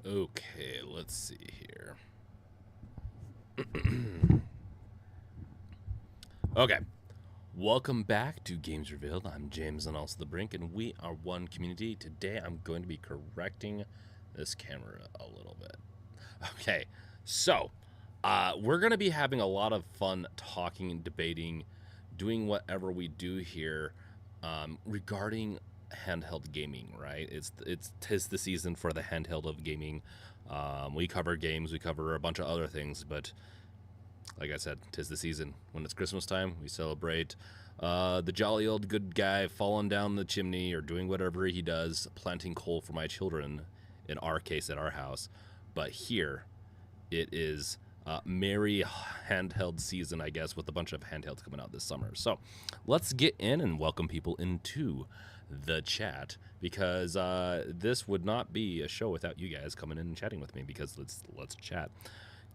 Okay, let's see here. Okay, welcome back to Games Revealed. I'm James and also the Brink, and we are one community. Today I'm going to be correcting this camera a little bit. Okay, so we're going to be having a lot of fun talking and debating, doing whatever we do here regarding handheld gaming, right? Tis the season for the handheld of gaming. We cover games, we cover a bunch of other things, but like I said, tis the season. When it's Christmas time, we celebrate the jolly old good guy falling down the chimney or doing whatever he does, planting coal for my children, in our case at our house. But here, it is merry handheld season, I guess, with a bunch of handhelds coming out this summer. So let's get in and welcome people into the chat, because this would not be a show without you guys coming in and chatting with me, because let's chat.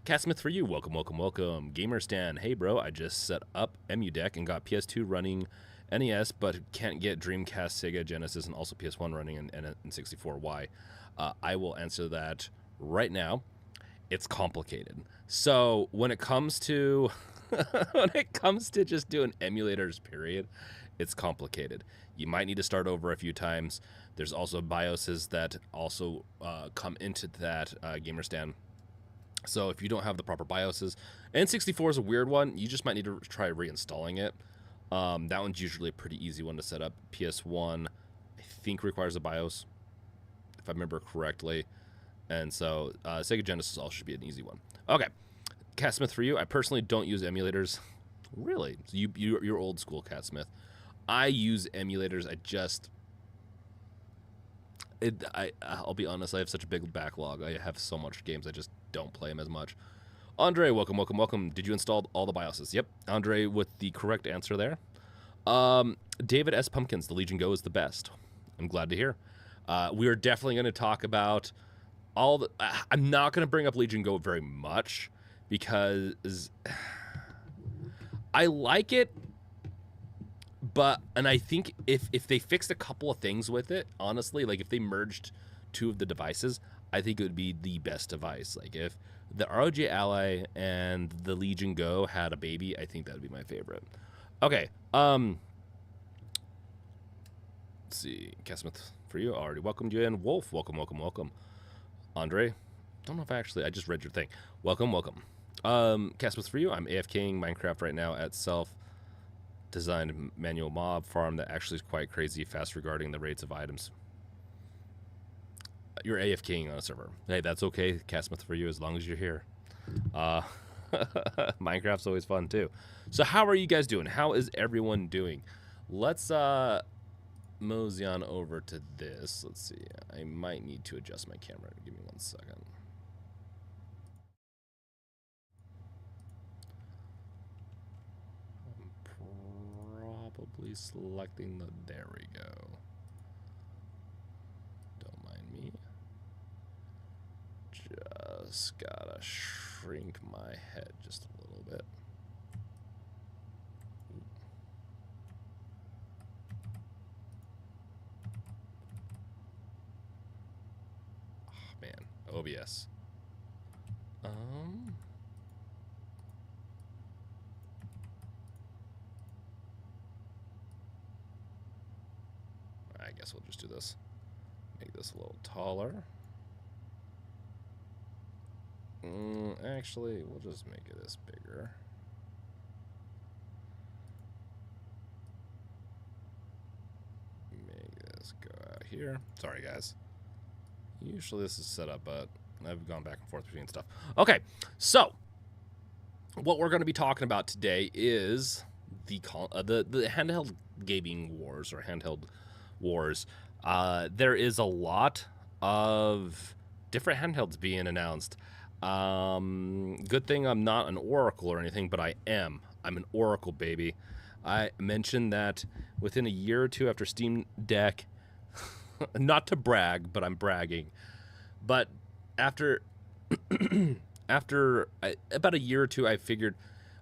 Catsmith for you, welcome, welcome, welcome. Gamer Stan, hey bro, I just set up MU deck and got PS2 running NES, but can't get Dreamcast, Sega, Genesis, and also PS1 running in N64. Why? I will answer that right now. It's complicated. So when it comes to just doing emulators, period, it's complicated. You might need to start over a few times. There's also BIOSes that also come into that Gamer Stand. So if you don't have the proper BIOSes, N64 is a weird one. You just might need to try reinstalling it. That one's usually a pretty easy one to set up. PS1, I think, requires a BIOS, if I remember correctly. And so Sega Genesis also should be an easy one. Okay, Catsmith for you. I personally don't use emulators. Really? So you're old school, Catsmith. I use emulators. I'll be honest, I have such a big backlog. I have so much games, I just don't play them as much. Andre, welcome, welcome, welcome. Did you install all the BIOSes? Yep, Andre with the correct answer there. David S. Pumpkins, the Legion Go is the best. I'm glad to hear. We are definitely going to talk about all the... I'm not going to bring up Legion Go very much, because I like it, and I think if they fixed a couple of things with it, honestly, like if they merged two of the devices, I think it would be the best device. Like if the ROG Ally and the Legion Go had a baby, I think that would be my favorite. Okay, let's see. Catsmith for you, already welcomed you in. Wolf, welcome, welcome, welcome. Andre, don't know if I just read your thing. Welcome, welcome. Catsmith for you, I'm AFKing Minecraft right now at self-designed manual mob farm that actually is quite crazy fast regarding the rates of items. You're AFKing on a server. Hey, that's okay, Catsmith for you, as long as you're here. Minecraft's always fun too. So how are you guys doing? How is everyone doing? Let's mosey on over to this. Let's see. I might need to adjust my camera. Give me 1 second. I'm probably selecting the... There we go. Don't mind me. Just gotta shrink my head just a little bit. Oh, man, OBS. I guess we'll just do this. Make this a little taller. Actually, we'll just make it this bigger. Make this go out here. Sorry, guys. Usually this is set up, but I've gone back and forth between stuff. Okay, so what we're going to be talking about today is the handheld gaming wars, or handheld wars. There is a lot of different handhelds being announced. Good thing I'm not an Oracle or anything, but I am. I'm an Oracle, baby. I mentioned that within a year or two after Steam Deck, not to brag, but I'm bragging, but after about a year or two, I figured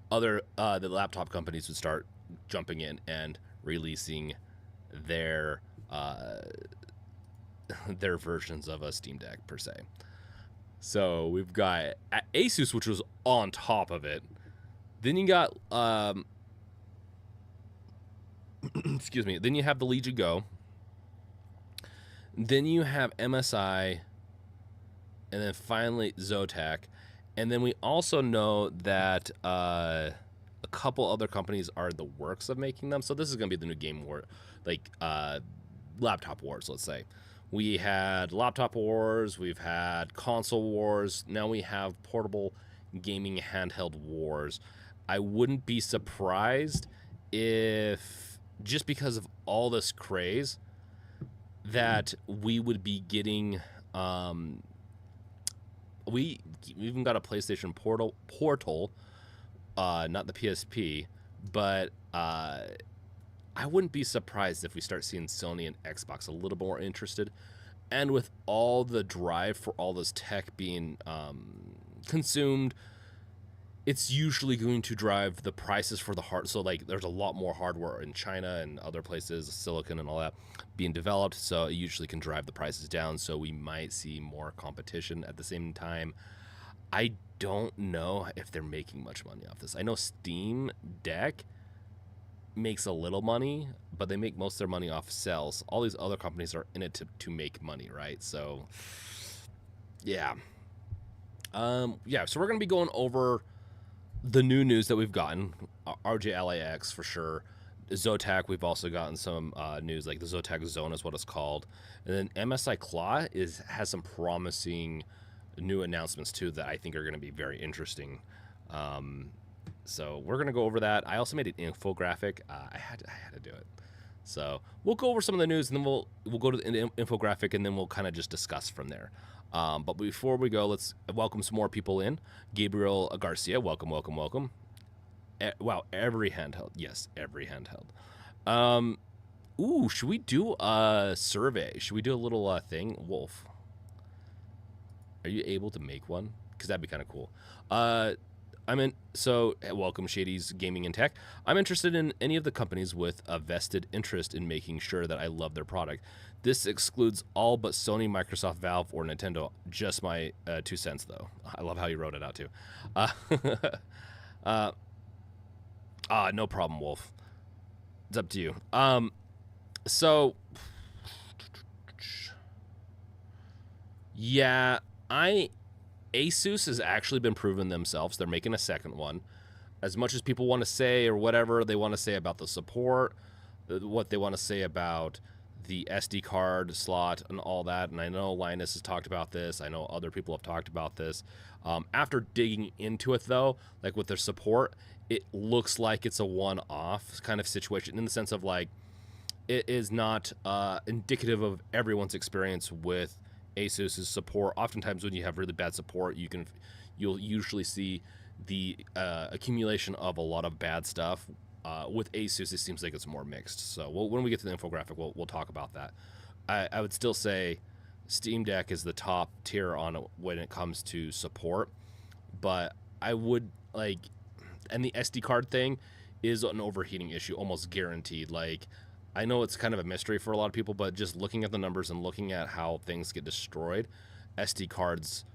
the laptop companies would start jumping in and releasing their versions of a Steam Deck per se. So we've got Asus, which was on top of it. Then you got, excuse me. Then you have the Legion Go. Then you have MSI, and then finally Zotac. And then we also know that a couple other companies are in the works of making them. So this is going to be the new game war, like laptop wars, let's say. We had laptop wars, we've had console wars, now we have portable gaming handheld wars. I wouldn't be surprised if, just because of all this craze, that we would be getting, we even got a PlayStation portal, not the PSP, but I wouldn't be surprised if we start seeing Sony and Xbox a little more interested. And with all the drive for all this tech being consumed, it's usually going to drive the prices for the hard. So like, there's a lot more hardware in China and other places, silicon and all that being developed. So it usually can drive the prices down. So we might see more competition. At the same time, I don't know if they're making much money off this. I know Steam Deck makes a little money, but they make most of their money off sales. All these other companies are in it to make money, right? So yeah. Yeah, so we're going to be going over the new news that we've gotten. ROG Ally X for sure. Zotac, we've also gotten some news, like the Zotac Zone is what it's called. And then MSI Claw has some promising new announcements too that I think are going to be very interesting. So we're going to go over that. I also made an infographic. I had to do it. So we'll go over some of the news, and then we'll go to the infographic, and then we'll kind of just discuss from there. But before we go, let's welcome some more people in. Gabriel Garcia, welcome, welcome, welcome. Wow, every handheld. Yes, every handheld. Ooh, should we do a survey? Should we do a little thing? Wolf, are you able to make one? Because that'd be kind of cool. Welcome Shady's Gaming and Tech. I'm interested in any of the companies with a vested interest in making sure that I love their product. This excludes all but Sony, Microsoft, Valve, or Nintendo. Just my 2 cents, though. I love how you wrote it out, too. No problem, Wolf. It's up to you. Yeah, Asus has actually been proving themselves. They're making a second one. As much as people want to say or whatever they want to say about the support, what they want to say about the SD card slot and all that, and I know Linus has talked about this. I know other people have talked about this. After digging into it, though, like with their support, it looks like it's a one-off kind of situation in the sense of like it is not indicative of everyone's experience with Asus's support. Oftentimes when you have really bad support, you'll usually see the accumulation of a lot of bad stuff. With Asus, it seems like it's more mixed. So when we get to the infographic, we'll talk about that. I would still say Steam Deck is the top tier on it when it comes to support, but I would like, and the SD card thing is an overheating issue, almost guaranteed. Like, I know it's kind of a mystery for a lot of people, but just looking at the numbers and looking at how things get destroyed, SD cards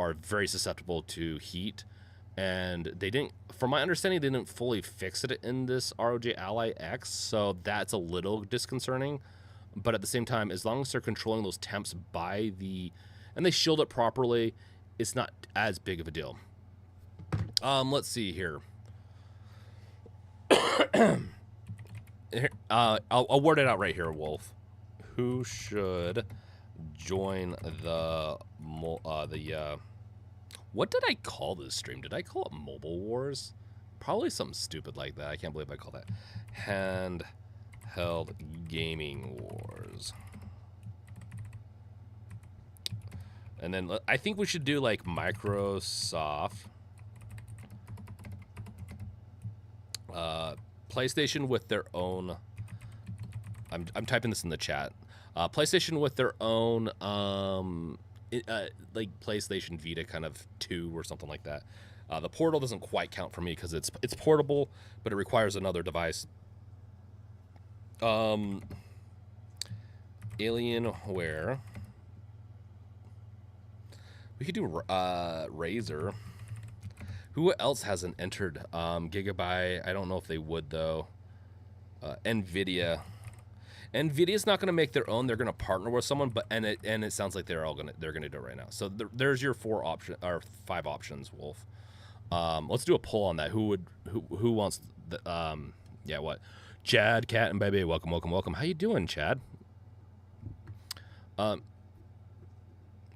are very susceptible to heat. And they didn't, from my understanding, they didn't fully fix it in this ROG Ally X, so that's a little disconcerting. But at the same time, as long as they're controlling those temps and they shield it properly, it's not as big of a deal. Let's see here. I'll word it out right here, Wolf. Who should join the what did I call this stream? Did I call it Mobile Wars? Probably something stupid like that. I can't believe I called that Handheld Gaming Wars. And then I think we should do like Microsoft, PlayStation with their own. I'm typing this in the chat. PlayStation with their own like PlayStation Vita kind of 2 or something like that. The Portal doesn't quite count for me because it's portable, but it requires another device. Alienware We could do Razer. Who else hasn't entered? Gigabyte. I don't know if they would though. NVIDIA. NVIDIA's not going to make their own. They're going to partner with someone, but and it sounds like they're gonna do it right now. So there's your 5 options, Wolf. Let's do a poll on that. Who wants the yeah, what? Chad, Cat, and Baby, welcome. How you doing, Chad?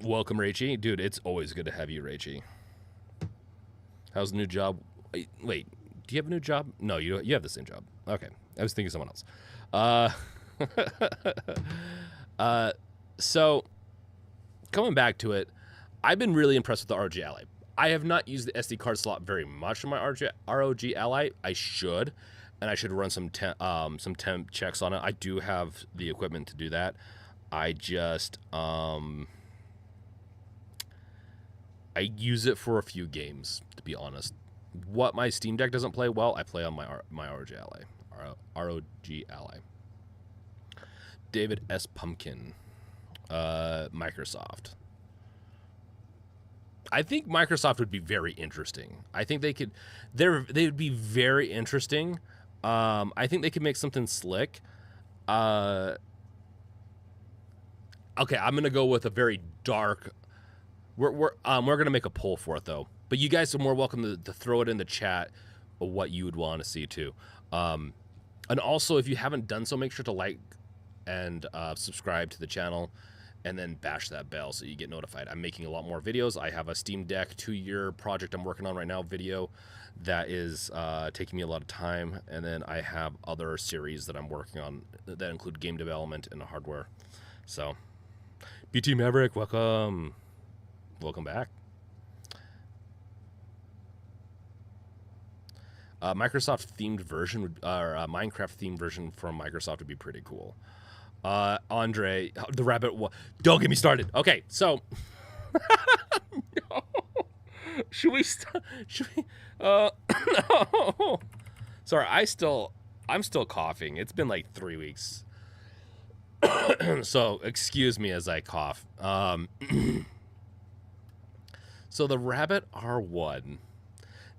Welcome, Rachie. Dude, it's always good to have you, Rachie. How's the new job? Wait, do you have a new job? No, you have the same job. Okay, I was thinking of someone else. So coming back to it, I've been really impressed with the ROG Ally. I have not used the SD card slot very much on my ROG Ally. I should, and I should run some temp checks on it. I do have the equipment to do that. I just I use it for a few games, to be honest. What my Steam Deck doesn't play well, I play on my ROG Ally. ROG Ally. David S. Pumpkin. Microsoft. I think Microsoft would be very interesting. I think they would be very interesting. I think they could make something slick. Okay, I'm gonna go with a very dark. We're gonna make a poll for it though, but you guys are more welcome to throw it in the chat of what you would want to see too. And also, if you haven't done so, make sure to like and subscribe to the channel, and then bash that bell so you get notified. I'm making a lot more videos. I have a Steam Deck 2-year project I'm working on right now, video that is taking me a lot of time, and then I have other series that I'm working on that include game development and hardware. So, BT Maverick, welcome back. Microsoft themed version would, or Minecraft themed version from Microsoft would be pretty cool. Andre, the rabbit. Don't get me started. Okay, so no. Should we? Should we? No. Sorry, I'm still coughing. It's been like 3 weeks, so excuse me as I cough. So the Rabbit R1.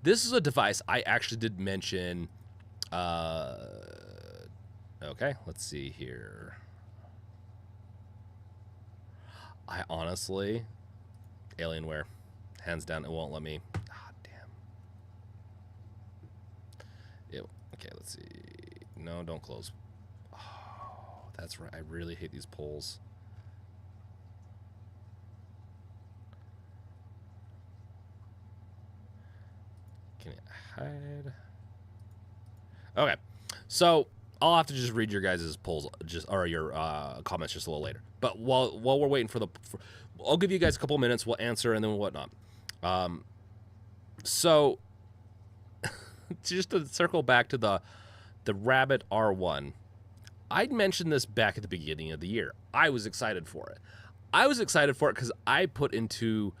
This is a device I actually did mention. Okay, let's see here. I honestly, Alienware, hands down, it won't let me. Ah, damn. Okay, let's see. No, don't close. Oh, that's right. I really hate these polls. Can it hide? Okay, so I'll have to just read your guys' polls, or your comments just a little later. But while we're waiting I'll give you guys a couple minutes. We'll answer and then whatnot. So just to circle back to the Rabbit R1, I'd mentioned this back at the beginning of the year. I was excited for it. I was excited for it because I put into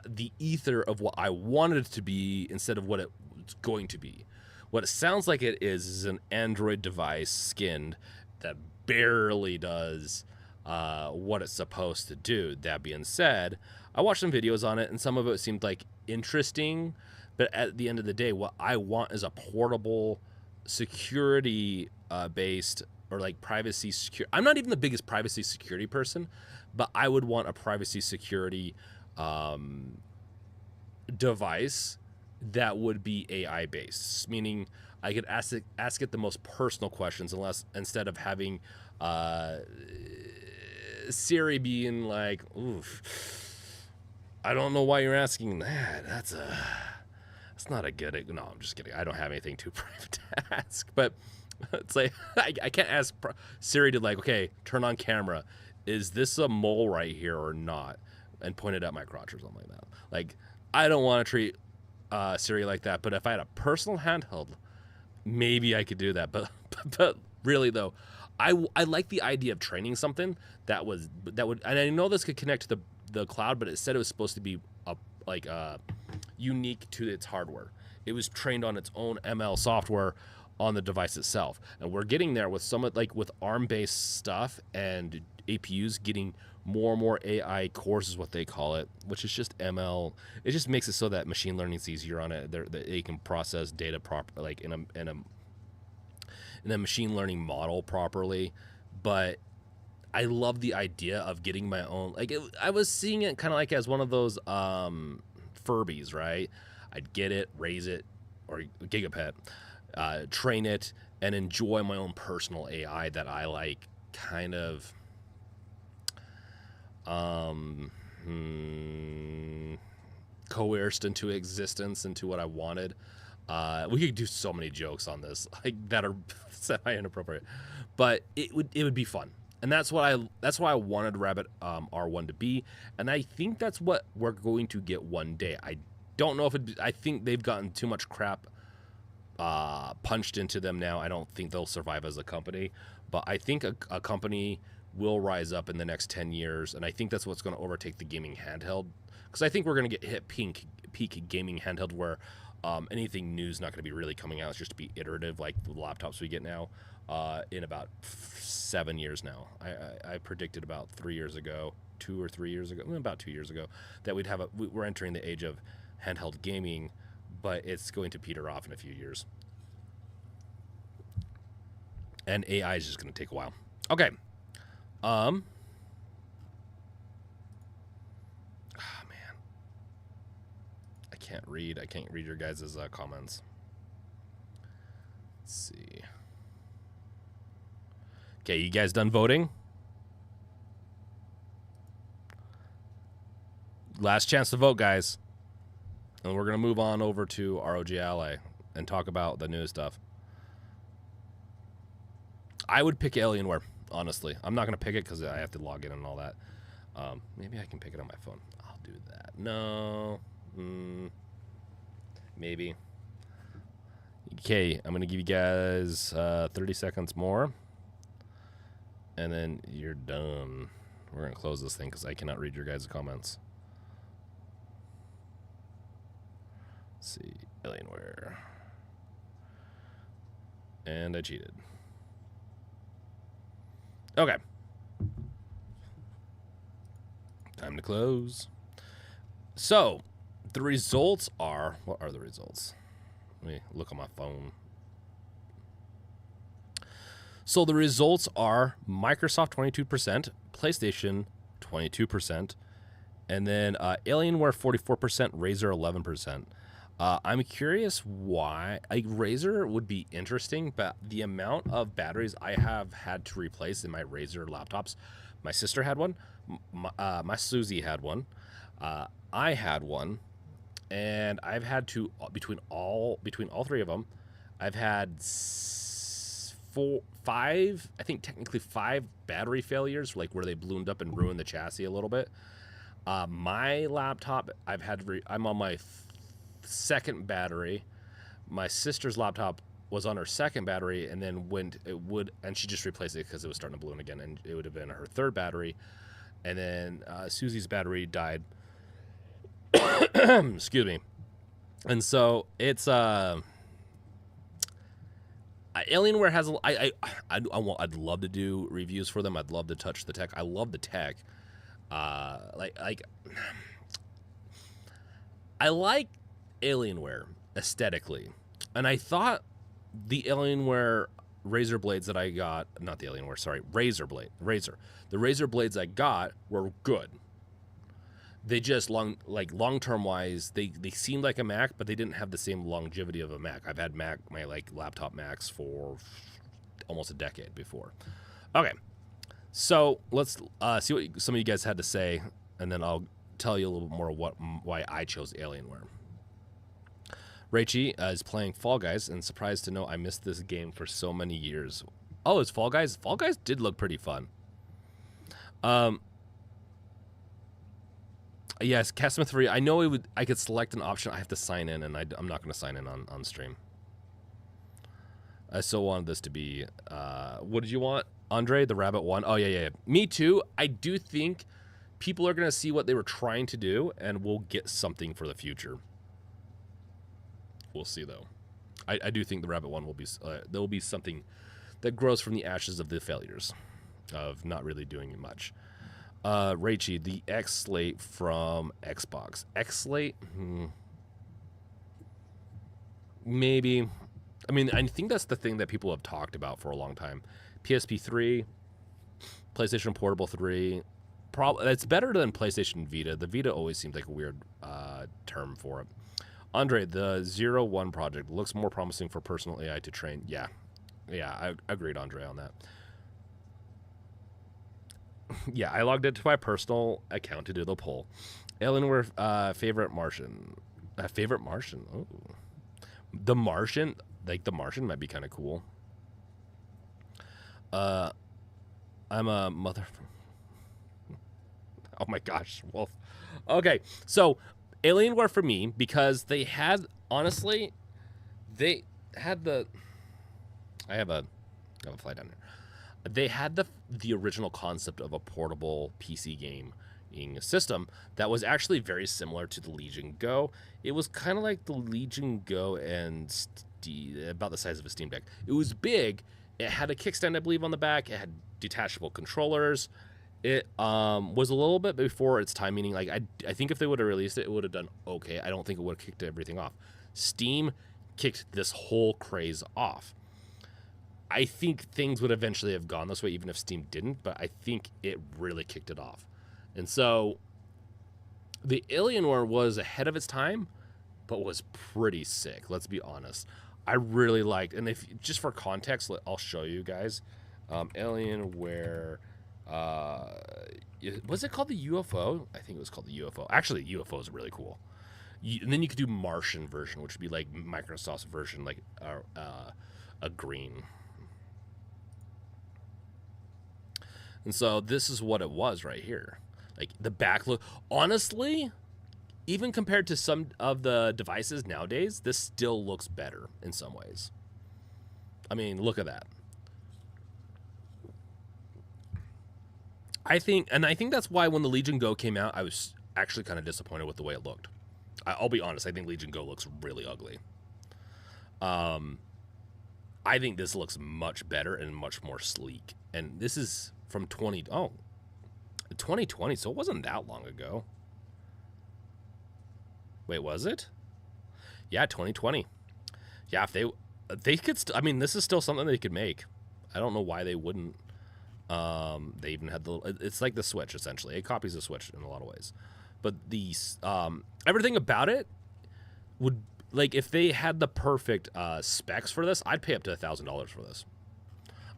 the ether of what I wanted it to be instead of what it's going to be. What it sounds like it is an Android device skinned that barely does what it's supposed to do. That being said, I watched some videos on it, and some of it seemed like interesting. But at the end of the day, what I want is a portable, security based, or like privacy secure. I'm not even the biggest privacy security person, but I would want a privacy security device that would be AI based, meaning I could ask it the most personal questions, instead of having Siri being like, "Oof, I don't know why you're asking that. That's not a good." No, I'm just kidding. I don't have anything too private to ask, but it's like I can't ask Siri to like, okay, turn on camera. Is this a mole right here or not? And point it at my crotch or something like that. Like, I don't want to treat Siri like that, but if I had a personal handheld, maybe I could do that. But really though, I like the idea of training something that would, and I know this could connect to the cloud, but it said it was supposed to be unique to its hardware. It was trained on its own ML software on the device itself, and we're getting there with with ARM based stuff and APUs getting more and more AI cores is what they call it, which is just ML. It just makes it so that machine learning is easier on it. They can process data like in a machine learning model properly. But I love the idea of getting my own. Like I was seeing it kind of like as one of those Furbies, right? I'd get it, raise it, or Gigapet, train it, and enjoy my own personal AI that I like kind of coerced into existence, into what I wanted. We could do so many jokes on this, like that are semi inappropriate, but it would be fun, and that's why I wanted Rabbit R1 to be, and I think that's what we're going to get one day. I don't know if I think they've gotten too much crap punched into them now. I don't think they'll survive as a company, but I think a company will rise up in the next 10 years, and I think that's what's going to overtake the gaming handheld, because I think we're going to hit peak gaming handheld where anything new is not going to be really coming out. It's just to be iterative, like the laptops we get now. In about 7 years now, I predicted about 3 years ago, 2 or 3 years ago, about 2 years ago, that we're entering the age of handheld gaming, but it's going to peter off in a few years, and AI is just going to take a while. Okay. Oh man, I can't read your guys' comments. Let's see. Okay, you guys done voting? Last chance to vote, guys. And we're going to move on over to ROG Ally and talk about the new stuff. I would pick Alienware, honestly. I'm not going to pick it because I have to log in and all that. Maybe I can pick it on my phone. I'll do that. No. Maybe. Okay, I'm going to give you guys 30 seconds more. And then you're done. We're going to close this thing because I cannot read your guys' comments. Let's see. Alienware. And I cheated. Okay. Time to close. So, the results are... What are the results? Let me look on my phone. So, the results are Microsoft 22%, PlayStation 22%, and then Alienware 44%, Razer 11%. I'm curious why. Razer would be interesting, but the amount of batteries I have had to replace in my Razer laptops, my sister had one, my Susie had one, I had one, and I've had to between all three of them, I've had 5, I think technically 5 battery failures, like where they ballooned up and ruined the chassis a little bit. My laptop, I'm on my second battery. My sister's laptop was on her second battery, and then and she just replaced it because it was starting to balloon again, and it would have been her third battery. And then Susie's battery died. Excuse me. And so it's Alienware has I'd love to do reviews for them. I'd love to touch the tech. I love the tech. I like Alienware aesthetically, and I thought the Alienware Razer blades that I got, not the Alienware, sorry, Razer, the Razer blades I got were good. They just long-term wise, they seemed like a Mac, but they didn't have the same longevity of a Mac. I've had my laptop Macs for almost a decade before. Okay, so let's see what some of you guys had to say, and then I'll tell you a little bit more why I chose Alienware. Rachie is playing Fall Guys and surprised to know I missed this game for so many years. Oh, it's Fall Guys? Fall Guys did look pretty fun. Yes, Castamith 3. I know I could select an option. I have to sign in, and I'm not going to sign in on stream. I so wanted this to be... what did you want? Andre, the Rabbit 1? Oh, yeah. Me too. I do think people are going to see what they were trying to do, and we'll get something for the future. We'll see, though. I do think the Rabbit 1 will be... there will be something that grows from the ashes of the failures of not really doing much. Raichi, the X Slate from Xbox. X Slate? Maybe. I mean, I think that's the thing that people have talked about for a long time. PSP 3, PlayStation Portable 3. It's better than PlayStation Vita. The Vita always seems like a weird term for it. Andre, the 01 project looks more promising for personal AI to train. Yeah, I agreed, Andre, on that. Yeah, I logged into my personal account to do the poll. Alienware, favorite Martian. Favorite Martian? Oh. The Martian? Like, the Martian might be kind of cool. I'm a mother... Oh my gosh, Wolf. Okay, so Alienware for me, because they had, honestly, they had the... I have a flight down there. They had the original concept of a portable PC gaming system that was actually very similar to the Legion Go. It was kind of like the Legion Go and about the size of a Steam Deck. It was big. It had a kickstand, I believe, on the back. It had detachable controllers. It was a little bit before its time, meaning like I think if they would have released it, it would have done okay. I don't think it would have kicked everything off. Steam kicked this whole craze off. I think things would eventually have gone this way, even if Steam didn't, but I think it really kicked it off. And so the Alienware was ahead of its time, but was pretty sick. Let's be honest. I really liked, and if just for context, I'll show you guys. Alienware, was it called the UFO? I think it was called the UFO. Actually, UFO is really cool. And then you could do Martian version, which would be like Microsoft's version, like a green. And so this is what it was right here. Like the back look, honestly, even compared to some of the devices nowadays, this still looks better in some ways. I mean, look at that. I think that's why when the Legion Go came out, I was actually kind of disappointed with the way it looked. I'll be honest, I think Legion Go looks really ugly. I think this looks much better and much more sleek. And this is from 2020, so it wasn't that long ago. Wait, was it? Yeah, 2020. Yeah, if they could I mean, this is still something they could make. I don't know why they wouldn't. They even had it's like the Switch, essentially. It copies the Switch in a lot of ways. But everything about it would, like, if they had the perfect specs for this, I'd pay up to $1,000 for this.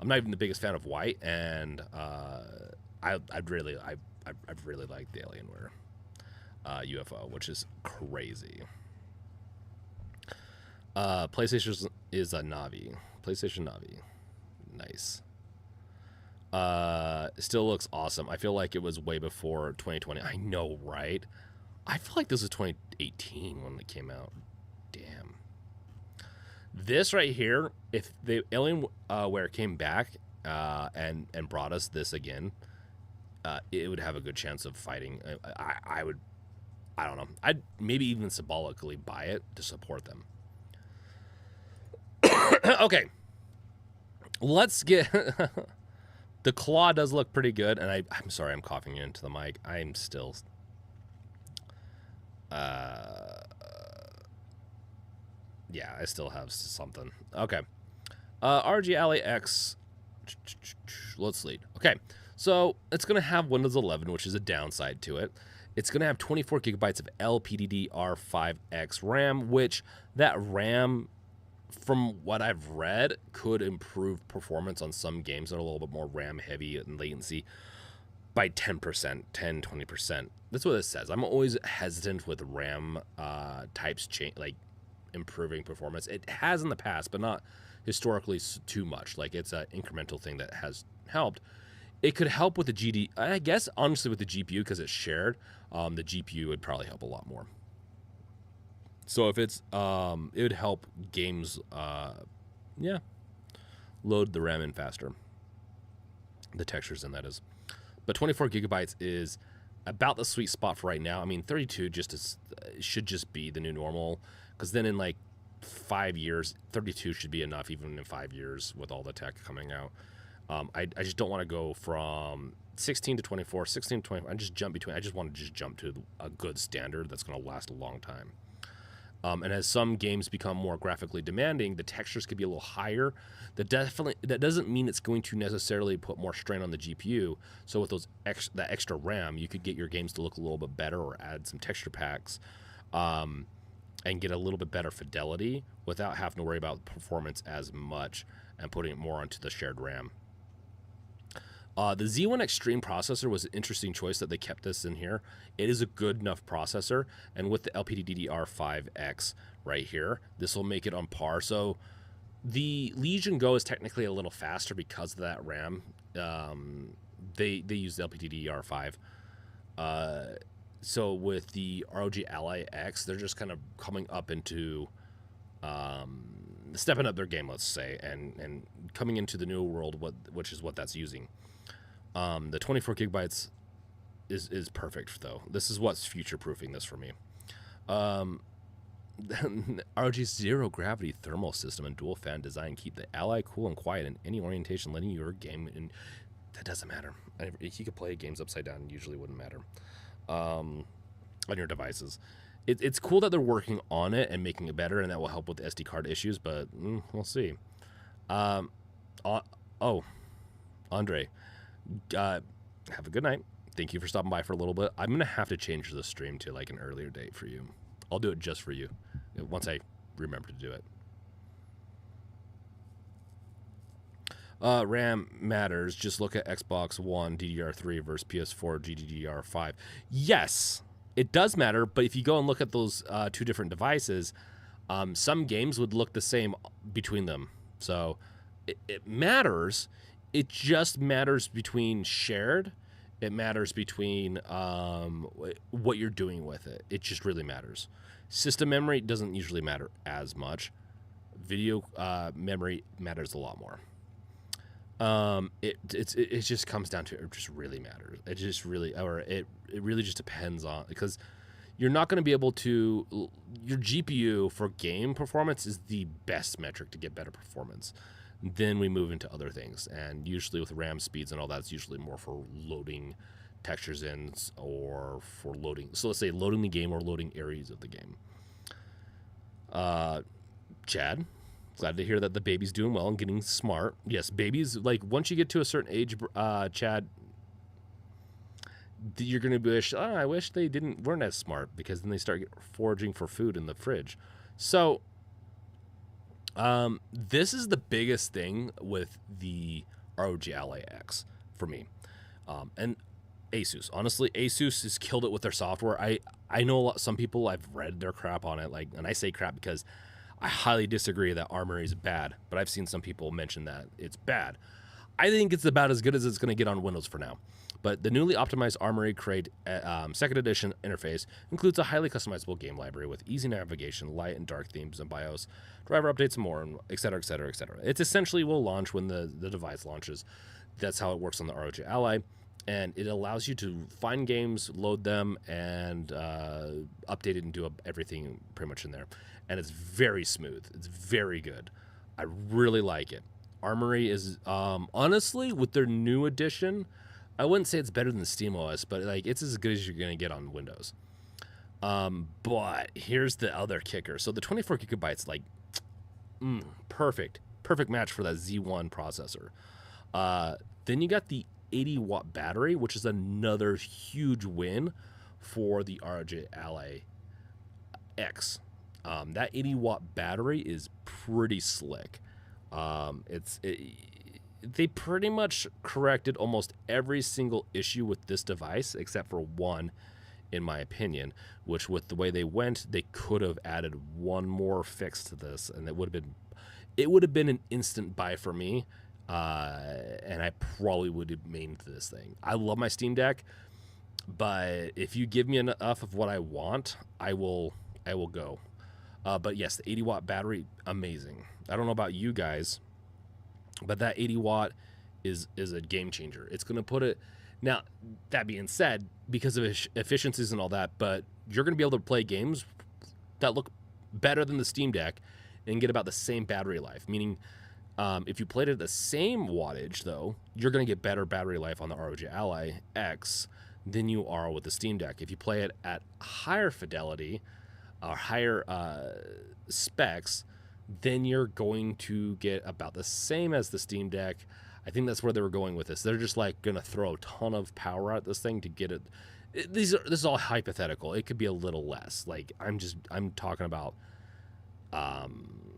I'm not even the biggest fan of white, and I'd really like the Alienware UFO, which is crazy. PlayStation is a Navi. PlayStation Navi. Nice. Still looks awesome. I feel like it was way before 2020. I know, right? I feel like this was 2018 when it came out. Damn. This right here, if the Alienware came back and brought us this again, it would have a good chance of fighting. I don't know. I'd maybe even symbolically buy it to support them. Okay. Let's get... The Claw does look pretty good, and I'm sorry I'm coughing into the mic. I'm still... yeah, I still have something. Okay. RG Ally X. Let's lead. Okay. So it's going to have Windows 11, which is a downside to it. It's going to have 24 gigabytes of LPDDR5X RAM, which that RAM, from what I've read, could improve performance on some games that are a little bit more RAM heavy and latency by 10%, 10, 20%. That's what it says. I'm always hesitant with RAM types like improving performance. It has in the past, but not historically too much. Like, it's an incremental thing that has helped. It could help with the GD. I guess honestly with the GPU, because it's shared, the GPU would probably help a lot more. So if it's it would help games load the RAM in faster. The textures in that is. But 24 gigabytes is about the sweet spot for right now. I mean, 32 should just be the new normal, because then in like 5 years, 32 should be enough, even in 5 years with all the tech coming out. I just don't want to go from 16 to 24, 16 to 24. I just jump between. I just want to just jump to a good standard that's going to last a long time. And as some games become more graphically demanding, the textures could be a little higher. That doesn't mean it's going to necessarily put more strain on the GPU. So with that extra RAM, you could get your games to look a little bit better, or add some texture packs, and get a little bit better fidelity without having to worry about performance as much and putting it more onto the shared RAM. The Z1 Extreme processor was an interesting choice that they kept this in here. It is a good enough processor, and with the LPDDR5X right here, this will make it on par. So the Legion Go is technically a little faster because of that RAM. They use the LPDDR5. So with the ROG Ally X, they're just kind of coming up into stepping up their game, let's say, and coming into the new world, which is what that's using. The 24 gigabytes is perfect, though. This is what's future-proofing this for me. ROG's zero-gravity thermal system and dual-fan design keep the Ally cool and quiet in any orientation, letting your game in. That doesn't matter. You could play games upside down. Usually wouldn't matter on your devices. It's cool that they're working on it and making it better, and that will help with the SD card issues, but we'll see. Andre. Have a good night. Thank you for stopping by for a little bit. I'm gonna have to change the stream to like an earlier date for you. I'll do it just for you once I remember to do it. RAM matters. Just look at Xbox One DDR3 versus PS4 GDDR5. Yes, it does matter, but if you go and look at those two different devices, some games would look the same between them. So it matters. It just matters between shared. It matters between what you're doing with it. It just really matters. System memory doesn't usually matter as much. Video memory matters a lot more. It just comes down to it just really matters. It just really, or it really just depends on, because you're not going to be able to, your GPU for game performance is the best metric to get better performance. Then we move into other things, and usually with RAM speeds and all that's usually more for loading textures in, or for loading. So let's say loading the game or loading areas of the game. Chad, glad to hear that the baby's doing well and getting smart. Yes, babies, like once you get to a certain age, Chad, you're gonna wish, I wish they weren't as smart, because then they start foraging for food in the fridge. So this is the biggest thing with the ROG Ally X for me. And Asus, honestly, Asus has killed it with their software. I know some people, I've read their crap on it, and I say crap because I highly disagree that Armory is bad, but I've seen some people mention that it's bad. I think it's about as good as it's going to get on Windows for now. But the newly optimized Armory Crate second edition interface includes a highly customizable game library with easy navigation, light and dark themes and BIOS, driver updates and more, and et cetera, et cetera, et cetera. It essentially will launch when the device launches. That's how it works on the ROG Ally. And it allows you to find games, load them, and update it and do everything pretty much in there. And it's very smooth. It's very good. I really like it. Armory is, honestly, with their new edition, I wouldn't say it's better than SteamOS, but like it's as good as you're going to get on Windows. But here's the other kicker. So the 24 gigabytes, like, perfect match for that Z1 processor. Then you got the 80-watt battery, which is another huge win for the ROG Ally X. That 80-watt battery is pretty slick. They pretty much corrected almost every single issue with this device, except for one, in my opinion, which with the way they went, they could have added one more fix to this, and it would have been an instant buy for me. And I probably would have mained this thing. I love my Steam Deck, but if you give me enough of what I want, I will go. But yes, the 80-watt battery, amazing. I don't know about you guys, but that 80-watt is a game changer. It's going to put it... Now, that being said, because of efficiencies and all that, but you're going to be able to play games that look better than the Steam Deck and get about the same battery life, meaning If you played it at the same wattage, though, you're going to get better battery life on the ROG Ally X than you are with the Steam Deck. If you play it at higher fidelity or higher specs, then you're going to get about the same as the Steam Deck. I think that's where they were going with this. They're just like going to throw a ton of power at this thing to get it. This is all hypothetical. It could be a little less. Like I'm talking about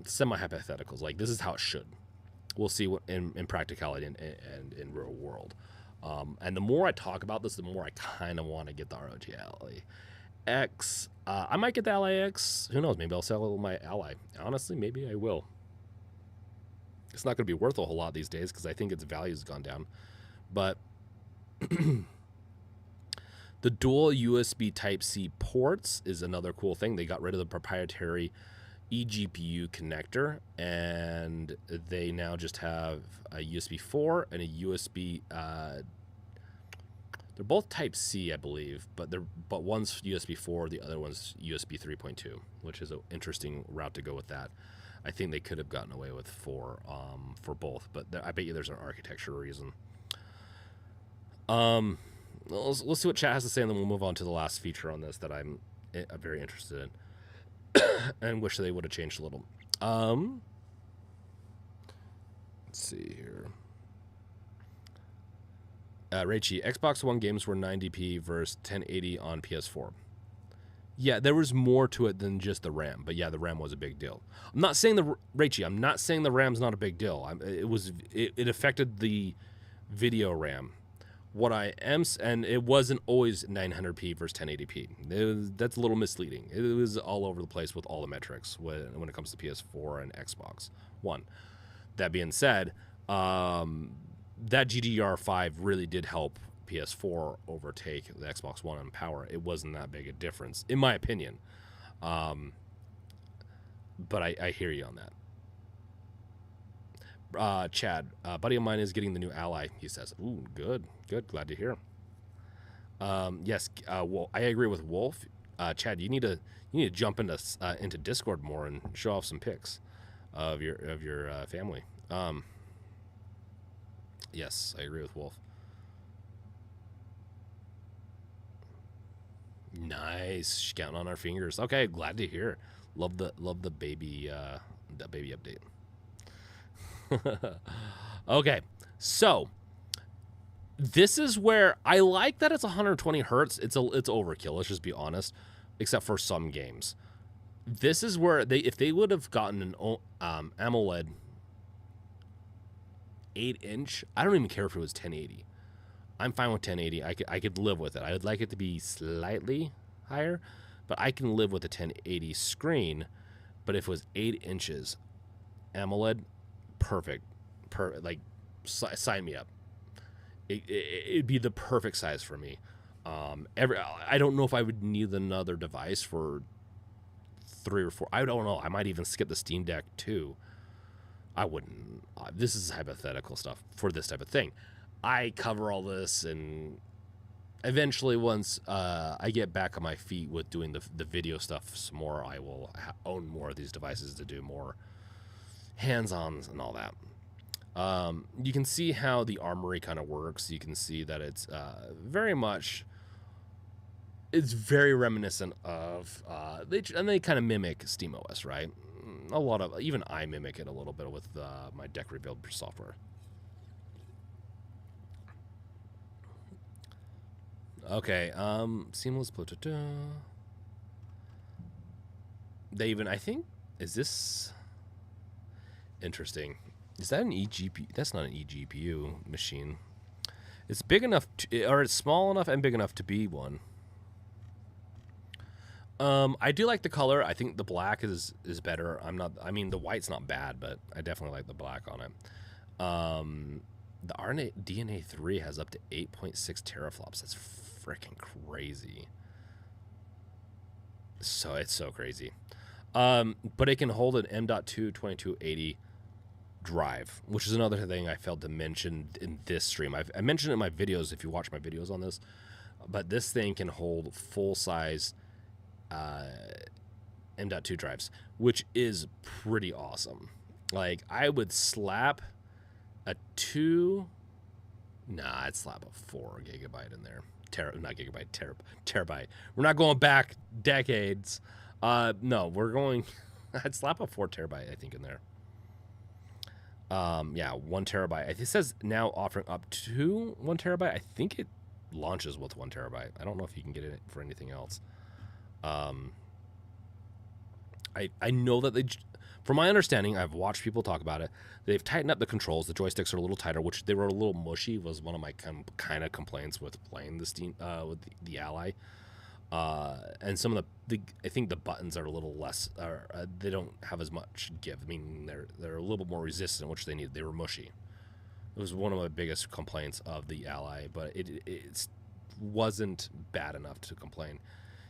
semi-hypotheticals. Like this is how it should. We'll see what in practicality and in real world. And the more I talk about this, the more I kind of want to get the ROG Ally X. I might get the Ally X. Who knows? Maybe I'll sell my Ally. Honestly, maybe I will. It's not going to be worth a whole lot these days because I think its value's gone down. But the dual USB Type-C ports is another cool thing. They got rid of the proprietary eGPU connector, and they now just have a USB 4 and a USB. They're both Type-C, I believe, but one's USB 4, the other one's USB 3.2, which is an interesting route to go with that. I think they could have gotten away with 4 for both, but I bet you there's an architecture reason. Let's see what chat has to say, and then we'll move on to the last feature on this that I'm very interested in and wish they would have changed a little. Let's see here. Raichi, Xbox One games were 90p versus 1080 on PS4. Yeah, there was more to it than just the RAM, but yeah, the RAM was a big deal. I'm not saying I'm not saying the RAM's not a big deal. It affected the video RAM. What I am, and it wasn't always 900p versus 1080p. That's a little misleading. It was all over the place with all the metrics when it comes to PS4 and Xbox One. That being said, that GDDR5 really did help PS4 overtake the Xbox One in power. It wasn't that big a difference, in my opinion. But I hear you on that. Chad, a buddy of mine is getting the new Ally, he says. Ooh, good. Glad to hear. Yes, well, I agree with Wolf. Chad, you need to jump into Discord more and show off some pics of your family. Yes, I agree with Wolf. Nice, counting on our fingers. Okay, glad to hear. Love the baby update. Okay, so this is where I like that it's 120 hertz. It's overkill. Let's just be honest, except for some games. This is where if they would have gotten an AMOLED 8-inch, I don't even care if it was 1080. I'm fine with 1080. I could live with it. I would like it to be slightly higher, but I can live with a 1080 screen. But if it was 8 inches AMOLED, perfect. Like, sign me up. It'd be the perfect size for me. I don't know if I would need another device for 3 or 4. I don't know. I might even skip the Steam Deck too. I wouldn't. This is hypothetical stuff for this type of thing. I cover all this, and eventually, once I get back on my feet with doing the video stuff some more, I will own more of these devices to do more hands-ons and all that. You can see how the armory kind of works. You can see that it's very reminiscent of they kind of mimic SteamOS, right? Even I mimic it a little bit with my deck rebuild software. Okay, seamless. They even, I think, is this interesting? Is that an eGPU? That's not an eGPU machine. It's big enough, or it's small enough and big enough to be one. I do like the color. I think the black is better. I mean, the white's not bad, but I definitely like the black on it. The RDNA 3 has up to 8.6 teraflops. That's freaking crazy. So it's so crazy. But it can hold an M.2 2280 drive, which is another thing I failed to mention in this stream. I mentioned it in my videos if you watch my videos on this, but this thing can hold full-size M.2 drives, which is pretty awesome. Like, I would slap a 2... Nah, I'd slap a 4 gigabyte in there. Not gigabyte, terabyte. We're not going back decades. No, we're going... I'd slap a 4 terabyte, I think, in there. Yeah, 1 terabyte. It says now offering up to 1 terabyte. I think it launches with 1 terabyte. I don't know if you can get it for anything else. I know that they, from my understanding, I've watched people talk about it. They've tightened up the controls. The joysticks are a little tighter, which they were a little mushy. Was one of my kind of complaints with playing the Steam with the Ally. And some of the I think the buttons are a little less. They don't have as much give. I mean, they're a little bit more resistant, which they need. They were mushy. It was one of my biggest complaints of the Ally, but it wasn't bad enough to complain.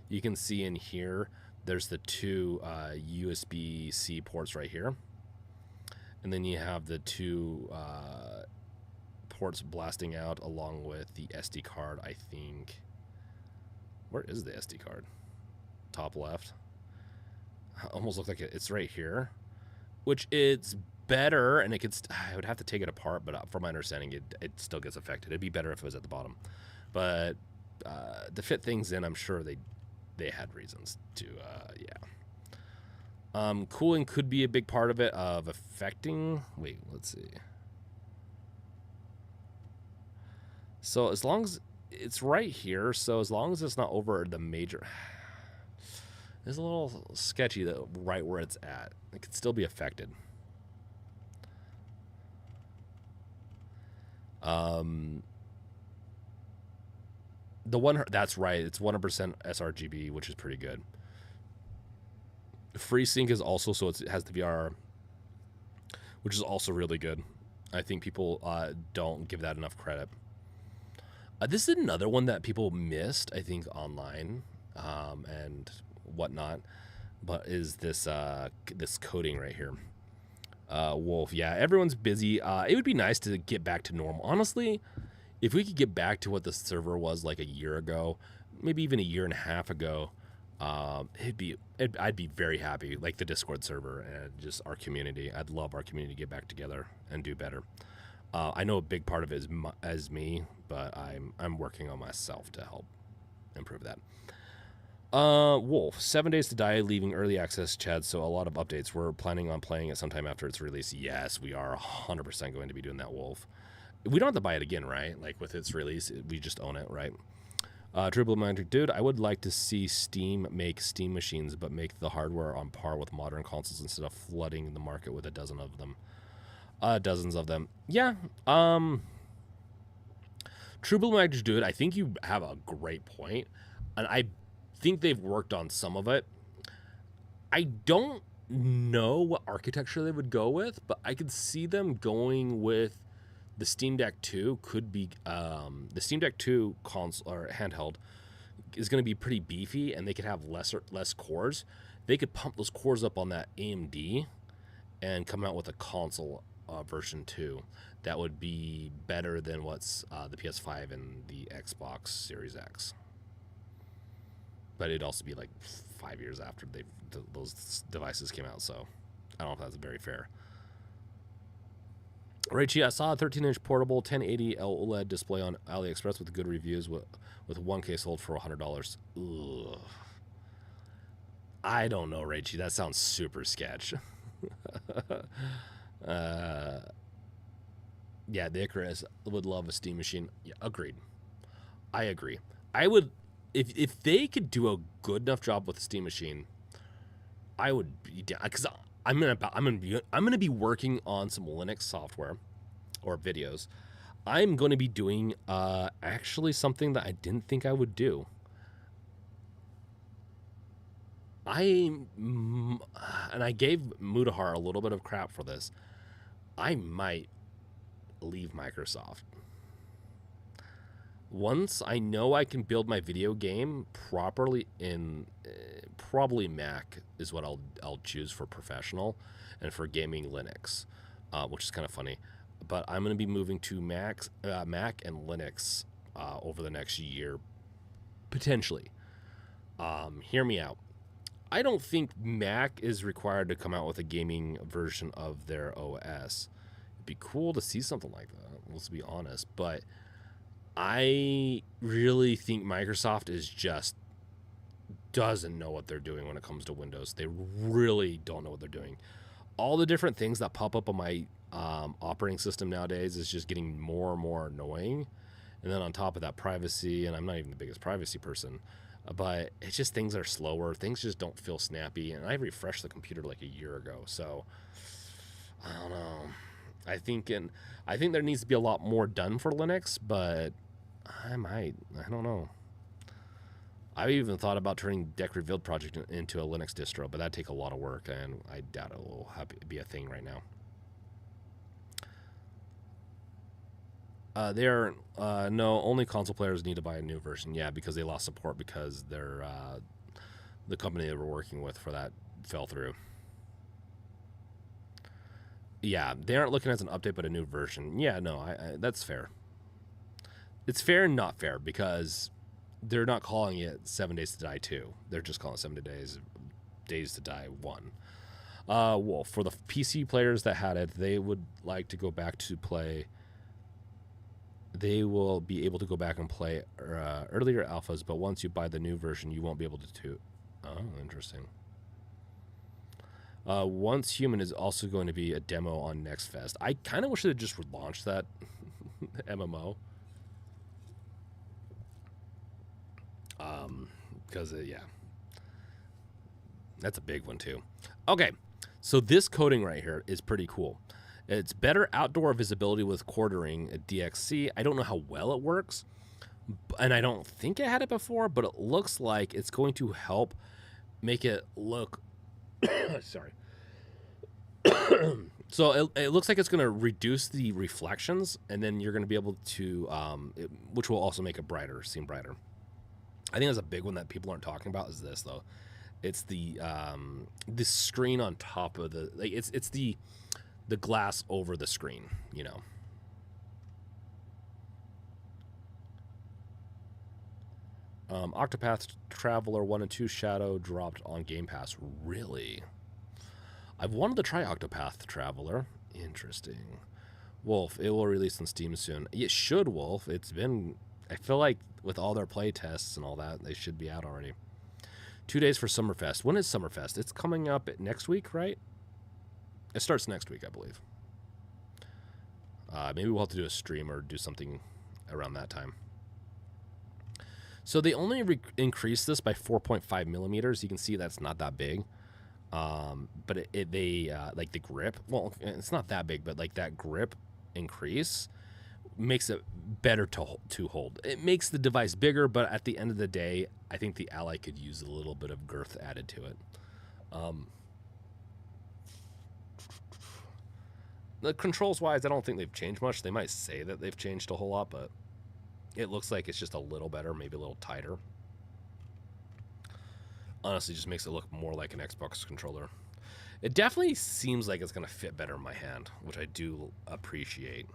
You can see in here, there's the 2 USB-C ports right here. And then you have the 2 ports blasting out along with the SD card, I think. Where is the SD card? Top left. Almost looks like it's right here. Which it's better, and it could... I would have to take it apart, but from my understanding, it still gets affected. It'd be better if it was at the bottom. But to fit things in, I'm sure they had reasons to, yeah. Cooling could be a big part of it, of affecting... Wait, let's see. So as long as... It's right here, so as long as it's not over the major... It's a little sketchy, though, right where it's at. It could still be affected. The one... That's right. It's 100% sRGB, which is pretty good. FreeSync is also... So it has the VR, which is also really good. I think people don't give that enough credit. This is another one that people missed, I think, online and whatnot, but is this this coding right here. Wolf, yeah, everyone's busy. It would be nice to get back to normal. Honestly, if we could get back to what the server was like a year ago, maybe even a year and a half ago, I'd be very happy. Like the Discord server and just our community. I'd love our community to get back together and do better. I know a big part of it is me, but I'm working on myself to help improve that. Wolf, 7 days to die, leaving early access, Chad, so a lot of updates. We're planning on playing it sometime after its release. Yes, we are 100% going to be doing that, Wolf. We don't have to buy it again, right? Like with its release, we just own it, right? Triple Magic, dude, I would like to see Steam make Steam machines, but make the hardware on par with modern consoles instead of flooding the market with a dozen of them. Dozens of them. Yeah. True Blue Magic, dude, I think you have a great point, and I think they've worked on some of it. I don't know what architecture they would go with, but I could see them going with the Steam Deck 2. Could be the Steam Deck 2 console or handheld is going to be pretty beefy, and they could have less cores. They could pump those cores up on that AMD and come out with a console version 2 that would be better than what's the PS5 and the Xbox Series X. But it'd also be like 5 years after those devices came out, so I don't know if that's very fair. Rachie, I saw a 13-inch portable 1080 OLED display on AliExpress with good reviews with 1K sold for $100. Ugh. I don't know, Rachie. That sounds super sketch. Yeah, the Icarus would love a Steam machine. Yeah, agreed. I agree. I would, if they could do a good enough job with a Steam machine, I would be down, because I'm gonna be working on some Linux software or videos. I'm going to be doing actually something that I didn't think I would do. And I gave Mudahar a little bit of crap for this. I might leave Microsoft. Once I know I can build my video game properly in probably Mac is what I'll choose for professional, and for gaming Linux, which is kind of funny. But I'm going to be moving to Mac and Linux over the next year, potentially. Hear me out. I don't think Mac is required to come out with a gaming version of their OS. It'd be cool to see something like that, let's be honest. But I really think Microsoft is just doesn't know what they're doing when it comes to Windows. They really don't know what they're doing. All the different things that pop up on my operating system nowadays is just getting more and more annoying. And then on top of that, privacy, and I'm not even the biggest privacy person, but it's just things are slower. Things just don't feel snappy. And I refreshed the computer like a year ago, so I don't know. I think there needs to be a lot more done for Linux, but I don't know. I've even thought about turning Deck Revealed project into a Linux distro, but that'd take a lot of work, and I doubt it will be a thing right now. No, only console players need to buy a new version. Yeah, because they lost support because they're the company they were working with for that fell through. Yeah, they aren't looking at an update, but a new version. Yeah, no, that's fair. It's fair and not fair because they're not calling it 7 Days to Die 2. They're just calling it 7 Days to Die 1. Well, for the PC players that had it, they would like to go back to play. They will be able to go back and play earlier alphas, but once you buy the new version, you won't be able to. Oh, interesting. Once Human is also going to be a demo on Next Fest. I kind of wish they had just launched that MMO. Because, yeah. That's a big one, too. Okay, so this coding right here is pretty cool. It's better outdoor visibility with quartering at DXC. I don't know how well it works, and I don't think I had it before, but it looks like it's going to help make it look... Sorry. So it looks like it's going to reduce the reflections, and then you're going to be able to... which will also make it brighter, seem brighter. I think that's a big one that people aren't talking about is this, though. It's the screen on top of the... Like, it's the glass over the screen, you know. Octopath Traveler 1 and 2 Shadow dropped on Game Pass. Really? I've wanted to try Octopath Traveler. Interesting. Wolf, it will release on Steam soon. It should, Wolf. It's been... I feel like with all their play tests and all that, they should be out already. 2 days for Summerfest. When is Summerfest? It's coming up next week, right? It starts next week, I believe. Maybe we'll have to do a stream or do something around that time. So they only increased this by 4.5 millimeters. You can see that's not that big. But they like the grip. Well, it's not that big, but like that grip increase makes it better to hold. It makes the device bigger, but at the end of the day, I think the Ally could use a little bit of girth added to it. The controls-wise, I don't think they've changed much. They might say that they've changed a whole lot, but it looks like it's just a little better, maybe a little tighter. Honestly, just makes it look more like an Xbox controller. It definitely seems like it's going to fit better in my hand, which I do appreciate.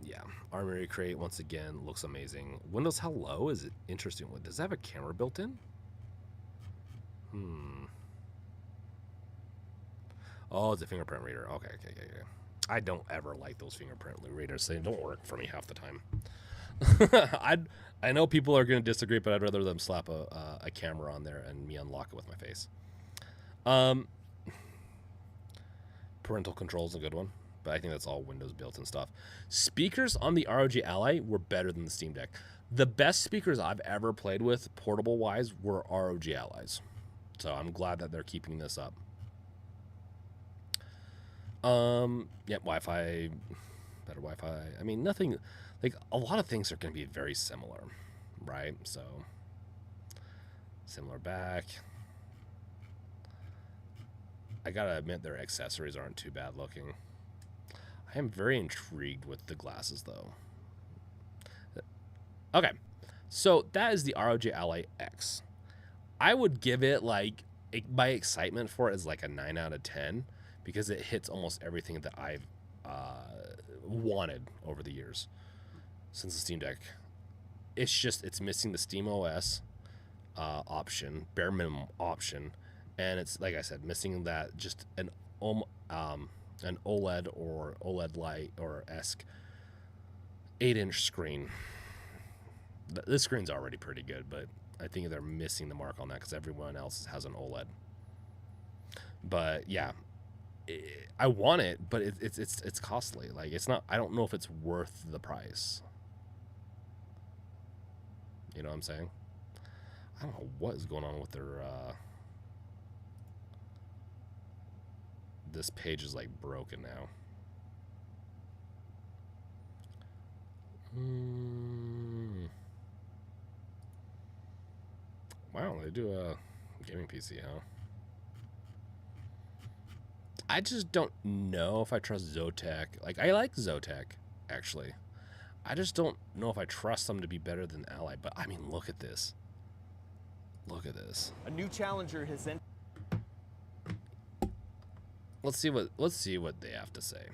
Yeah, Armory Crate, once again, looks amazing. Windows Hello is interesting. Does it have a camera built in? Oh, it's a fingerprint reader. Okay. I don't ever like those fingerprint readers. They don't work for me half the time. I know people are going to disagree, but I'd rather them slap a camera on there and me unlock it with my face. Parental control is a good one, but I think that's all Windows built and stuff. Speakers on the ROG Ally were better than the Steam Deck. The best speakers I've ever played with, portable-wise, were ROG Allies. So I'm glad that they're keeping this up. Yeah, Wi-Fi, better Wi-Fi. I mean, nothing, like, a lot of things are going to be very similar, right? So, similar back. I gotta admit, their accessories aren't too bad looking. I am very intrigued with the glasses, though. Okay, so that is the ROG Ally X. I would give it, like, my excitement for it is like a 9 out of 10 because it hits almost everything that I've wanted over the years since the Steam Deck. It's just, it's missing the Steam OS. option, bare minimum option, and it's like I said, missing that just an OLED or OLED light or esque 8-inch screen. This screen's already pretty good, but I think they're missing the mark on that because everyone else has an OLED. But yeah, I want it, but it's costly. Like, it's not. I don't know if it's worth the price. You know what I'm saying? I don't know what is going on with their. This page is like broken now. Wow, they do a gaming PC, huh? I just don't know if I trust Zotac. Like, I like Zotac, actually. I just don't know if I trust them to be better than Ally. But I mean, look at this. Look at this. A new challenger has entered. Let's see what they have to say.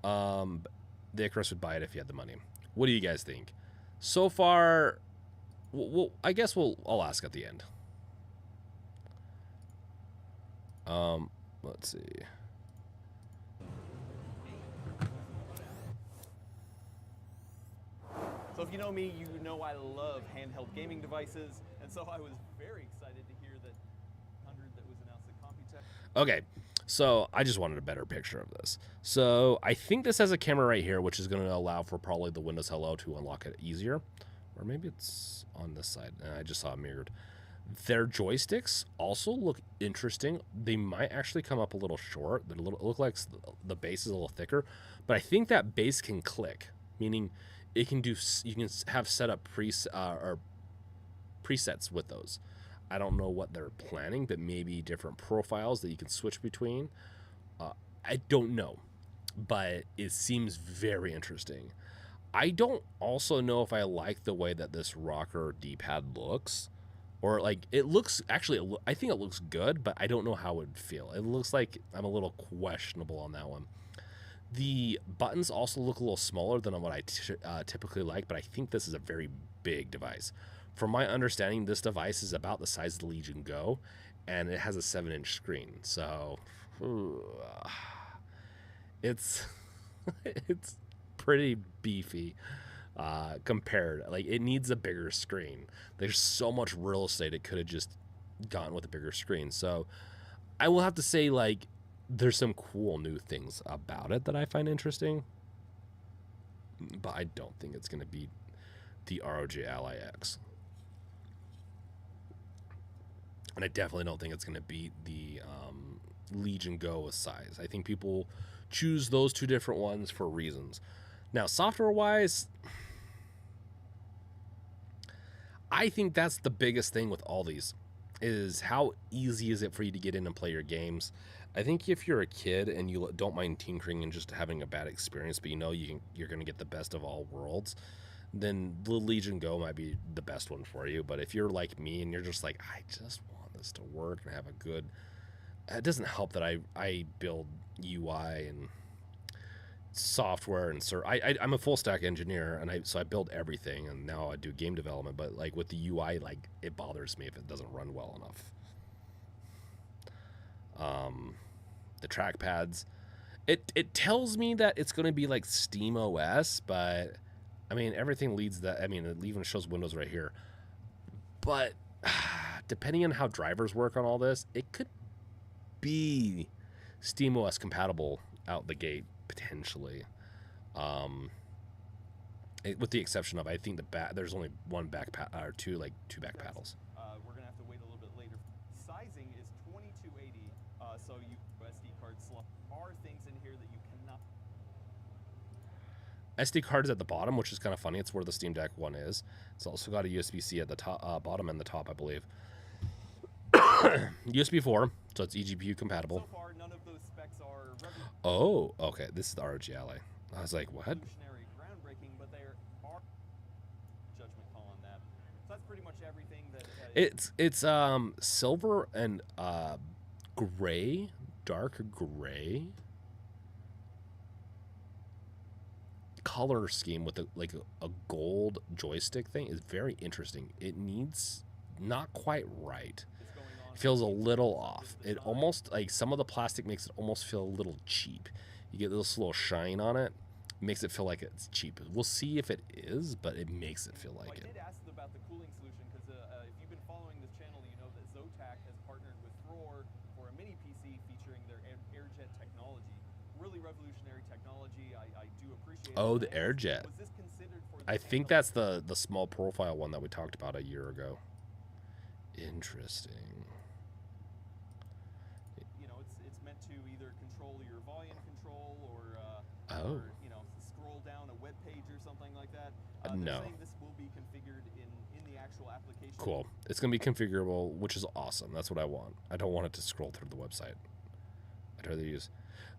The Icarus would buy it if you had the money. What do you guys think? So far, well, I guess I'll ask at the end. Let's see. So if you know me, you know I love handheld gaming devices, and so I was very excited to hear that 100 that was announced at Computech. Okay, so I just wanted a better picture of this. So I think this has a camera right here, which is going to allow for probably the Windows Hello to unlock it easier. Or maybe it's on this side. I just saw it mirrored. Their joysticks also look interesting. They might actually come up a little short. They look like the base is a little thicker. But I think that base can click, meaning it can do. You can have set up presets with those. I don't know what they're planning, but maybe different profiles that you can switch between. I don't know, but it seems very interesting. I don't also know if I like the way that this rocker D-pad looks, or like it looks. Actually, I think it looks good, but I don't know how it would feel. It looks like I'm a little questionable on that one. The buttons also look a little smaller than what I typically like, but I think this is a very big device. From my understanding, this device is about the size of the Legion Go, and it has a 7-inch screen. So, it's it's pretty beefy compared. Like, it needs a bigger screen. There's so much real estate it could have just gone with a bigger screen. So, I will have to say, like, there's some cool new things about it that I find interesting, but I don't think it's going to beat the ROG Ally X. And I definitely don't think it's going to beat the Legion Go with size. I think people choose those two different ones for reasons. Now, software-wise, I think that's the biggest thing with all these, is how easy is it for you to get in and play your games. I think if you're a kid and you don't mind tinkering and just having a bad experience, but you know you're going to get the best of all worlds, then the Legion Go might be the best one for you. But if you're like me and you're just like, I just want this to work and have a good... It doesn't help that I build UI and software and I'm a full stack engineer, and so I build everything, and now I do game development. But like with the UI, like, it bothers me if it doesn't run well enough. The trackpads, it tells me that it's going to be like Steam OS, but I mean, everything leads that. I mean, it even shows Windows right here. But depending on how drivers work on all this, it could be Steam OS compatible out the gate potentially. With the exception of, I think there's only one back or two back paddles. We're gonna have to wait a little bit later. Sizing is 2280, so you SD card slot. Are things in here that you cannot. SD card is at the bottom, which is kind of funny. It's where the Steam Deck one is. It's also got a USB-C at the top, bottom and the top, I believe. USB 4, so it's eGPU compatible. So far, none of those specs are. Oh, okay. This is the ROG Ally. I was like, what? Groundbreaking, but there are judgment call on that. So that's pretty much everything that. It's silver and gray, dark gray color scheme with a gold joystick thing is very interesting. It needs not quite right. is going on. It feels a little off. It almost, like, some of the plastic makes it almost feel a little cheap. You get this little shine on it, makes it feel like it's cheap. We'll see if it is, but it makes it feel like I it. did ask about the cooling solution because if you've been following this channel, you know that Zotac has partnered with Roar for a mini PC featuring their airjet technology. Really revolutionary technology. I do appreciate it. Oh, the airjet. Was this considered for I think that's the small profile one that we talked about a year ago. Interesting. You know, it's meant to either control your volume control or you know, scroll down a web page or something like that. No. They're saying this will be configured in the actual application. Cool. It's going to be configurable, which is awesome. That's what I want. I don't want it to scroll through the website. I'd rather use...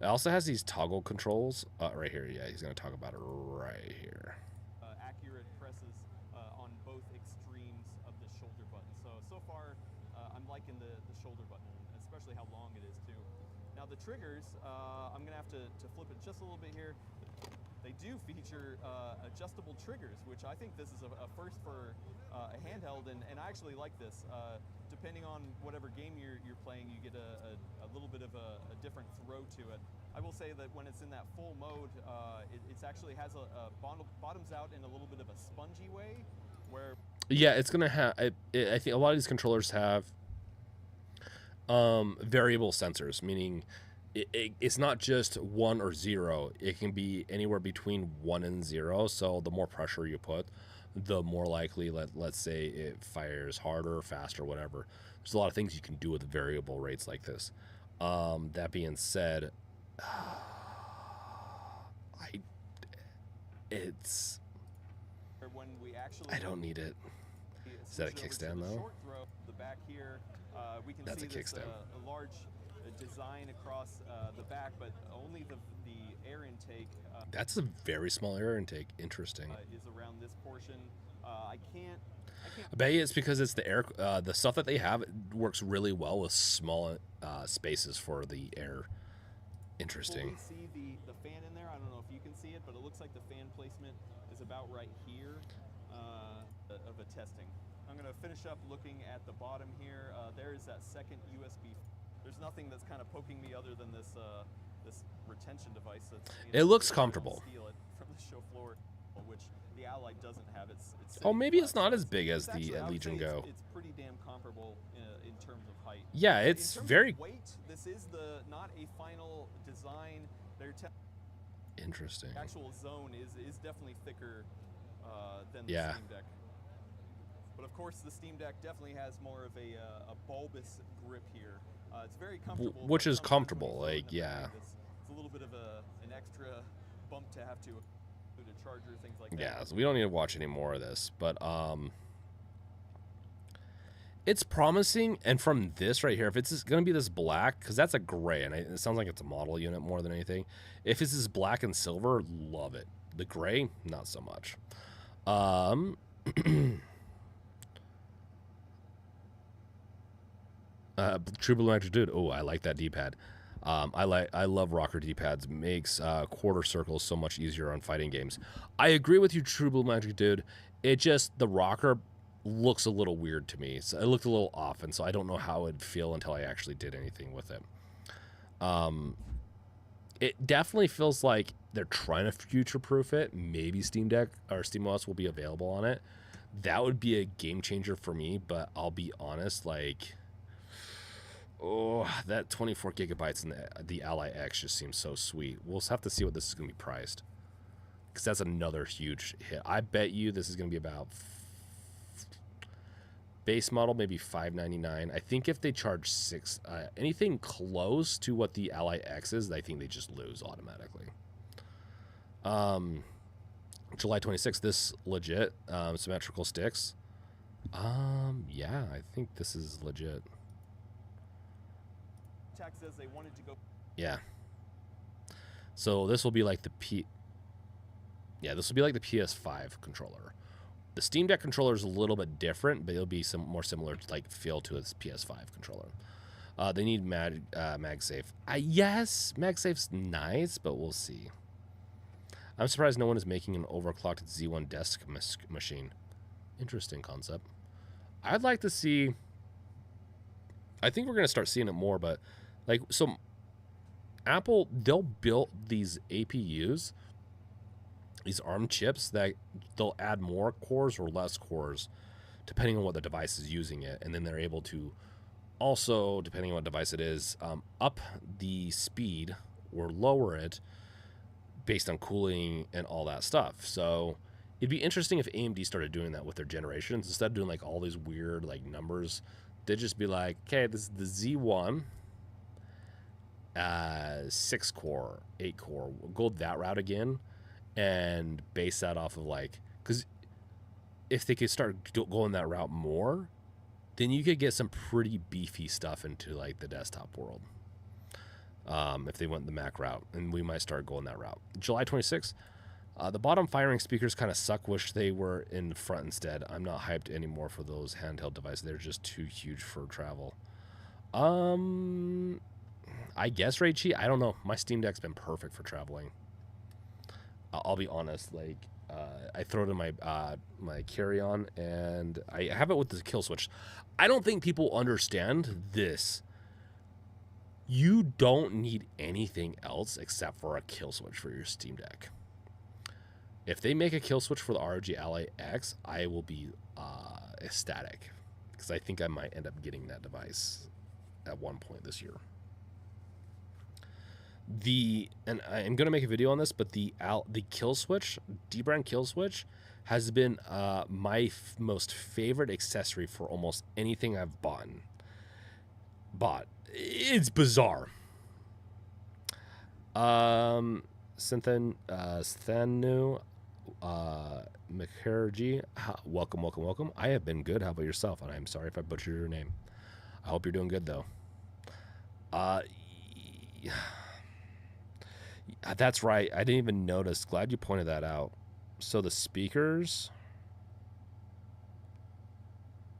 It also has these toggle controls. Right here. Yeah, he's going to talk about it right here. Accurate presses on both extremes of the shoulder button. So far, I'm liking the shoulder button, especially how long it is, too. Now, the triggers, I'm going to have to flip it just a little bit here. They do feature adjustable triggers, which I think this is a first for a handheld, and I actually like this. Depending on whatever game you're playing, you get a little bit of a different throw to it. I will say that when it's in that full mode, it actually has a bottoms out in a little bit of a spongy way, where... Yeah, it's going to have... I think a lot of these controllers have variable sensors, meaning... It's not just 1 or 0. It can be anywhere between 1 and 0. So the more pressure you put, the more likely, let's say, it fires harder, faster, whatever. There's a lot of things you can do with variable rates like this. That being said, when we actually I don't need it. Is that a kickstand though? Short throw, the back here, we can That's see a this, kickstand. A large design across the back, but only the air intake. That's a very small air intake. Interesting. Is around this portion. I can't. I bet you it's because it's the air. The stuff that they have works really well with small spaces for the air. Interesting. Fully see the fan in there. I don't know if you can see it, but it looks like the fan placement is about right here of a testing. I'm going to finish up looking at the bottom here. There is that second USB. There's nothing that's kind of poking me other than this this retention device. That's, it looks comfortable. Steal it from the show floor, which the Ally doesn't have. It's oh, maybe it's not as big as the Legion Go. It's pretty damn comparable in terms of height. Yeah, it's very weight. This is not a final design. Interesting. The actual zone is definitely thicker than the Steam Deck. But of course, the Steam Deck definitely has more of a bulbous grip here. It's very comfortable. Which is comfortable, like, yeah. It's a little bit of an extra bump to have to include a charger, things like that. Yeah, so we don't need to watch any more of this, but it's promising. And from this right here, if it's going to be this black, because that's a gray, and it sounds like it's a model unit more than anything. If it's this black and silver, love it. The gray, not so much. True Blue Magic Dude. Oh, I like that D-pad. I love rocker D-pads. Makes quarter circles so much easier on fighting games. I agree with you, True Blue Magic Dude. It just, the rocker looks a little weird to me. So it looked a little off, and so I don't know how it'd feel until I actually did anything with it. It definitely feels like they're trying to future-proof it. Maybe Steam Deck or SteamOS will be available on it. That would be a game changer for me, but I'll be honest, like... Oh, that 24 gigabytes in the Ally X just seems so sweet. We'll have to see what this is going to be priced, because that's another huge hit. I bet you this is going to be about base model, maybe $599. I think if they charge anything close to what the Ally X is, I think they just lose automatically. July 26th, this legit symmetrical sticks. Yeah, I think this is legit. Says they wanted to go. Yeah. So this will be like the this will be like the PS5 controller. The Steam Deck controller is a little bit different, but it'll be more similar to like feel to its PS5 controller. They need MagSafe. Yes, MagSafe's nice, but we'll see. I'm surprised no one is making an overclocked Z1 desk machine. Interesting concept. I'd like to see. I think we're going to start seeing it more, but like, so Apple, they'll build these APUs, these ARM chips that they'll add more cores or less cores depending on what the device is using it. And then they're able to also, depending on what device it is, up the speed or lower it based on cooling and all that stuff. So it'd be interesting if AMD started doing that with their generations. Instead of doing like all these weird like numbers, they'd just be like, okay, this is the Z1, 6 core, 8 core. We'll go that route again and base that off of like, because if they could start going that route more, then you could get some pretty beefy stuff into like the desktop world. If they went the Mac route, and we might start going that route. July 26th, the bottom firing speakers kind of suck. Wish they were in front instead. I'm not hyped anymore for those handheld devices. They're just too huge for travel. I guess Raichi. I don't know. My Steam Deck's been perfect for traveling. I'll be honest. Like, I throw it in my my carry-on, and I have it with the kill switch. I don't think people understand this. You don't need anything else except for a kill switch for your Steam Deck. If they make a kill switch for the ROG Ally X, I will be ecstatic, because I think I might end up getting that device at one point this year. And I'm going to make a video on this, but the kill switch, dbrand kill switch, has been my most favorite accessory for almost anything I've bought. It's bizarre. Sthanu Mukherjee, welcome. I have been good. How about yourself? And I'm sorry if I butchered your name. I hope you're doing good though. That's right. I didn't even notice. Glad you pointed that out. So the speakers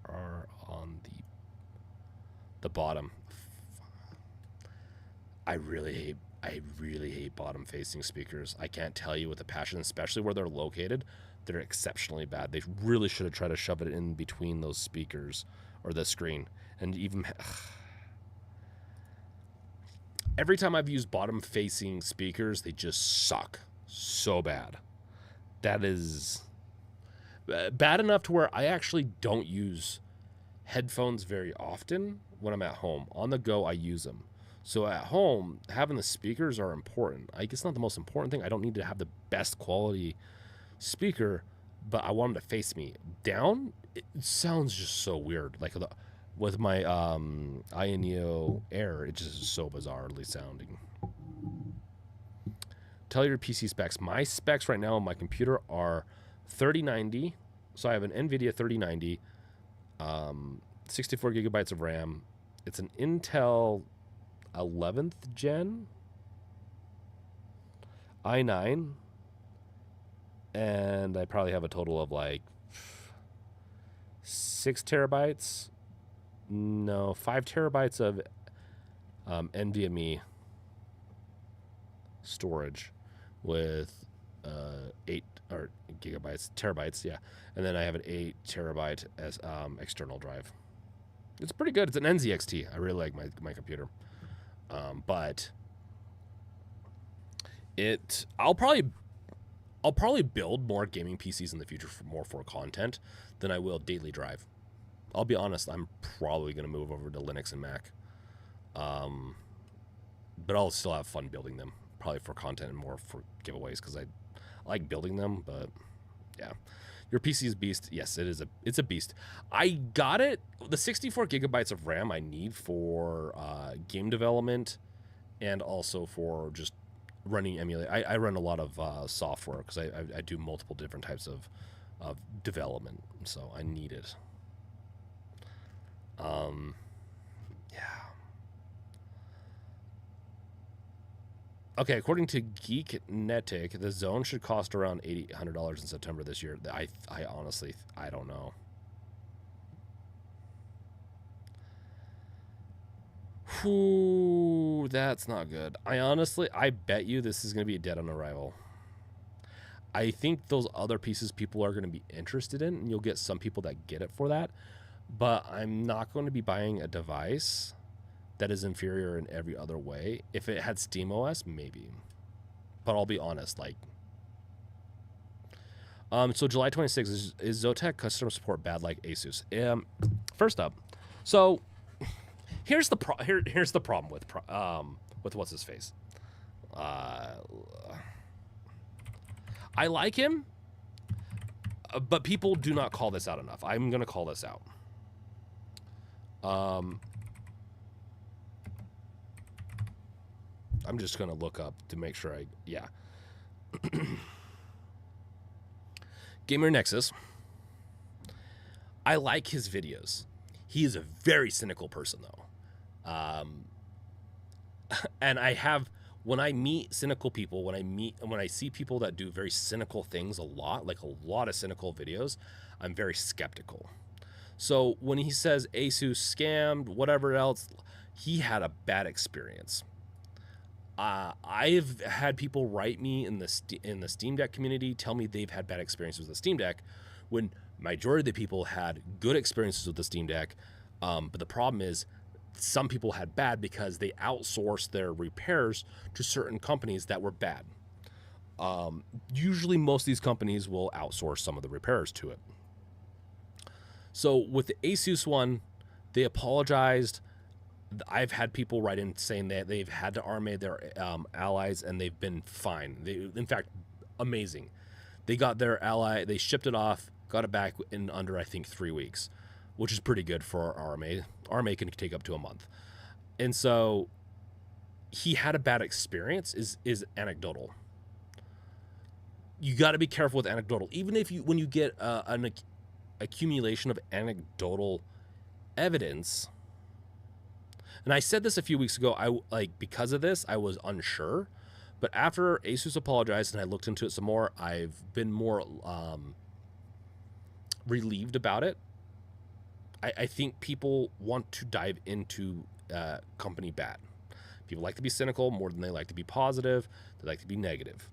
are on the bottom. I really hate bottom facing speakers. I can't tell you with a passion, especially where they're located. They're exceptionally bad. They really should have tried to shove it in between those speakers or the screen. And even every time I've used bottom facing speakers, they just suck so bad. That is bad enough to where I actually don't use headphones very often when I'm at home. On the go, I use them. So at home, having the speakers are important. I guess not the most important thing. I don't need to have the best quality speaker, but I want them to face me. Down, it sounds just so weird. Like with my Ioneo Air, it just is so bizarrely sounding. Tell your PC specs. My specs right now on my computer are 3090. So I have an NVIDIA 3090, 64 gigabytes of RAM. It's an Intel 11th gen i9, and I probably have a total of like 5 terabytes of NVMe storage with 8 or terabytes, yeah, and then I have an 8 terabyte as external drive. It's pretty good. It's an NZXT. I really like my computer. But I'll probably build more gaming PCs in the future for content than I will daily drive. I'll be honest, I'm probably going to move over to Linux and Mac. But I'll still have fun building them, probably for content and more for giveaways, because I like building them. But yeah, your PC is beast. Yes, it's a beast. I got it. The 64 gigabytes of RAM I need for game development and also for just running emulate. I run a lot of software because I do multiple different types of development, so I need it. Yeah. Okay, according to Geeknetic, the Zone should cost around $800 in September this year. I honestly, I don't know. Whew, that's not good. I bet you this is going to be dead on arrival. I think those other pieces people are going to be interested in, and you'll get some people that get it for that. but I'm not going to be buying a device that is inferior in every other way. If it had SteamOS, maybe. But I'll be honest, like, so July 26th, is Zotac customer support bad like Asus? First up, so here's the problem with what's his face. I like him, but people do not call this out enough. I'm gonna call this out. I'm just gonna look up to make sure yeah. Gamer Nexus. I like his videos. He is a very cynical person, though. And when I meet cynical people, when I see people that do very cynical things a lot of cynical videos, I'm very skeptical. So when he says Asus scammed, whatever else, he had a bad experience. I've had people write me in the Steam Deck community tell me they've had bad experiences with the Steam Deck, when majority of the people had good experiences with the Steam Deck. But the problem is some people had bad because they outsourced their repairs to certain companies that were bad. Usually most of these companies will outsource some of the repairs to it. So with the Asus one, they apologized. I've had people write in saying that they've had to RMA their Allies and they've been fine. In fact, amazing. They got their Ally, they shipped it off, got it back in under, I think, 3 weeks, which is pretty good for RMA. RMA can take up to a month. And so he had a bad experience is anecdotal. You got to be careful with anecdotal. Even if when you get an accumulation of anecdotal evidence. And I said this a few weeks ago, because of this, I was unsure. But after Asus apologized and I looked into it some more, I've been more relieved about it. I think people want to dive into company bad. People like to be cynical more than they like to be positive. They like to be negative.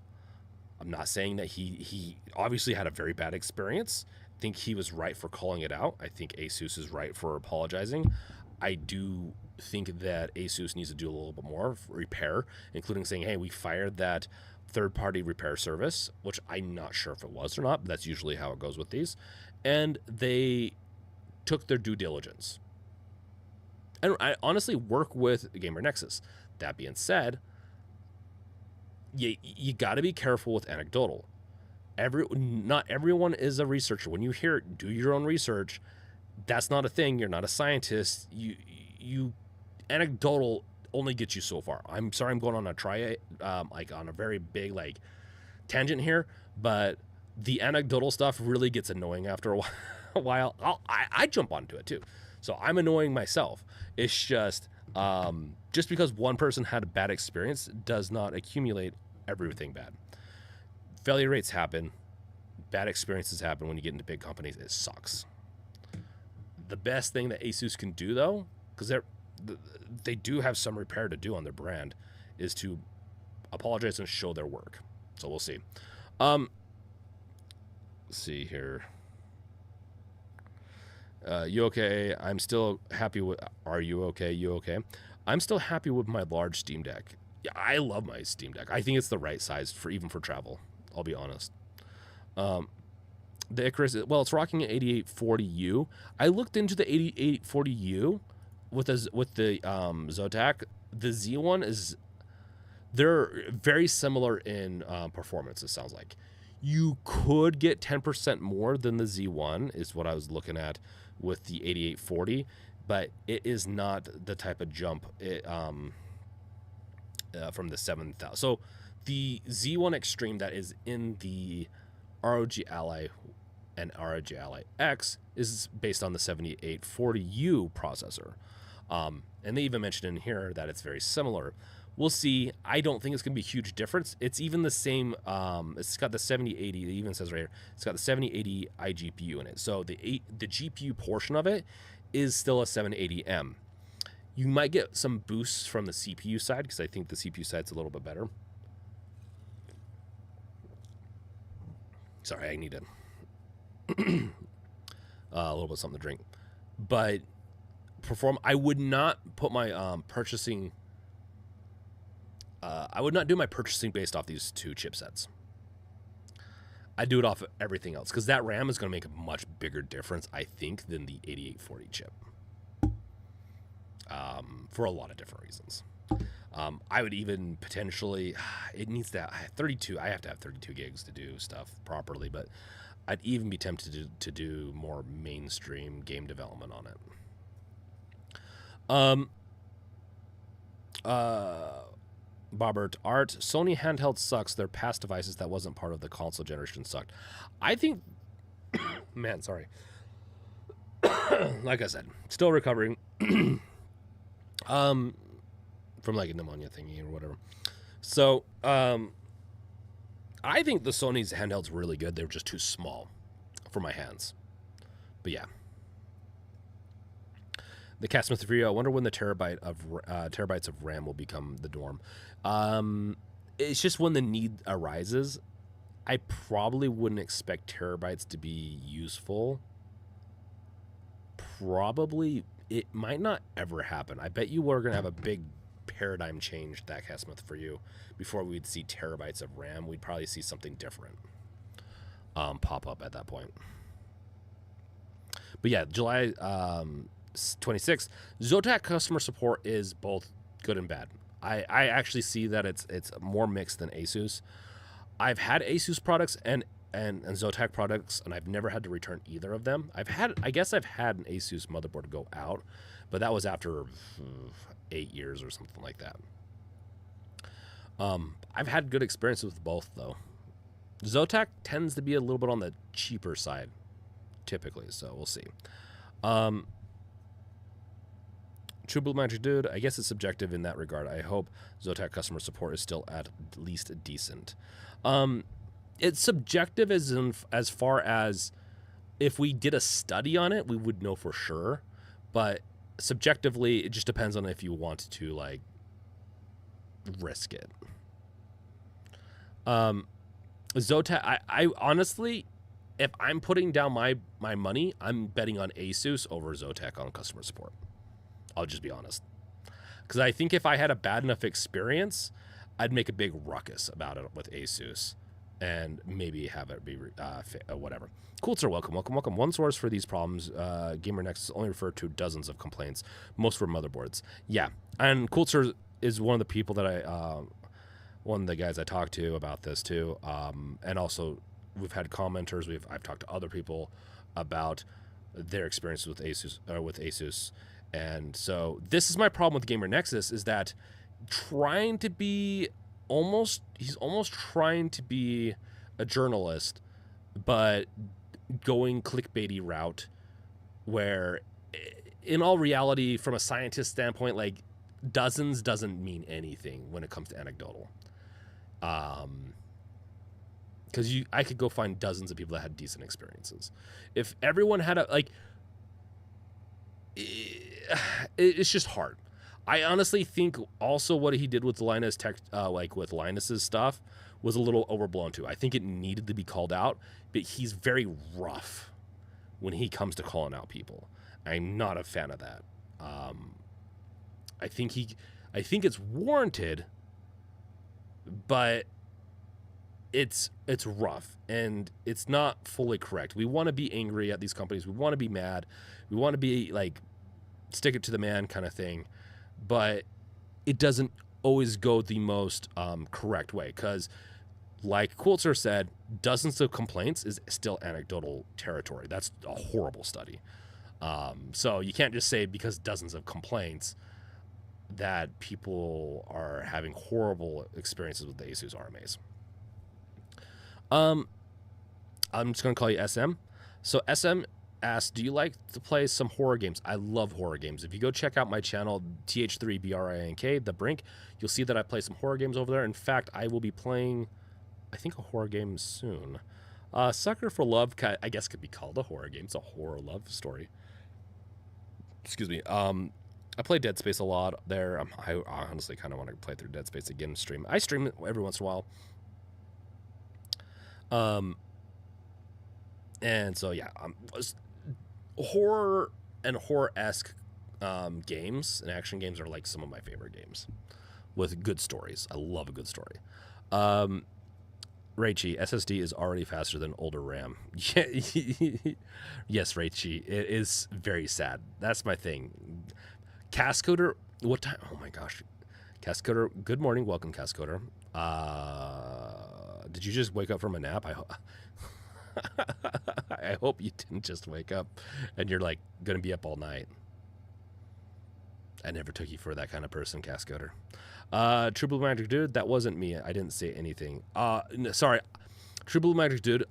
I'm not saying that he obviously had a very bad experience. I think he was right for calling it out. I think Asus is right for apologizing. I do think that Asus needs to do a little bit more repair, including saying, hey, we fired that third-party repair service, which I'm not sure if it was or not, but that's usually how it goes with these. And they took their due diligence. And I honestly work with Gamer Nexus. That being said, you got to be careful with anecdotal. Not everyone is a researcher. When you hear do your own research, that's not a thing. You're not a scientist. You anecdotal only gets you so far. I'm sorry I'm going on on a very big tangent here, but the anecdotal stuff really gets annoying after a while. I jump onto it too. So I'm annoying myself. It's just because one person had a bad experience does not accumulate everything bad. Failure rates happen. Bad experiences happen when you get into big companies. It sucks. The best thing that Asus can do, though, because they do have some repair to do on their brand, is to apologize and show their work. So we'll see. Let's see here. You okay? I'm still happy with. Are you okay? You okay? I'm still happy with my large Steam Deck. Yeah, I love my Steam Deck. I think it's the right size even for travel. I'll be honest. The Icarus, it's rocking an 8840U. I looked into the 8840U with the Zotac. The Z1 they're very similar in performance. It sounds like you could get 10% more than the Z1 is what I was looking at with the 8840, but it is not the type of jump from the 7000. So the Z1 Extreme that is in the ROG Ally and ROG Ally X is based on the 7840U processor. And they even mentioned in here that it's very similar. We'll see. I don't think it's going to be a huge difference. It's even the same. It's got the 7080. It even says right here, it's got the 7080 iGPU in it. So the GPU portion of it is still a 780M. You might get some boosts from the CPU side because I think the CPU side's a little bit better. Sorry, I need a little bit of something to drink. but I would not put my purchasing. I would not do my purchasing based off these two chipsets. I do it off of everything else because that RAM is going to make a much bigger difference, I think, than the 8840 chip. For a lot of different reasons. I would even potentially, it needs that 32. I have to have 32 gigs to do stuff properly, but I'd even be tempted to do more mainstream game development on it. Bobbert Art, Sony handheld sucks. Their past devices that wasn't part of the console generation sucked. I think, man, sorry. Like I said, still recovering from like a pneumonia thingy or whatever. So, I think the Sony's handheld's really good. They're just too small for my hands. But yeah. The Catsmith Review, I wonder when the terabytes of RAM will become the norm. It's just when the need arises. I probably wouldn't expect terabytes to be useful. Probably, it might not ever happen. I bet you we're going to have a big paradigm change, that Catsmith for you, before we'd see terabytes of RAM. We'd probably see something different pop up at that point. But yeah, July 26th, Zotac customer support is both good and bad. I actually see that it's more mixed than Asus. I've had Asus products and Zotac products, and I've never had to return either of them. I guess I've had an Asus motherboard go out, but that was after 8 years or something like that. I've had good experiences with both though. Zotac tends to be a little bit on the cheaper side, typically, so we'll see. True Blue Magic Dude, I guess it's subjective in that regard. I hope Zotac customer support is still at least decent. It's subjective as far as if we did a study on it, we would know for sure. But subjectively, it just depends on if you want to like risk it. Zotac, I honestly, if I'm putting down my money, I'm betting on Asus over Zotac on customer support. I'll just be honest. Because I think if I had a bad enough experience, I'd make a big ruckus about it with Asus and maybe have it be whatever. Cool, sir. Welcome. One source for these problems, Gamer Nexus, only referred to dozens of complaints, most for motherboards. Yeah, and Cool, sir is one of the people that one of the guys I talked to about this too. And also, we've had commenters. I've talked to other people about their experience with Asus. And so this is my problem with Gamer Nexus, is that he's almost trying to be a journalist, but going clickbaity route, where in all reality, from a scientist standpoint, like dozens doesn't mean anything when it comes to anecdotal. Because I could go find dozens of people that had decent experiences. If everyone had it's just hard. I honestly think also what he did with Linus with Linus's stuff was a little overblown too. I think it needed to be called out, but he's very rough when he comes to calling out people. I'm not a fan of that. I think it's warranted, but it's rough and it's not fully correct. We want to be angry at these companies. We want to be mad. We want to be like stick it to the man kind of thing, but it doesn't always go the most correct way, because like Coulter said, dozens of complaints is still anecdotal territory. That's a horrible study. So you can't just say because dozens of complaints that people are having horrible experiences with the Asus RMAs. I'm just going to call you SM. So SM asked, do you like to play some horror games? I love horror games. If you go check out my channel, TH3BRINK, The Brink, you'll see that I play some horror games over there. In fact, I will be playing, I think, a horror game soon. Sucker for Love, I guess, could be called a horror game. It's a horror love story. Excuse me. I play Dead Space a lot there. I honestly kind of want to play through Dead Space again and stream. I stream it every once in a while. And so, yeah, horror and horror-esque games and action games are like some of my favorite games with good stories. I love a good story. Raichi, SSD is already faster than older RAM. Yes, Raichi, it is very sad. That's my thing. Cascoder, what time? Oh my gosh. Cascoder, good morning. Welcome, Cascoder. Did you just wake up from a nap? I hope you didn't just wake up and you're like going to be up all night. I never took you for that kind of person, Cascoder. True Blue Magic Dude, that wasn't me. I didn't say anything. No, sorry. True Blue Magic Dude,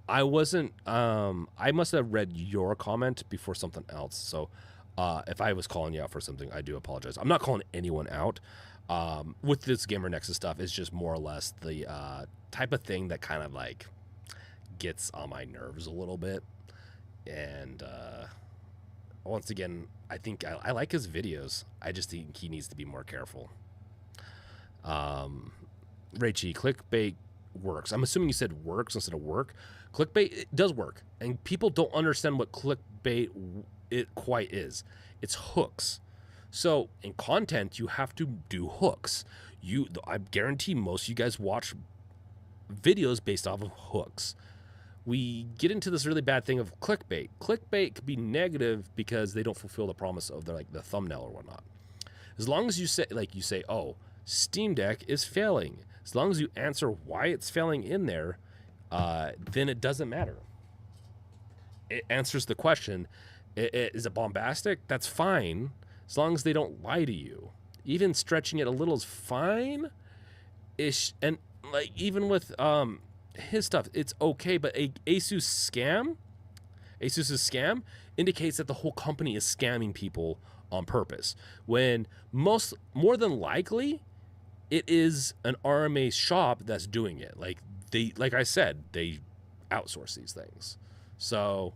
I wasn't, I must have read your comment before something else. So if I was calling you out for something, I do apologize. I'm not calling anyone out. With this Gamer Nexus stuff, it's just more or less the type of thing that kind of like gets on my nerves a little bit. And once again, I think I like his videos. I just think he needs to be more careful. Raichi, clickbait works. I'm assuming you said works instead of work. Clickbait, it does work. And people don't understand what clickbait it quite is. It's hooks. So in content, you have to do hooks. I guarantee most of you guys watch videos based off of hooks. We get into this really bad thing of clickbait. Clickbait could be negative because they don't fulfill the promise of the thumbnail or whatnot. As long as you say, oh, Steam Deck is failing. As long as you answer why it's failing in there, then it doesn't matter. It answers the question. Is it bombastic? That's fine. As long as they don't lie to you. Even stretching it a little is fine. And like even with his stuff, it's okay. But Asus's scam indicates that the whole company is scamming people on purpose. When more than likely, it is an RMA shop that's doing it. Like I said, they outsource these things. So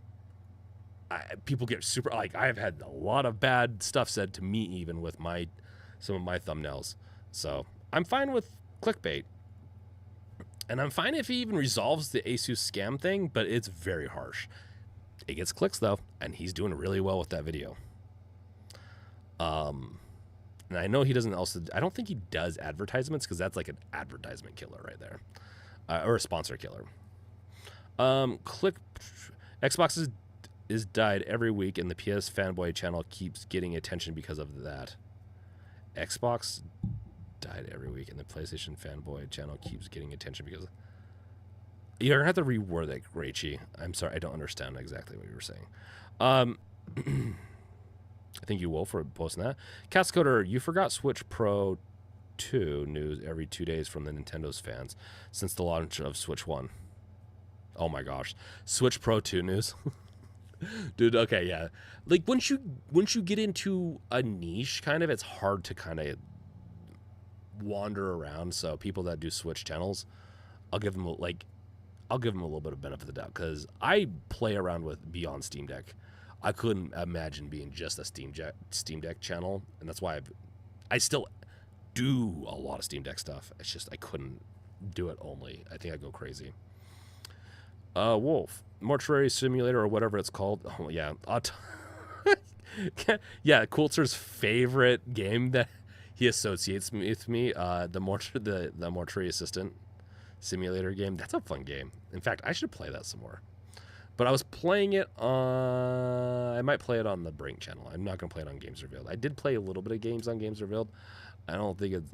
people get super, like, I've had a lot of bad stuff said to me even with some of my thumbnails. So I'm fine with clickbait. And I'm fine if he even resolves the Asus scam thing, but it's very harsh. It gets clicks though, and he's doing really well with that video. And I know he doesn't I don't think he does advertisements because that's like an advertisement killer right there. Or a sponsor killer. Xbox is died every week and the PS fanboy channel keeps getting attention because of that. Xbox died every week and the PlayStation fanboy channel keeps getting attention because you're gonna have to reword that, Raichi. I'm sorry, I don't understand exactly what you were saying. I think you will for posting that. Cascoder, you forgot Switch Pro 2 news every 2 days from the Nintendo's fans since the launch of Switch 1. Oh my gosh. Switch Pro 2 news. Dude, okay, yeah. Like once you get into a niche kind of, it's hard to kind of wander around. So people that do Switch channels, I'll give them a little bit of benefit of the doubt because I play around with beyond Steam Deck. I couldn't imagine being just a Steam Deck channel, and that's why I still do a lot of Steam Deck stuff. It's just I couldn't do it only. I think I'd go crazy. Wolf, Mortuary Simulator or whatever it's called. Oh yeah, yeah. Coulter's favorite game that he associates with me, the Mortuary Assistant Simulator game. That's a fun game. In fact, I should play that some more. But I was playing it on... I might play it on the Brink channel. I'm not going to play it on Games Revealed. I did play a little bit of games on Games Revealed. I don't think it's...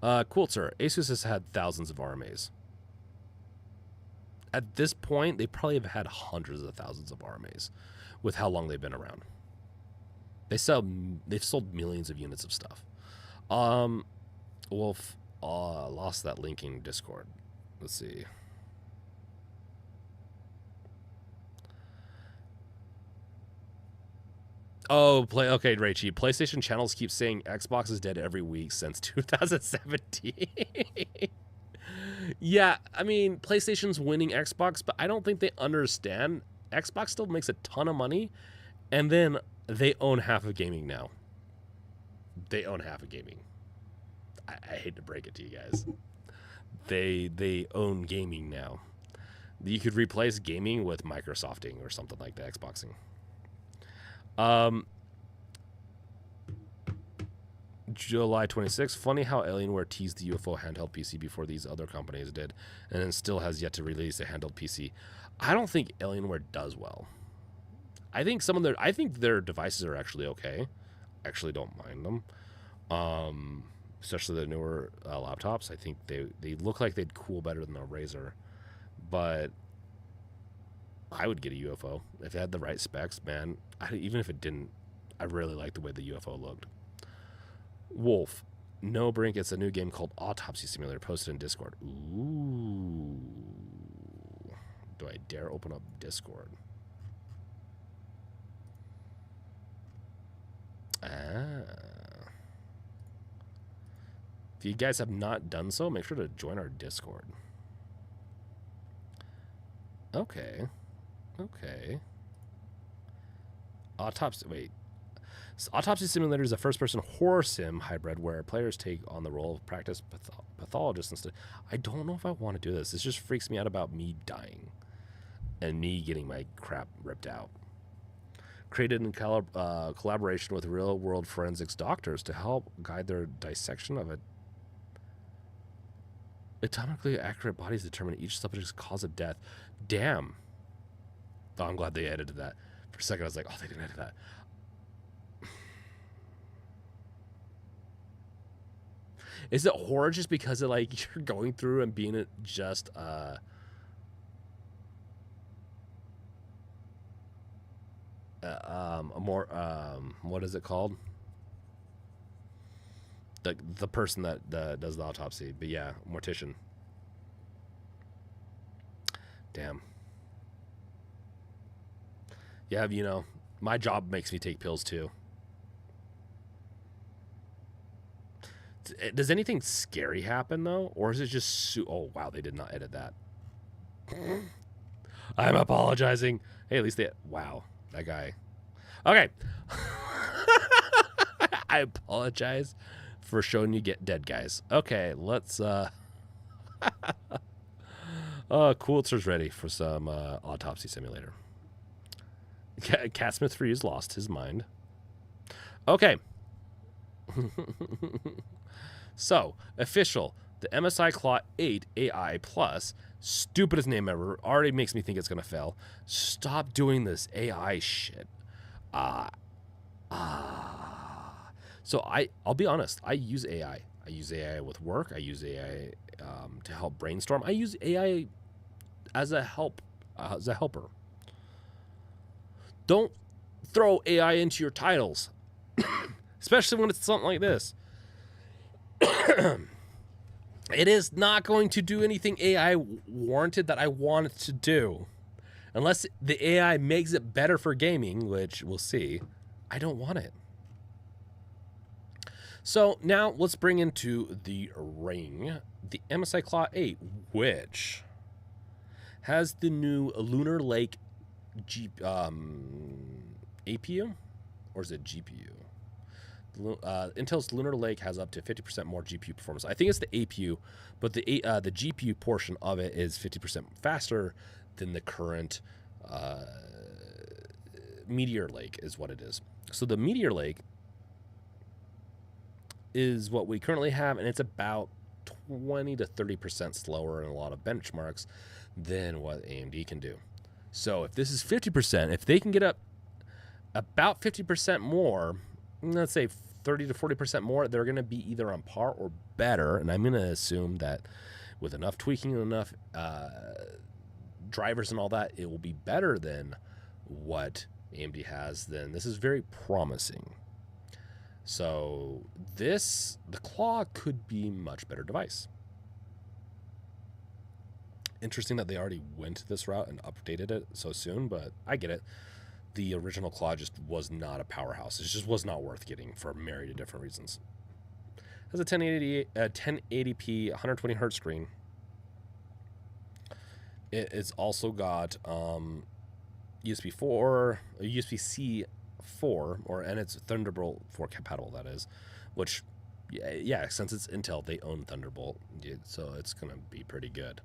yeah. Coulter, Asus has had thousands of RMAs. At this point, they probably have had hundreds of thousands of RMAs with how long they've been around. They've sold millions of units of stuff. Wolf lost that link in Discord. Let's see. Oh, okay, Raichi. PlayStation channels keep saying Xbox is dead every week since 2017. Yeah, I mean, PlayStation's winning Xbox, but I don't think they understand. Xbox still makes a ton of money, and then they own half of gaming now. They own half of gaming. I hate to break it to you guys. They own gaming now. You could replace gaming with Microsofting or something like the Xboxing. July 26th. Funny how Alienware teased the UFO handheld PC before these other companies did, and then still has yet to release a handheld PC. I don't think Alienware does well. I think their devices are actually okay. I actually don't mind them. Especially the newer laptops. I think they look like they'd cool better than the Razer. But I would get a UFO if it had the right specs, man. Even if it didn't, I really like the way the UFO looked. Wolf. No, Brink, it's a new game called Autopsy Simulator, posted in Discord. Ooh. Do I dare open up Discord? If you guys have not done so, make sure to join our Discord. Okay. Autopsy Simulator is a first-person horror sim hybrid where players take on the role of practice pathologists instead. I don't know if I want to do this. This just freaks me out about me dying and me getting my crap ripped out. Created in collaboration with real-world forensics doctors to help guide their dissection of atomically accurate bodies determine each subject's cause of death. Damn. Oh, I'm glad they edited that. For a second, I was like, oh, they didn't edit that. Is it horror just because of, like, you're going through and being just, what is it called? The person that does the autopsy. But yeah, mortician. Damn. Yeah, you know, my job makes me take pills too. Does anything scary happen though, or is it just oh wow, they did not edit that. I'm apologizing. Hey, at least wow, that guy. Okay. I apologize for showing you get dead guys. Okay, let's Coulter's ready for some autopsy simulator. Catsmith Freeze lost his mind. Okay. So, official. The MSI Claw 8 AI Plus, stupidest name ever, already makes me think it's going to fail. Stop doing this AI shit. So I'll be honest. I use AI. I use AI with work. I use AI to help brainstorm. I use AI as a helper. Don't throw AI into your titles, especially when it's something like this. It is not going to do anything AI warranted that I want it to do. Unless the AI makes it better for gaming, which we'll see. I don't want it. So now let's bring into the ring the MSI Claw 8, which has the new Lunar Lake APU, or is it GPU? Intel's Lunar Lake has up to 50% more GPU performance. I think it's the APU, but the GPU portion of it is 50% faster than the current Meteor Lake is what it is. So the Meteor Lake is what we currently have, and it's about 20 to 30% slower in a lot of benchmarks than what AMD can do. So if this is 50%, if they can get up about 50% more, let's say 30 to 40% more, they're going to be either on par or better. And I'm going to assume that with enough tweaking and enough drivers and all that, it will be better than what AMD has. Then this is very promising. So the Claw could be a much better device. Interesting that they already went this route and updated it so soon, but I get it. The original Claw just was not a powerhouse. It just was not worth getting for a myriad of different reasons. It has a 1080p 120 hertz screen. It's also got USB 4, USB-C 4, and it's Thunderbolt 4 compatible, that is, which, yeah, since it's Intel, they own Thunderbolt, so it's going to be pretty good.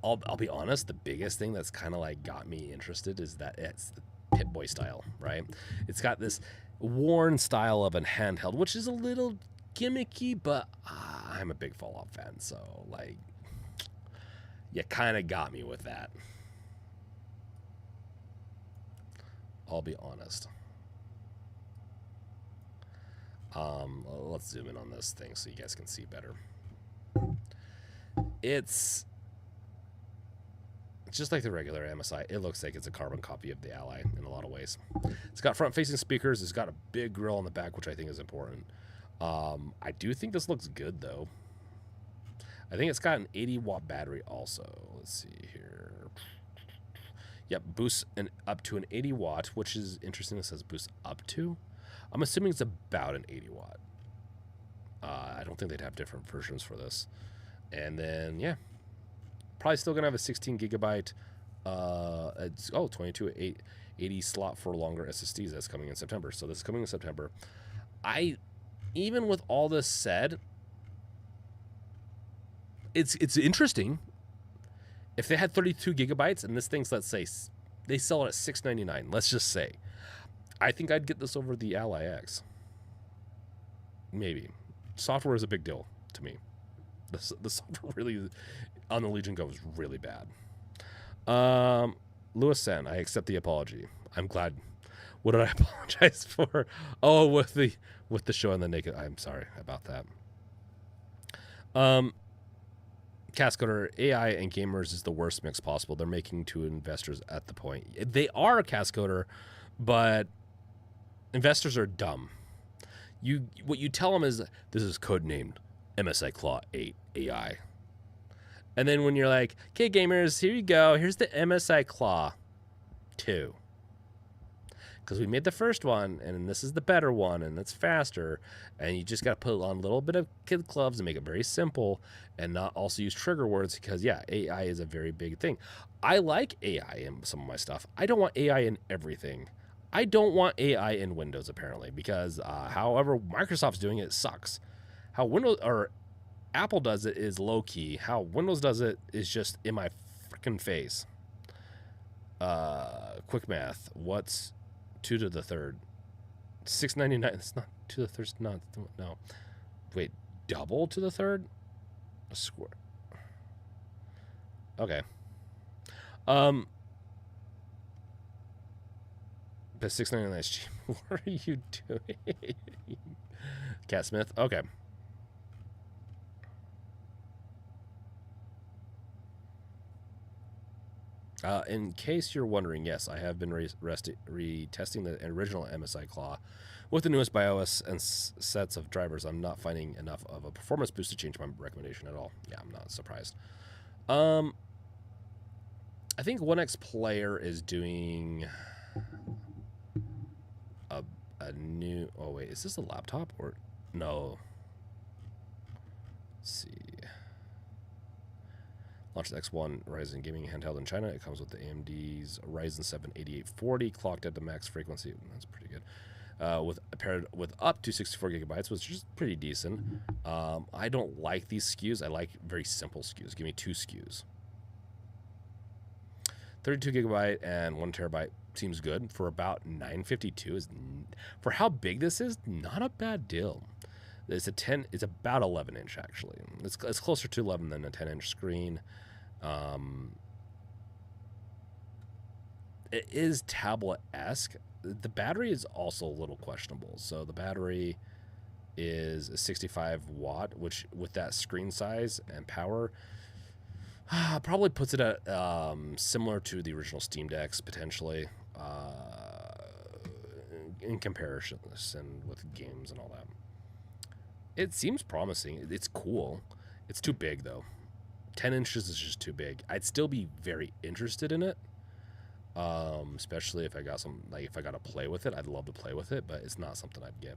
I'll be honest, the biggest thing that's kind of like got me interested is that it's the Pip-Boy style, right? It's got this worn style of a handheld, which is a little gimmicky, but I'm a big Fallout fan, so like, you kind of got me with that. I'll be honest. Let's zoom in on this thing so you guys can see better. It's just like the regular MSI. It looks like it's a carbon copy of the Ally in a lot of ways. It's got front-facing speakers. It's got a big grill on the back, which I think is important. I do think this looks good, though. I think it's got an 80-watt battery also. Let's see here. Yep, boosts up to an 80-watt, which is interesting. It says boost up to. I'm assuming it's about an 80-watt. I don't think they'd have different versions for this. And then, yeah. Probably still going to have a 16 gigabyte, 22 80 slot for longer SSDs. That's coming in September. So this is coming in September. Even with all this said, it's interesting. If they had 32 gigabytes and this thing's, let's say, they sell it at $699, let's just say, I think I'd get this over the Ally X. Maybe. Software is a big deal to me. The software really on the Legion Go is really bad. Lewis Sen, I accept the apology. I'm glad. What did I apologize for? Oh, with the show on the naked. I'm sorry about that. Cascoder, AI and gamers is the worst mix possible. They're making to investors at the point. They are a Cascoder, but investors are dumb. What you tell them is this is codenamed MSI Claw 8 AI. And then when you're like, okay, gamers, here you go. Here's the MSI Claw 2. Because we made the first one, and this is the better one, and it's faster. And you just got to put on a little bit of kid gloves and make it very simple and not also use trigger words because, yeah, AI is a very big thing. I like AI in some of my stuff. I don't want AI in everything. I don't want AI in Windows, apparently, because however Microsoft's doing it sucks. How Windows or Apple does it is low-key. How Windows does it is just in my freaking face. Quick math. What's 2 to the third? $6.99. It's not 2 to the third. Not no. Wait, double to the third? A square. Okay. But $6.99 is cheap. What are you doing? Cat Smith. Okay. In case you're wondering, yes, I have been retesting the original MSI Claw with the newest BIOS and sets of drivers. I'm not finding enough of a performance boost to change my recommendation at all. Yeah, I'm not surprised. I think 1X Player is doing a new... Oh, wait, is this a laptop or... No. Let's see. Launched the X1 Ryzen gaming handheld in China. It comes with the AMD's Ryzen 7 8840 clocked at the max frequency. That's pretty good. Paired with up to 64 gigabytes, which is pretty decent. I don't like these SKUs. I like very simple SKUs. Give me 2 SKUs. 32 gigabyte and 1 terabyte seems good for about $952. For how big this is, not a bad deal. It's about 11 inch actually. It's closer to 11 than a 10-inch screen. It is tablet-esque. The battery is also a little questionable. So the battery is a 65 watt, which with that screen size and power, probably puts it at similar to the original Steam Decks potentially, in comparison with games and all that. It seems promising. It's cool. It's too big, though. 10 inches is just too big. I'd still be very interested in it, especially if I got if I got to play with it. I'd love to play with it, but it's not something I'd get.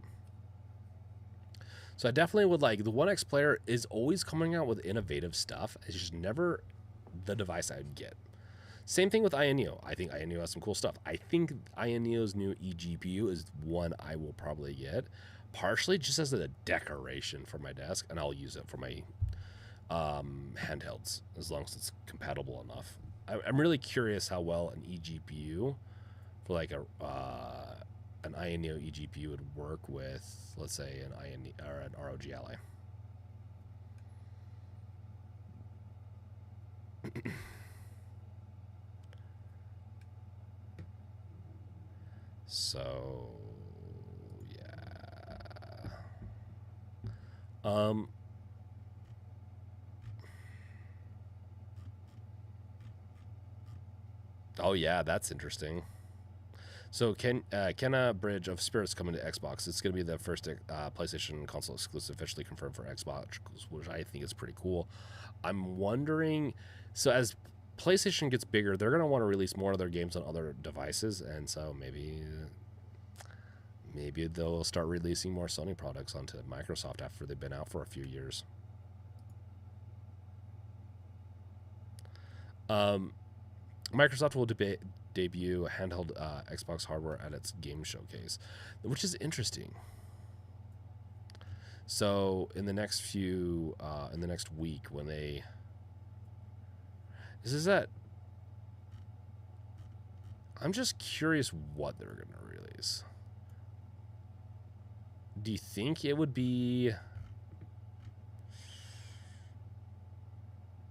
So I definitely would like... The 1X Player is always coming out with innovative stuff. It's just never the device I'd get. Same thing with Ioneo. I think Ioneo has some cool stuff. I think Ioneo's new eGPU is one I will probably get. Partially just as a decoration for my desk, and I'll use it for my handhelds, as long as it's compatible enough. I'm really curious how well an eGPU for like an INEO eGPU would work with, let's say, an INE or an ROG Ally. So yeah. Oh yeah, that's interesting. So can Bridge of Spirits come into Xbox? It's going to be the first PlayStation console exclusive officially confirmed for Xbox, which I think is pretty cool. I'm wondering, so as PlayStation gets bigger, they're going to want to release more of their games on other devices, and so maybe they'll start releasing more Sony products onto Microsoft after they've been out for a few years. Microsoft will debut handheld Xbox hardware at its game showcase, which is interesting. So in the next week, when they, I'm just curious what they're going to release. Do you think it would be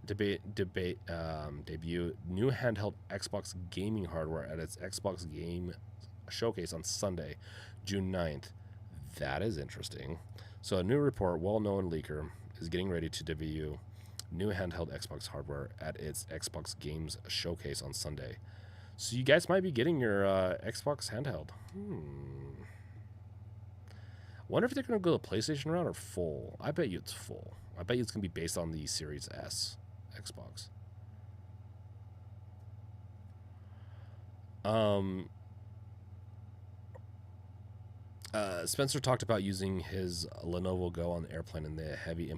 debut new handheld Xbox gaming hardware at its Xbox Game Showcase on Sunday, June 9th? That is interesting. So a new report, well-known leaker, is getting ready to debut new handheld Xbox hardware at its Xbox Games Showcase on Sunday. So you guys might be getting your Xbox handheld. Wonder if they're going to go the PlayStation route or full. I bet you it's full. I bet you it's going to be based on the Series S Xbox. Spencer talked about using his Lenovo Go on the airplane, and the heavy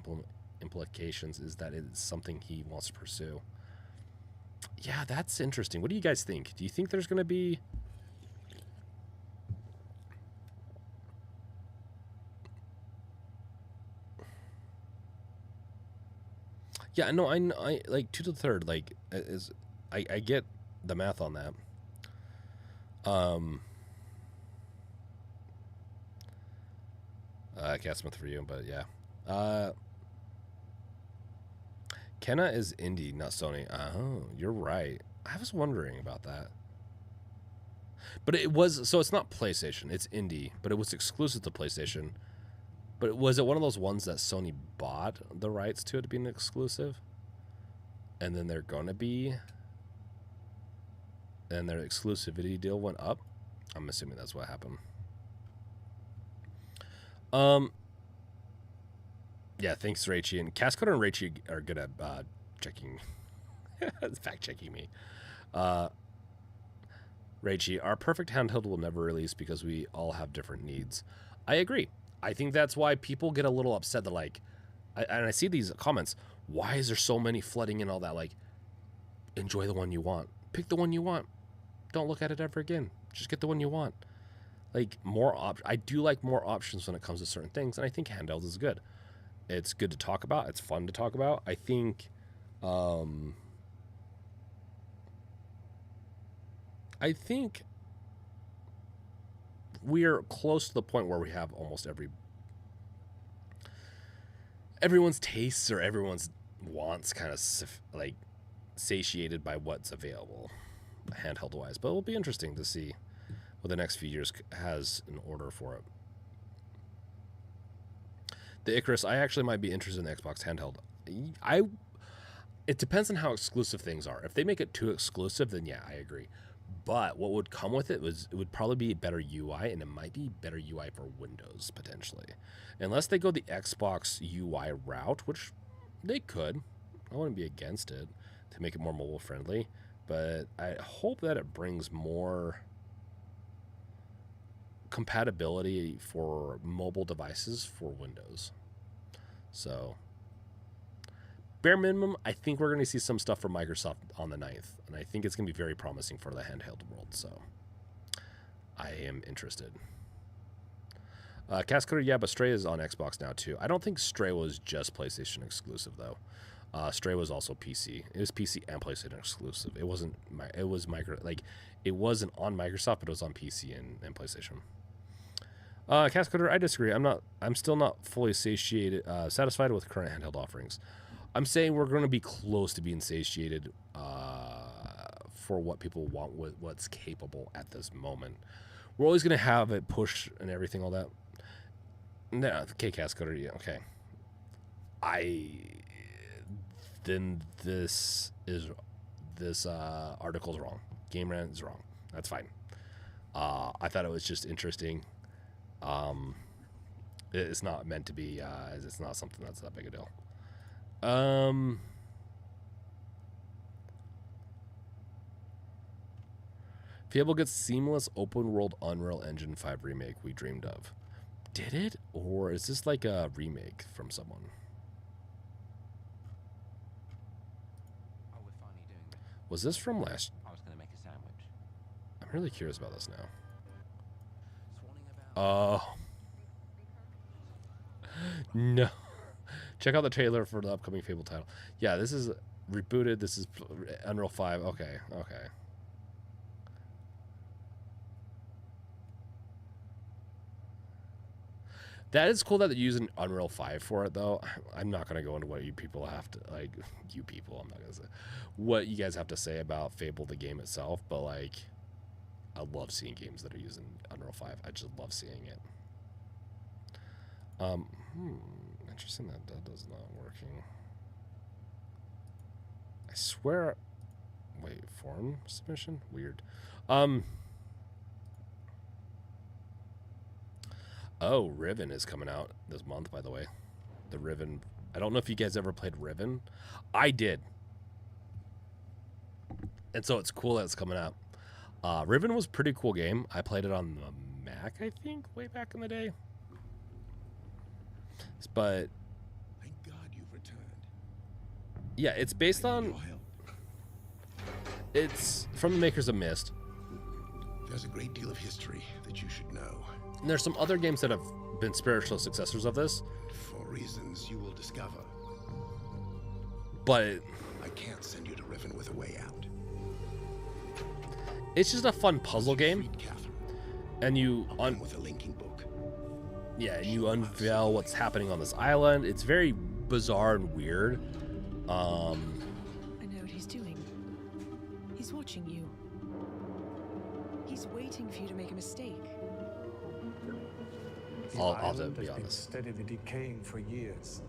implications is that it's something he wants to pursue. Yeah, that's interesting. What do you guys think? Do you think there's going to be... Yeah, no, I like 2 to the third, like, is I get the math on that. Catsmith for you, but yeah. Kenna is indie, not Sony. Oh, you're right. I was wondering about that. But it was, so it's not PlayStation, it's indie, but it was exclusive to PlayStation. But was it one of those ones that Sony bought the rights to be an exclusive? And then they're going to be... And their exclusivity deal went up? I'm assuming that's what happened. Yeah, thanks, Raichi. And Cascoder and Raichi are good at checking... fact-checking me. Raichi, our perfect handheld will never release because we all have different needs. I agree. I think that's why people get a little upset that, like, and I see these comments, why is there so many flooding and all that? Like, enjoy the one you want. Pick the one you want. Don't look at it ever again. Just get the one you want. Like, I do like more options when it comes to certain things, and I think handheld is good. It's good to talk about. It's fun to talk about. I think, we are close to the point where we have almost everyone's tastes or everyone's wants kind of like satiated by what's available handheld wise, but it'll be interesting to see what the next few years has in order for it. The Icarus, I actually might be interested in the Xbox handheld. It depends on how exclusive things are. If they make it too exclusive, then yeah, I agree. But what would come with it would probably be better UI, and it might be better UI for Windows, potentially. Unless they go the Xbox UI route, which they could. I wouldn't be against it to make it more mobile friendly. But I hope that it brings more compatibility for mobile devices for Windows. So, bare minimum, I think we're going to see some stuff from Microsoft on the 9th. And I think it's going to be very promising for the handheld world. So, I am interested. Cascoder, yeah, but Stray is on Xbox now too. I don't think Stray was just PlayStation exclusive though. Stray was also PC. It was PC and PlayStation exclusive. It wasn't. It was it wasn't on Microsoft, but it was on PC and PlayStation. Cascoder, I disagree. I'm still not fully satisfied with current handheld offerings. I'm saying we're going to be close to being satiated for what people want with what's capable at this moment. We're always going to have it push and everything, all that. No, okay, Cascoder, yeah, okay. Then this article's wrong. Game Rant is wrong. That's fine. I thought it was just interesting. It's not meant to be. It's not something that's that big a deal. Fable gets seamless open world Unreal Engine 5 remake we dreamed of. Did it? Or is this like a remake from someone? Oh, we're finally doing this. Was this from last? I was going to make a sandwich. I'm really curious about this now. Swanning about. Oh. No. Check out the trailer for the upcoming Fable title. Yeah, this is rebooted. This is Unreal 5. Okay, okay. That is cool that they're using Unreal 5 for it, though. I'm not going to go into what you people have to, like, you people, I'm not going to say, what you guys have to say about Fable, the game itself, but, like, I love seeing games that are using Unreal 5. I just love seeing it. Interesting that is not working. I swear, wait, form submission? Weird. Oh, Riven is coming out this month, by the way. The Riven. I don't know if you guys ever played Riven. I did. And so it's cool that it's coming out. Riven was a pretty cool game. I played it on the Mac, I think, way back in the day. But thank God you've returned. Yeah, it's based on. It's from the makers of Myst. There's a great deal of history that you should know. And there's some other games that have been spiritual successors of this. For reasons you will discover. But I can't send you to Riven with a way out. It's just a fun puzzle game. And you with a linking book. Yeah, and you unveil what's happening on this island. It's very bizarre and weird. I know what he's doing. He's watching you. He's waiting for you to make a mistake. I'll be honest. Steadily decaying for years.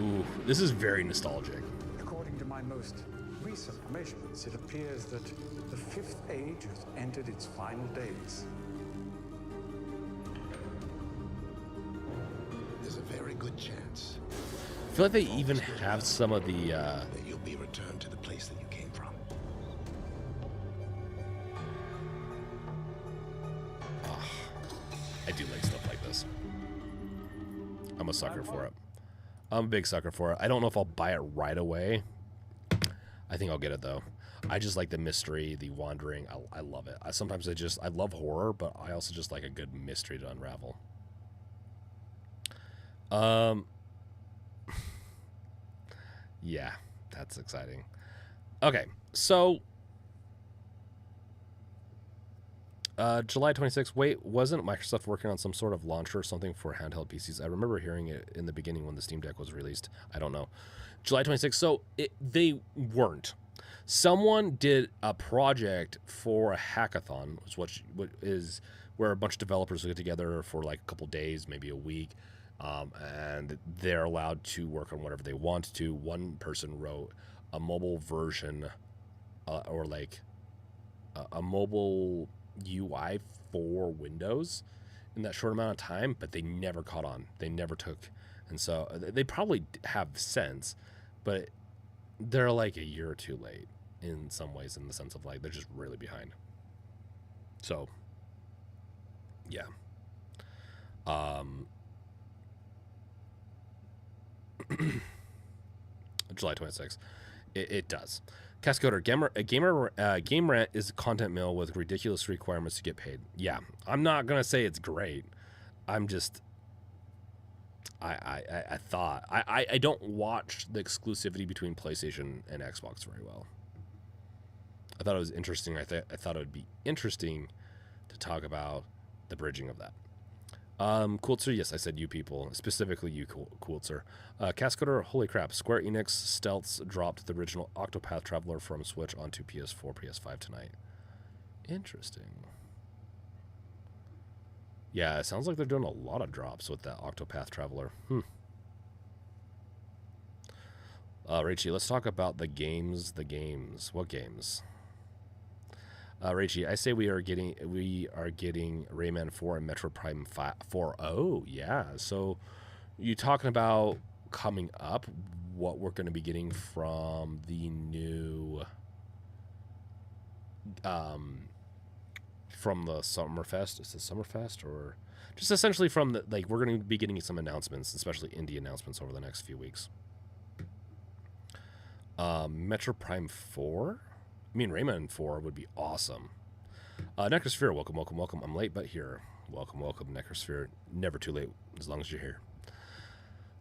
Ooh, this is very nostalgic. According to my most recent measurements, it appears that the fifth age has entered its final days. There's a very good chance. I feel like they even have some of the. That you'll be returned to the place that you came from. I do like stuff like this. I'm a sucker for it. I'm a big sucker for it. I don't know if I'll buy it right away. I think I'll get it though. I just like the mystery, the wandering. I love it. Sometimes I love horror, but I also just like a good mystery to unravel. Yeah, that's exciting. Okay, so July 26th. Wait, wasn't Microsoft working on some sort of launcher or something for handheld PCs? I remember hearing it in the beginning when the Steam Deck was released. I don't know. July 26th. So they weren't. Someone did a project for a hackathon, what is where a bunch of developers get together for like a couple days, maybe a week, and they're allowed to work on whatever they want to. One person wrote a mobile version, or like a mobile UI for Windows in that short amount of time, but they never caught on. They never took, and so they probably have sense, but they're like a year or two late in some ways, in the sense of like they're just really behind. So yeah. July 26th. It does. Cascoder, Game Rant is a content mill with ridiculous requirements to get paid. Yeah, I'm not going to say it's great. I'm just, I thought, I don't watch the exclusivity between PlayStation and Xbox very well. I thought it was interesting. I thought it would be interesting to talk about the bridging of that. Cooltzer, yes, I said you people, specifically you, Cooltzer. Cascoder, holy crap, Square Enix Stealths dropped the original Octopath Traveler from Switch onto PS4, PS5 tonight. Interesting. Yeah, it sounds like they're doing a lot of drops with that Octopath Traveler. Rachie, let's talk about the games. What games? Rachie, I say we are getting Rayman 4 and Metro Prime 4. Oh, yeah. So you talking about coming up, what we're going to be getting from the new from the Summerfest. Is it Summerfest, or just essentially from the, like, we're going to be getting some announcements, especially indie announcements over the next few weeks. Metro Prime 4? I mean, Rayman 4 would be awesome. Necrosphere, welcome. I'm late, but here. Welcome, Necrosphere. Never too late, as long as you're here.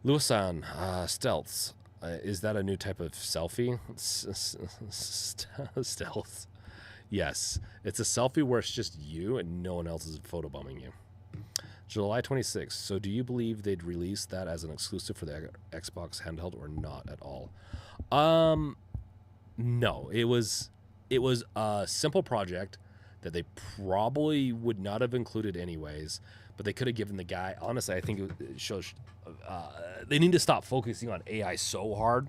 Luasan, Stealths. Is that a new type of selfie? Stealth. Yes. It's a selfie where it's just you and no one else is photobombing you. July 26th. So do you believe they'd release that as an exclusive for the Xbox handheld or not at all? No. It was a simple project that they probably would not have included anyways, but they could have given the guy, honestly, I think it shows they need to stop focusing on AI so hard,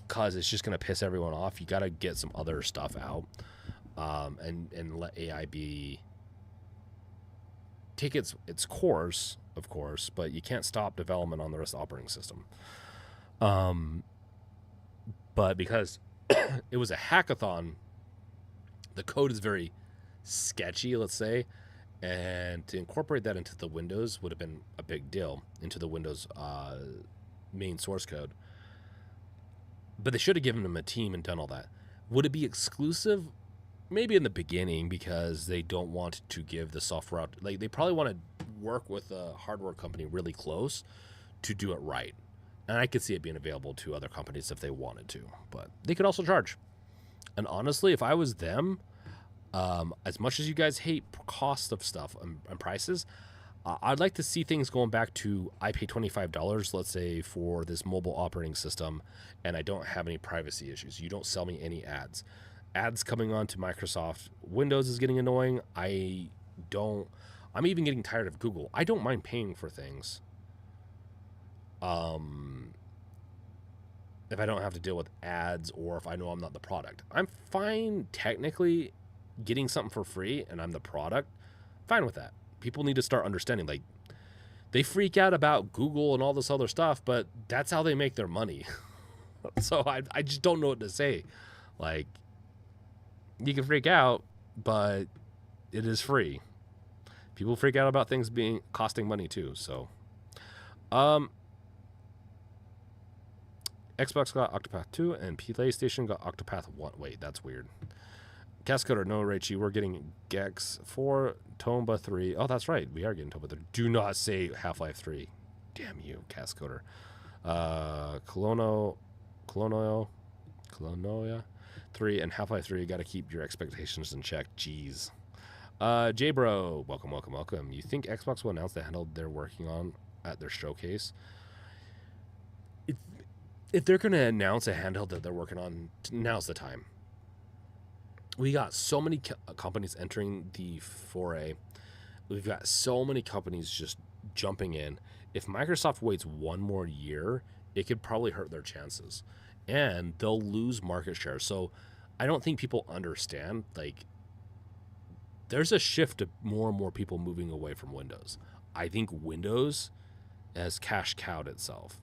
because it's just going to piss everyone off. You got to get some other stuff out, and let AI take its course, of course, but you can't stop development on the rest of the operating system. But because it was a hackathon, the code is very sketchy, let's say, and to incorporate that into the Windows would have been a big deal, into the Windows main source code. But they should have given them a team and done all that. Would it be exclusive? Maybe in the beginning, because they don't want to give the software out. Like, they probably want to work with a hardware company really close to do it right. And I could see it being available to other companies if they wanted to, but they could also charge. And honestly, if I was them, as much as you guys hate cost of stuff and prices, I'd like to see things going back to, I pay $25, let's say, for this mobile operating system, and I don't have any privacy issues. You don't sell me any ads. Ads coming on to Microsoft Windows is getting annoying. I'm even getting tired of Google. I don't mind paying for things. If I don't have to deal with ads, or if I know I'm not the product. I'm fine technically getting something for free and I'm the product. Fine with that. People need to start understanding, like, they freak out about Google and all this other stuff, but that's how they make their money. So I just don't know what to say. Like, you can freak out, but it is free. People freak out about things costing money too. So, Xbox got Octopath 2 and PlayStation got Octopath 1. Wait, that's weird. Cascoder, no, Rachie, we're getting Gex 4, Tomba 3. Oh, that's right. We are getting Tomba 3. Do not say Half-Life 3. Damn you, Cascoder. Colonoia 3 and Half-Life 3. Got to keep your expectations in check. Jeez. J-Bro, welcome. You think Xbox will announce the handheld they're working on at their showcase? If they're going to announce a handheld that they're working on, now's the time. We got so many companies entering the foray. We've got so many companies just jumping in. If Microsoft waits one more year, it could probably hurt their chances. And they'll lose market share. So I don't think people understand, like, there's a shift to more and more people moving away from Windows. I think Windows has cash cowed itself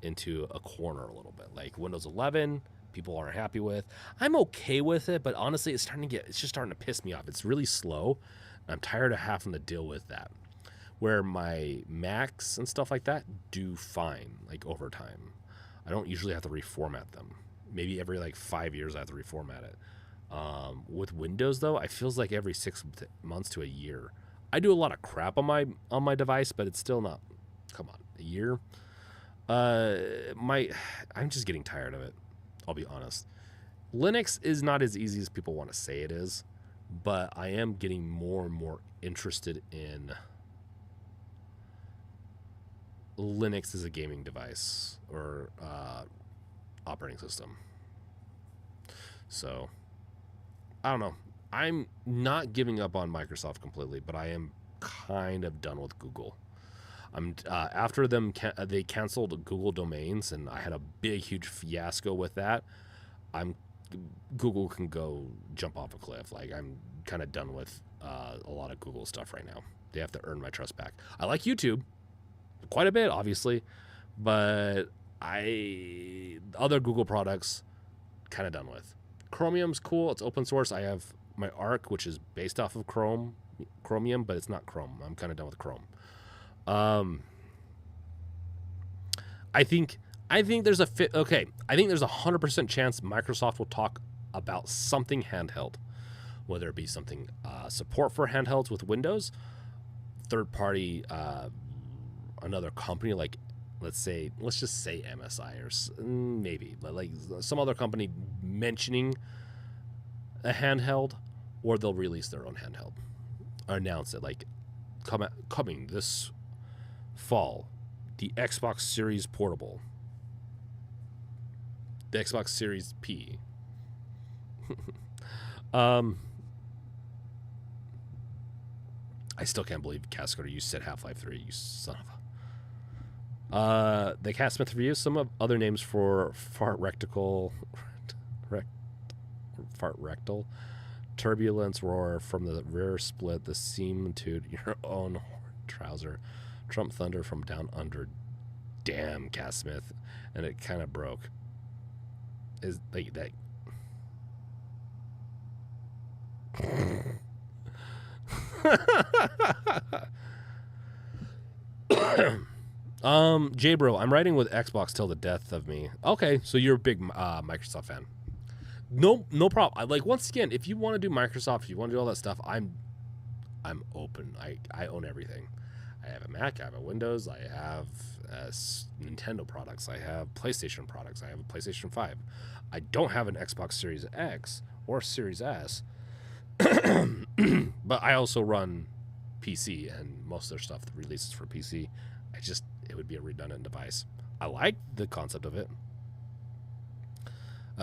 into a corner a little bit. Like Windows 11, people aren't happy with. I'm okay with it, but honestly, it's just starting to piss me off. It's really slow. I'm tired of having to deal with that. Where my Macs and stuff like that do fine, like over time. I don't usually have to reformat them. Maybe every like 5 years I have to reformat it. With Windows though, it feels like every 6 months to a year. I do a lot of crap on my device, but it's still not. Come on, a year. I'm just getting tired of it. I'll be honest. Linux is not as easy as people want to say it is, but I am getting more and more interested in Linux as a gaming device or operating system. So, I don't know. I'm not giving up on Microsoft completely, but I am kind of done with Google. After them, they canceled Google domains, and I had a big, huge fiasco with that. Google can go jump off a cliff. Like, I'm kind of done with a lot of Google stuff right now. They have to earn my trust back. I like YouTube quite a bit, obviously, but other Google products, kind of done with. Chromium's cool. It's open source. I have my Arc, which is based off of Chromium, but it's not Chrome. I'm kind of done with Chrome. I think there's a fit. Okay, I think there's 100% chance Microsoft will talk about something handheld, whether it be something support for handhelds with Windows, third party, another company like let's just say MSI or maybe like some other company mentioning a handheld, or they'll release their own handheld, or announce it like coming this fall, the Xbox Series Portable, the Xbox Series P. I still can't believe Cascoder, you said Half-Life 3, you son of a... the Cat Smith review, some of other names for fart rectal turbulence roar from the rear split, the seam to your own trouser, Trump thunder from down under. Damn, Cat Smith, and it kind of broke. Is like that. J-Bro, I'm writing with Xbox till the death of me. Okay, so you're a big Microsoft fan. No problem. Once again, if you want to do Microsoft, if you want to do all that stuff, I'm open. I own everything. I have a Mac, I have a Windows, I have Nintendo products, I have PlayStation products, I have a PlayStation 5. I don't have an Xbox Series X or Series S, but I also run PC, and most of their stuff releases for PC. It would be a redundant device. I like the concept of it.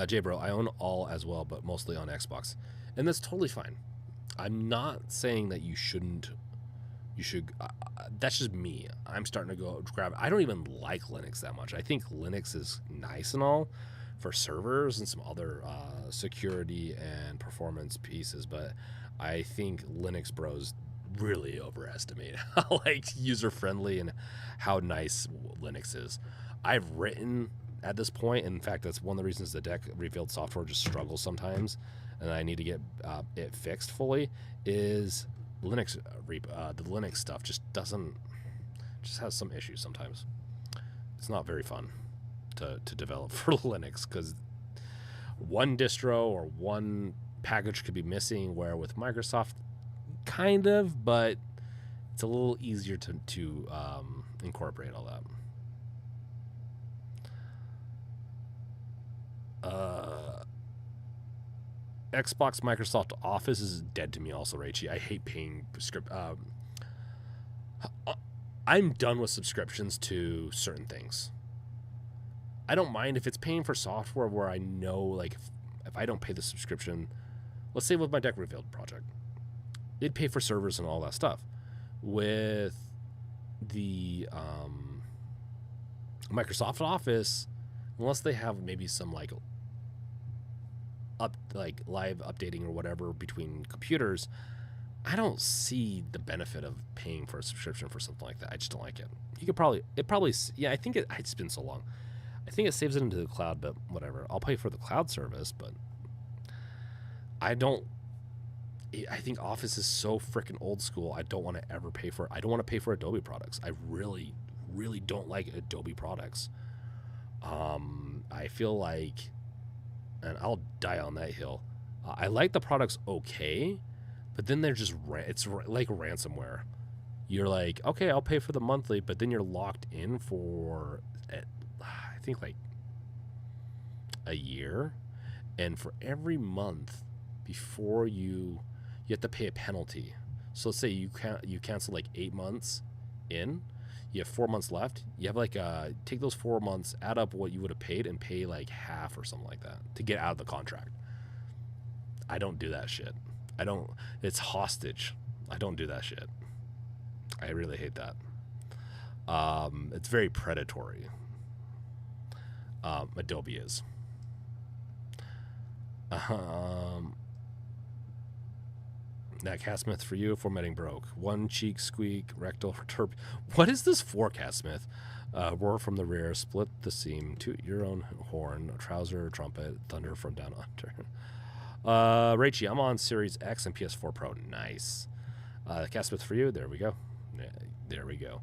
J-Bro, I own all as well, but mostly on Xbox, and that's totally fine. I'm not saying that you shouldn't. You should. That's just me. I'm starting to go grab. I don't even like Linux that much. I think Linux is nice and all for servers and some other security and performance pieces, but I think Linux bros really overestimate how user friendly and how nice Linux is. I've written at this point, and in fact, that's one of the reasons the deck revealed software just struggles sometimes, and I need to get it fixed fully. Is Linux the Linux stuff just has some issues sometimes. It's not very fun to develop for Linux because one distro or one package could be missing, where with Microsoft kind of, but it's a little easier to incorporate all that. Xbox Microsoft Office is dead to me also, Rachie. I hate paying I'm done with subscriptions to certain things. I don't mind if it's paying for software where I know, if I don't pay the subscription, let's say with my Deck Revealed project, it'd pay for servers and all that stuff. With the Microsoft Office, unless they have maybe some live updating or whatever between computers, I don't see the benefit of paying for a subscription for something like that. I just don't like it. I think it's been so long. I think it saves it into the cloud, but whatever. I'll pay for the cloud service, but I think Office is so freaking old school. I don't want to ever pay for it. I don't want to pay for Adobe products. I really, really don't like Adobe products. I feel like, and I'll die on that hill, I like the products okay, But then they're just it's like ransomware. You're like, okay, I'll pay for the monthly, but then you're locked in for, I think, like a year, and for every month before you have to pay a penalty. So let's say you cancel like 8 months in, you have 4 months left. You have like take those 4 months, add up what you would have paid, and pay like half or something like that to get out of the contract. I don't do that shit. It's hostage. I don't do that shit. I really hate that. It's very predatory. Adobe is. That Catsmith for you, formatting broke. One cheek squeak, rectal terp. What is this for, Catsmith? Roar from the rear, split the seam, toot your own horn, trouser, trumpet, thunder from down under. Rachie, I'm on Series X and PS4 Pro. Nice. Catsmith for you. There we go. There we go.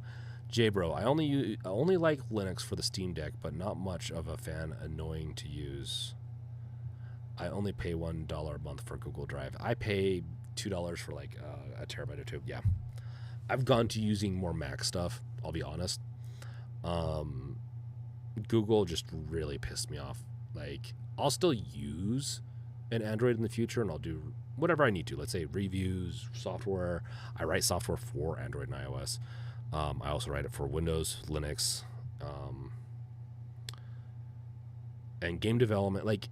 J-Bro, I only like Linux for the Steam Deck, but not much of a fan. Annoying to use. I only pay $1 a month for Google Drive. I pay $2 for like a terabyte or two. Yeah. I've gone to using more Mac stuff, I'll be honest. Google just really pissed me off. Like, I'll still use an Android in the future, and I'll do whatever I need to. Let's say reviews, software. I write software for Android and iOS. I also write it for Windows, Linux, and game development. Like,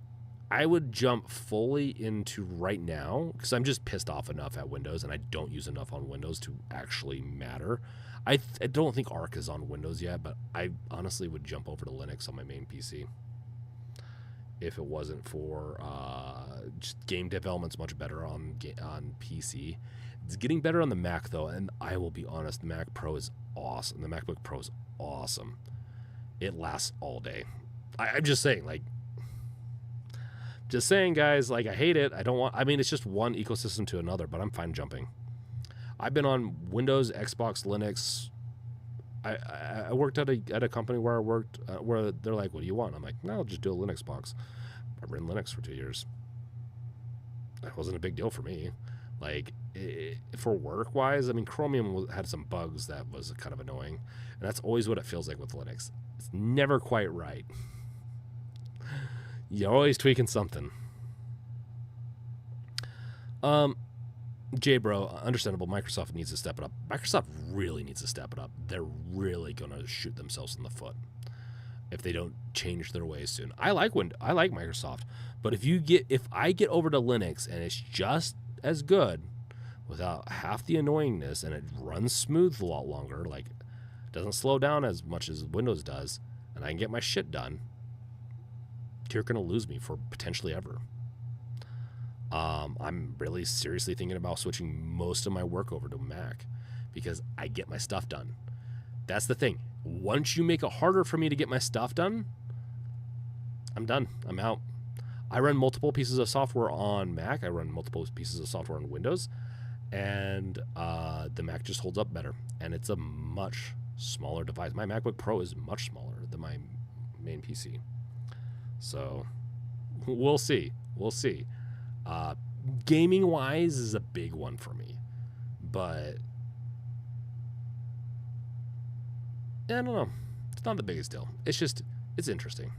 I would jump fully into right now because I'm just pissed off enough at Windows, and I don't use enough on Windows to actually matter. I don't think Arc is on Windows yet, but I honestly would jump over to Linux on my main PC if it wasn't for just game development's much better on PC. It's getting better on the Mac though, and I will be honest, the Mac Pro is awesome. The MacBook Pro is awesome. It lasts all day. I'm just saying, like, guys, like, I hate it. I mean, it's just one ecosystem to another, but I'm fine jumping. I've been on Windows, Xbox, Linux. I worked at a company where I worked where they're like, what do you want? I'm like, no, I'll just do a Linux box. I've ran Linux for 2 years. That wasn't a big deal for me. Like, for work wise, I mean, Chromium had some bugs that was kind of annoying, and that's always what it feels like with Linux. It's never quite right. You're always tweaking something. J-Bro, understandable. Microsoft needs to step it up. Microsoft really needs to step it up. They're really gonna shoot themselves in the foot if they don't change their ways soon. I like Microsoft, but if I get over to Linux and it's just as good without half the annoyingness and it runs smooth a lot longer, like doesn't slow down as much as Windows does, and I can get my shit done, you're gonna lose me for potentially ever. I'm really seriously thinking about switching most of my work over to Mac because I get my stuff done. That's the thing. Once you make it harder for me to get my stuff done, I'm done. I'm out. I run multiple pieces of software on Mac. I run multiple pieces of software on Windows, and the Mac just holds up better. And it's a much smaller device. My MacBook Pro is much smaller than my main PC. So we'll see. We'll see. Gaming wise is a big one for me, but I don't know. It's not the biggest deal. It's just, it's interesting.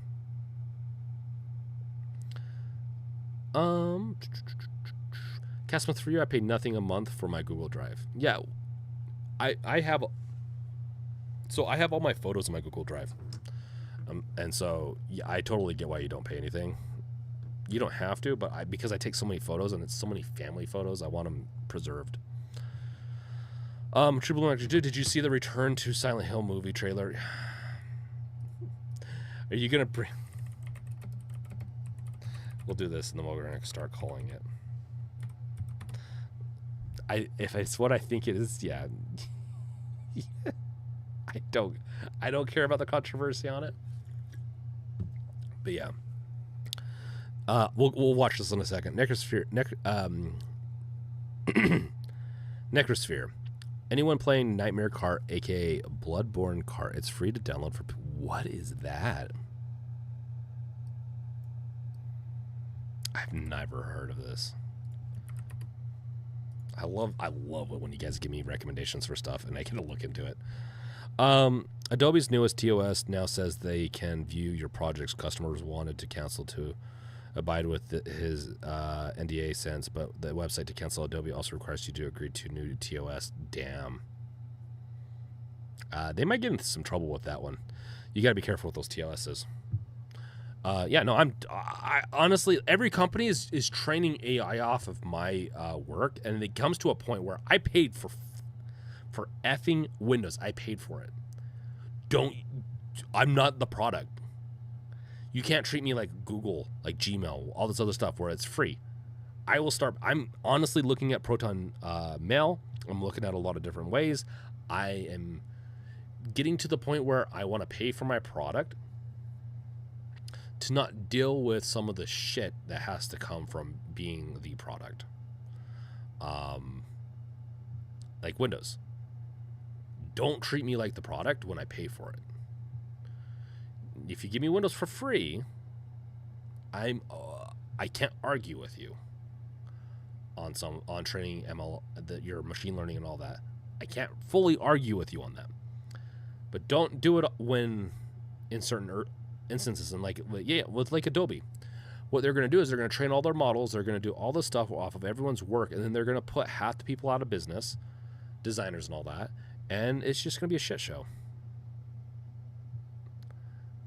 Catsmith for you, I pay nothing a month for my Google Drive. Yeah, I have all my photos in my Google Drive, and so yeah, I totally get why you don't pay anything. You don't have to, but because I take so many photos and it's so many family photos, I want them preserved. True Blue actually did you see the Return to Silent Hill movie trailer? Are you gonna bring? We'll do this, and then we're gonna start calling it. If it's what I think it is, yeah. I don't care about the controversy on it, but yeah. We'll watch this in a second. Necrosphere. Anyone playing Nightmare Cart, aka Bloodborne Cart? It's free to download for. What is that? I've never heard of this. I love it when you guys give me recommendations for stuff and I get to look into it. Adobe's newest TOS now says they can view your projects customers wanted to cancel to abide with his NDA sense, but the website to cancel Adobe also requires you to agree to new TOS. Damn. They might get into some trouble with that one. You got to be careful with those TOSs. Yeah, no, I honestly, every company is training AI off of my work, and it comes to a point where I paid for effing Windows. I paid for it. I'm not the product. You can't treat me like Google, like Gmail, all this other stuff where it's free. I'm honestly looking at Proton Mail. I'm looking at a lot of different ways. I am getting to the point where I want to pay for my product to not deal with some of the shit that has to come from being the product. Like Windows. Don't treat me like the product when I pay for it. If you give me Windows for free, I can't argue with you on training ML, your machine learning and all that. I can't fully argue with you on that. But don't do it when in certain instances, and with like Adobe. What they're going to do is they're going to train all their models, they're going to do all this stuff off of everyone's work, and then they're going to put half the people out of business, designers and all that, and it's just going to be a shit show.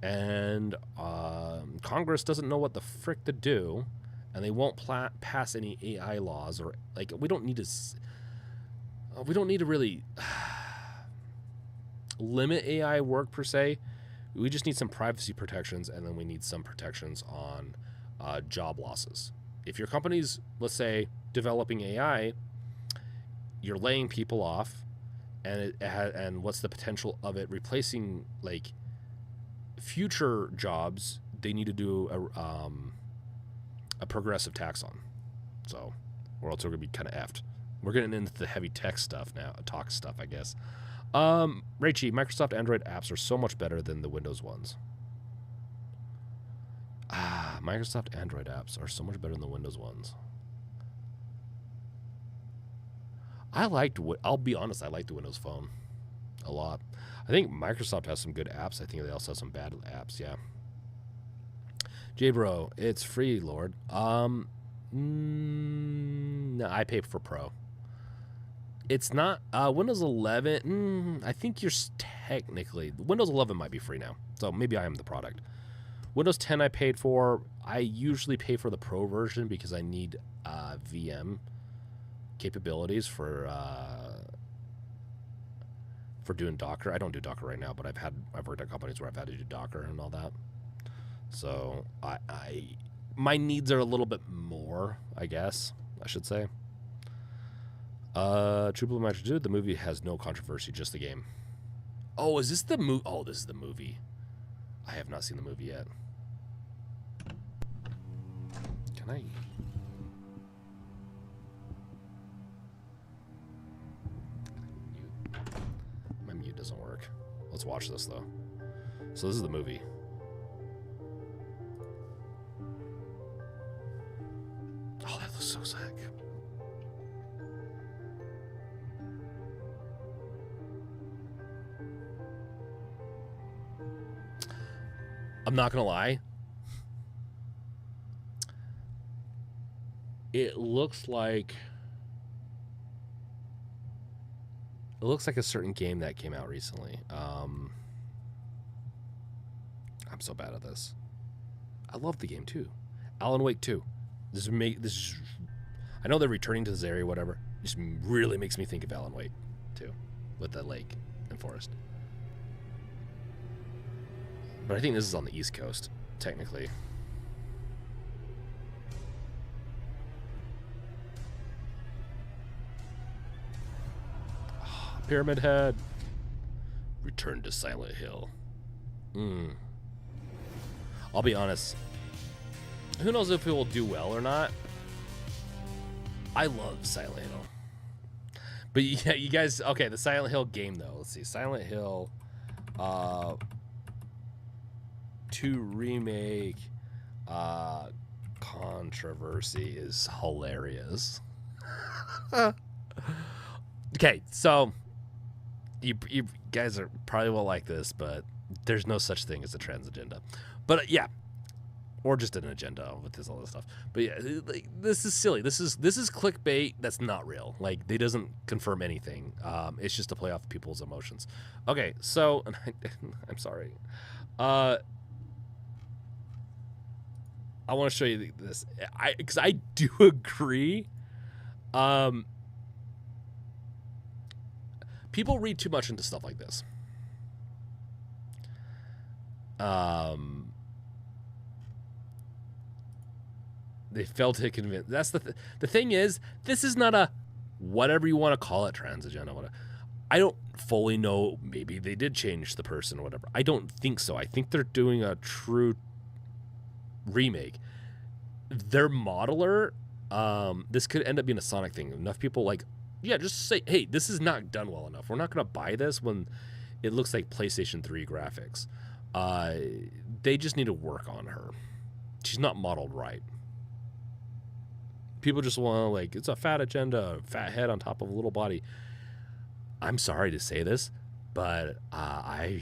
And Congress doesn't know what the frick to do, and they won't pass any AI laws, or like we don't need to really limit AI work per se. We just need some privacy protections, and then we need some protections on job losses. If your company's, let's say, developing AI, you're laying people off, and what's the potential of it replacing like future jobs? They need to do a progressive tax on, so or else we're gonna be kind of effed. We're getting into the heavy tech stuff now, talk stuff, I guess. Raichi, Microsoft Android apps are so much better than the Windows ones. Microsoft Android apps are so much better than the Windows ones. I'll be honest, I like the Windows Phone a lot. I think Microsoft has some good apps. I think they also have some bad apps, yeah. J-Bro, it's free, Lord. No, I pay for Pro. It's not Windows 11. I think you're technically Windows 11 might be free now, so maybe I am the product. Windows 10 I paid for. I usually pay for the Pro version because I need VM capabilities for doing Docker. I don't do Docker right now, but I've worked at companies where I've had to do Docker and all that. So my needs are a little bit more, I guess I should say. True Blue Magic Dude, the movie has no controversy, just the game. Oh, is this the movie? Oh, this is the movie. I have not seen the movie yet. Can I? My mute doesn't work. Let's watch this though. So this is the movie. Oh, that looks so sick. I'm not gonna lie. It looks like a certain game that came out recently. I'm so bad at this. I love the game too. Alan Wake 2. I know they're returning to this area, whatever. It just really makes me think of Alan Wake 2 with the lake and forest. But I think this is on the East Coast, technically. Oh, Pyramid Head. Return to Silent Hill. I'll be honest. Who knows if it will do well or not? I love Silent Hill. But yeah, you guys... Okay, the Silent Hill game, though. Let's see. Silent Hill... 2 remake controversy is hilarious. Okay, so you guys are probably won't like this, but there's no such thing as a trans agenda. But yeah, or just an agenda with this all this stuff. But yeah, like, this is silly. This is clickbait that's not real. Like, they doesn't confirm anything. It's just to play off people's emotions. Okay, so I'm sorry. I want to show you this. Because I do agree. People read too much into stuff like this. They failed to convince. That's the thing is, this is not a whatever you want to call it trans agenda. Whatever. I don't fully know. Maybe they did change the person or whatever. I don't think so. I think they're doing a true remake. Their modeler, this could end up being a Sonic thing. Enough people like, yeah, just say, hey, this is not done well enough. We're not going to buy this when it looks like PlayStation 3 graphics. They just need to work on her. She's not modeled right. People just want to, like, it's a fat agenda, fat head on top of a little body. I'm sorry to say this, but I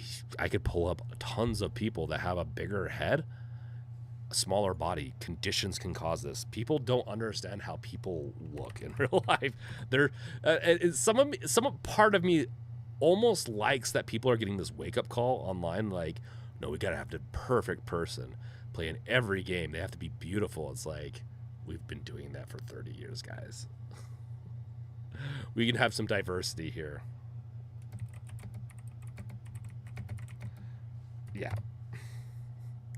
could pull up tons of people that have a bigger head, a smaller body. Conditions can cause this. People don't understand how people look in real life. They're some part of me almost likes that people are getting this wake-up call online, like, no, we gotta have the perfect person play in every game. They have to be beautiful. It's like, we've been doing that for 30 years, guys. We can have some diversity here. Yeah.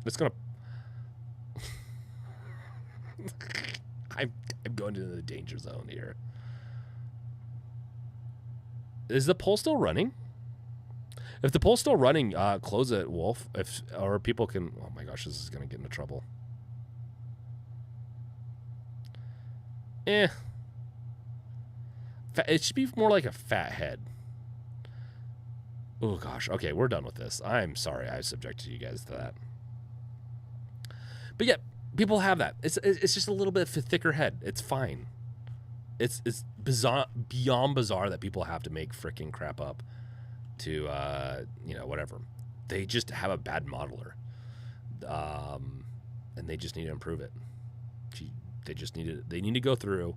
It's gonna... I'm going into the danger zone here. Is the poll still running? If the poll's still running, close it, Wolf. Or people can... Oh my gosh, this is going to get into trouble. It should be more like a fat head. Oh gosh. Okay, we're done with this. I'm sorry I subjected you guys to that. But yeah, people have that. It's just a little bit of a thicker head. It's fine. It's bizarre, beyond bizarre that people have to make freaking crap up to you know, whatever. They just have a bad modeler, and they just need to improve it. They need to go through.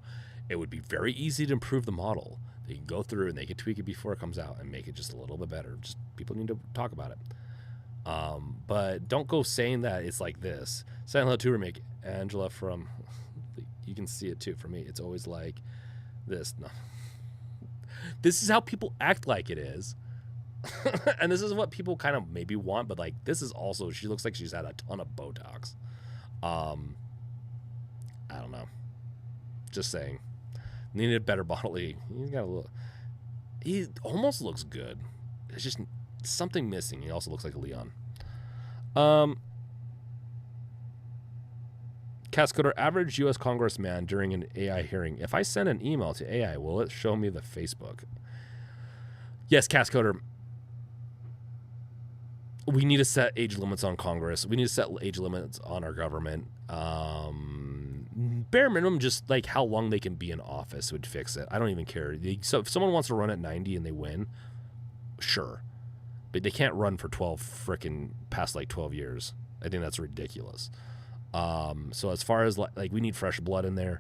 It would be very easy to improve the model. They can go through and they can tweak it before it comes out and make it just a little bit better. Just people need to talk about it. But don't go saying that it's like this. Silent Hill 2 remake, Angela from, you can see it too. For me, it's always like this. No. This is how people act like it is. And this is what people kind of maybe want, but like, this is also, she looks like she's had a ton of Botox. I don't know. Just saying. Needed a better bodily. He's got a little, he almost looks good. It's just something missing. He also looks like a Leon. Cascoder, average U.S. congressman during an AI hearing. If I send an email to AI, will it show me the Facebook? Yes, Cascoder. We need to set age limits on Congress. We need to set age limits on our government. Bare minimum, just like how long they can be in office would fix it. I don't even care. So if someone wants to run at 90 and they win, sure. But they can't run for 12 years. I think that's ridiculous. So as far as like we need fresh blood in there,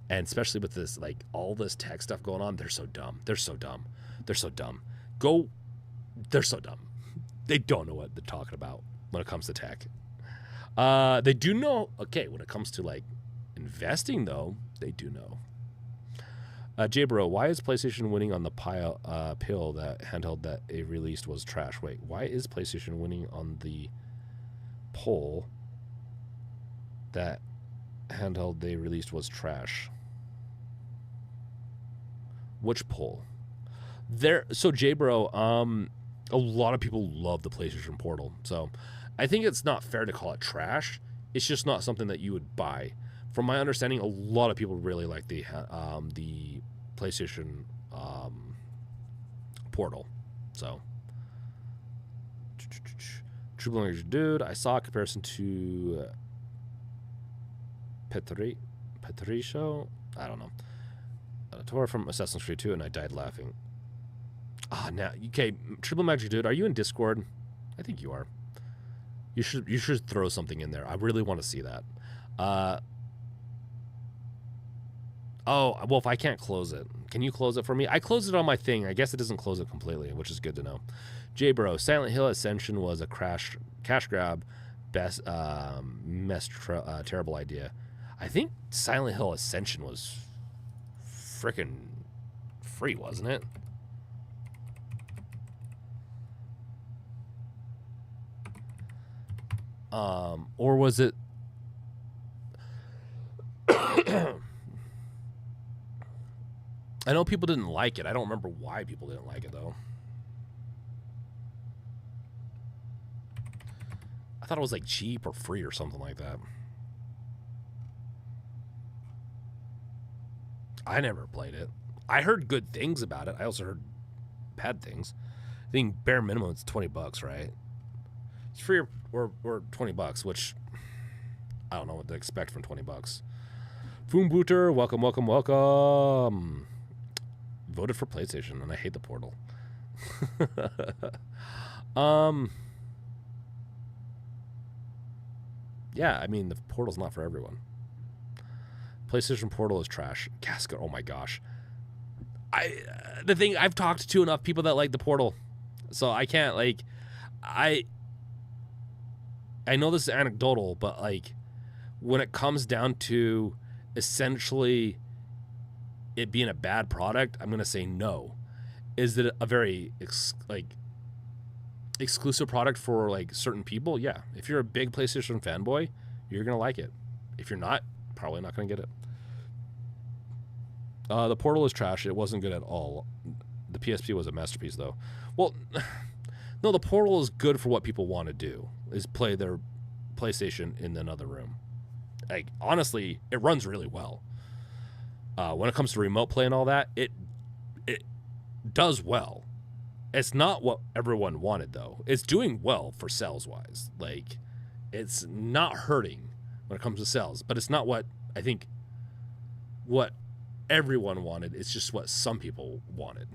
and especially with this, like all this tech stuff going on, they're so dumb. They're so dumb. They're so dumb. They're so dumb. They don't know what they're talking about when it comes to tech. They do know, okay, when it comes to like investing though, they do know. J-Bro, why is PlayStation winning on the pill that Handheld that it released was trash? Wait, why is PlayStation winning on the poll that Handheld they released was trash? Which poll? So J-Bro, a lot of people love the PlayStation Portal. So I think it's not fair to call it trash. It's just not something that you would buy. From my understanding, a lot of people really like the PlayStation Portal. So, True Language Dude, I saw a comparison to Patricio. I don't know. A tour from Assassin's Creed 2, and I died laughing. Ah, now, okay, Triple Magic Dude, are you in Discord? I think you are. You should throw something in there. I really want to see that. Oh, well, if I can't close it, can you close it for me? I closed it on my thing. I guess it doesn't close it completely, which is good to know. J-Bro, Silent Hill Ascension was a cash grab. Best terrible idea. I think Silent Hill Ascension was freaking free, wasn't it? Or was it? I know people didn't like it. I don't remember why people didn't like it, though. I thought it was like cheap or free or something like that. I never played it. I heard good things about it. I also heard bad things. I think bare minimum it's $20, right? It's free or $20, which I don't know what to expect from $20. Foombooter, welcome, welcome, welcome. Voted for PlayStation, and I hate the Portal. Yeah, I mean, the Portal's not for everyone. PlayStation Portal is trash. Casket, oh my gosh. The thing, I've talked to enough people that like the Portal, so I can't, like, I know this is anecdotal, but, like, when it comes down to essentially it being a bad product, I'm going to say no. Is it a very, exclusive product for, like, certain people? Yeah. If you're a big PlayStation fanboy, you're going to like it. If you're not, probably not going to get it. The Portal is trash. It wasn't good at all. The PSP was a masterpiece, though. Well, no, the Portal is good for what people want to do, is play their PlayStation in another room. Like, honestly, it runs really well. When it comes to remote play and all that, it does well. It's not what everyone wanted, though. It's doing well for sales-wise. Like, it's not hurting when it comes to sales, but it's not what, I think, what everyone wanted. It's just what some people wanted.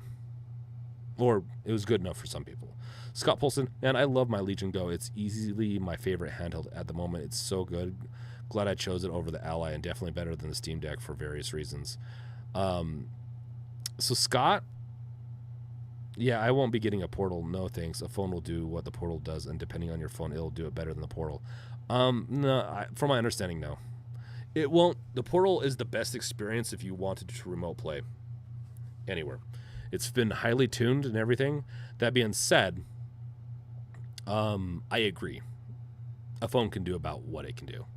Or it was good enough for some people. Scott Polson, man, I love my Legion Go. It's easily my favorite handheld at the moment. It's so good. Glad I chose it over the Ally, and definitely better than the Steam Deck for various reasons. So Scott, yeah, I won't be getting a Portal. No thanks. A phone will do what the Portal does, and depending on your phone, it'll do it better than the Portal. No, from my understanding, no. It won't. The Portal is the best experience if you wanted to remote play anywhere. It's been highly tuned and everything. That being said, I agree. A phone can do about what it can do.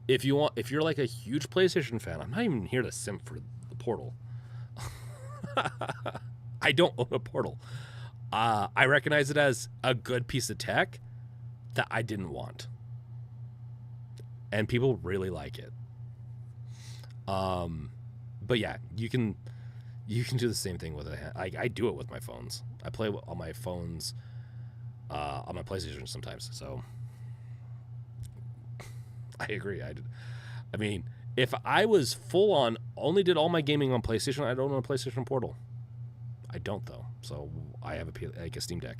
If you're like a huge PlayStation fan, I'm not even here to simp for the Portal. I don't own a Portal. I recognize it as a good piece of tech that I didn't want. And people really like it. But yeah, you can do the same thing with it. I do it with my phones. I play on my phones, on my PlayStation sometimes. So I agree. I mean, if I was full on, only did all my gaming on PlayStation, I don't own a PlayStation Portal. I don't, though. So I have a Steam Deck.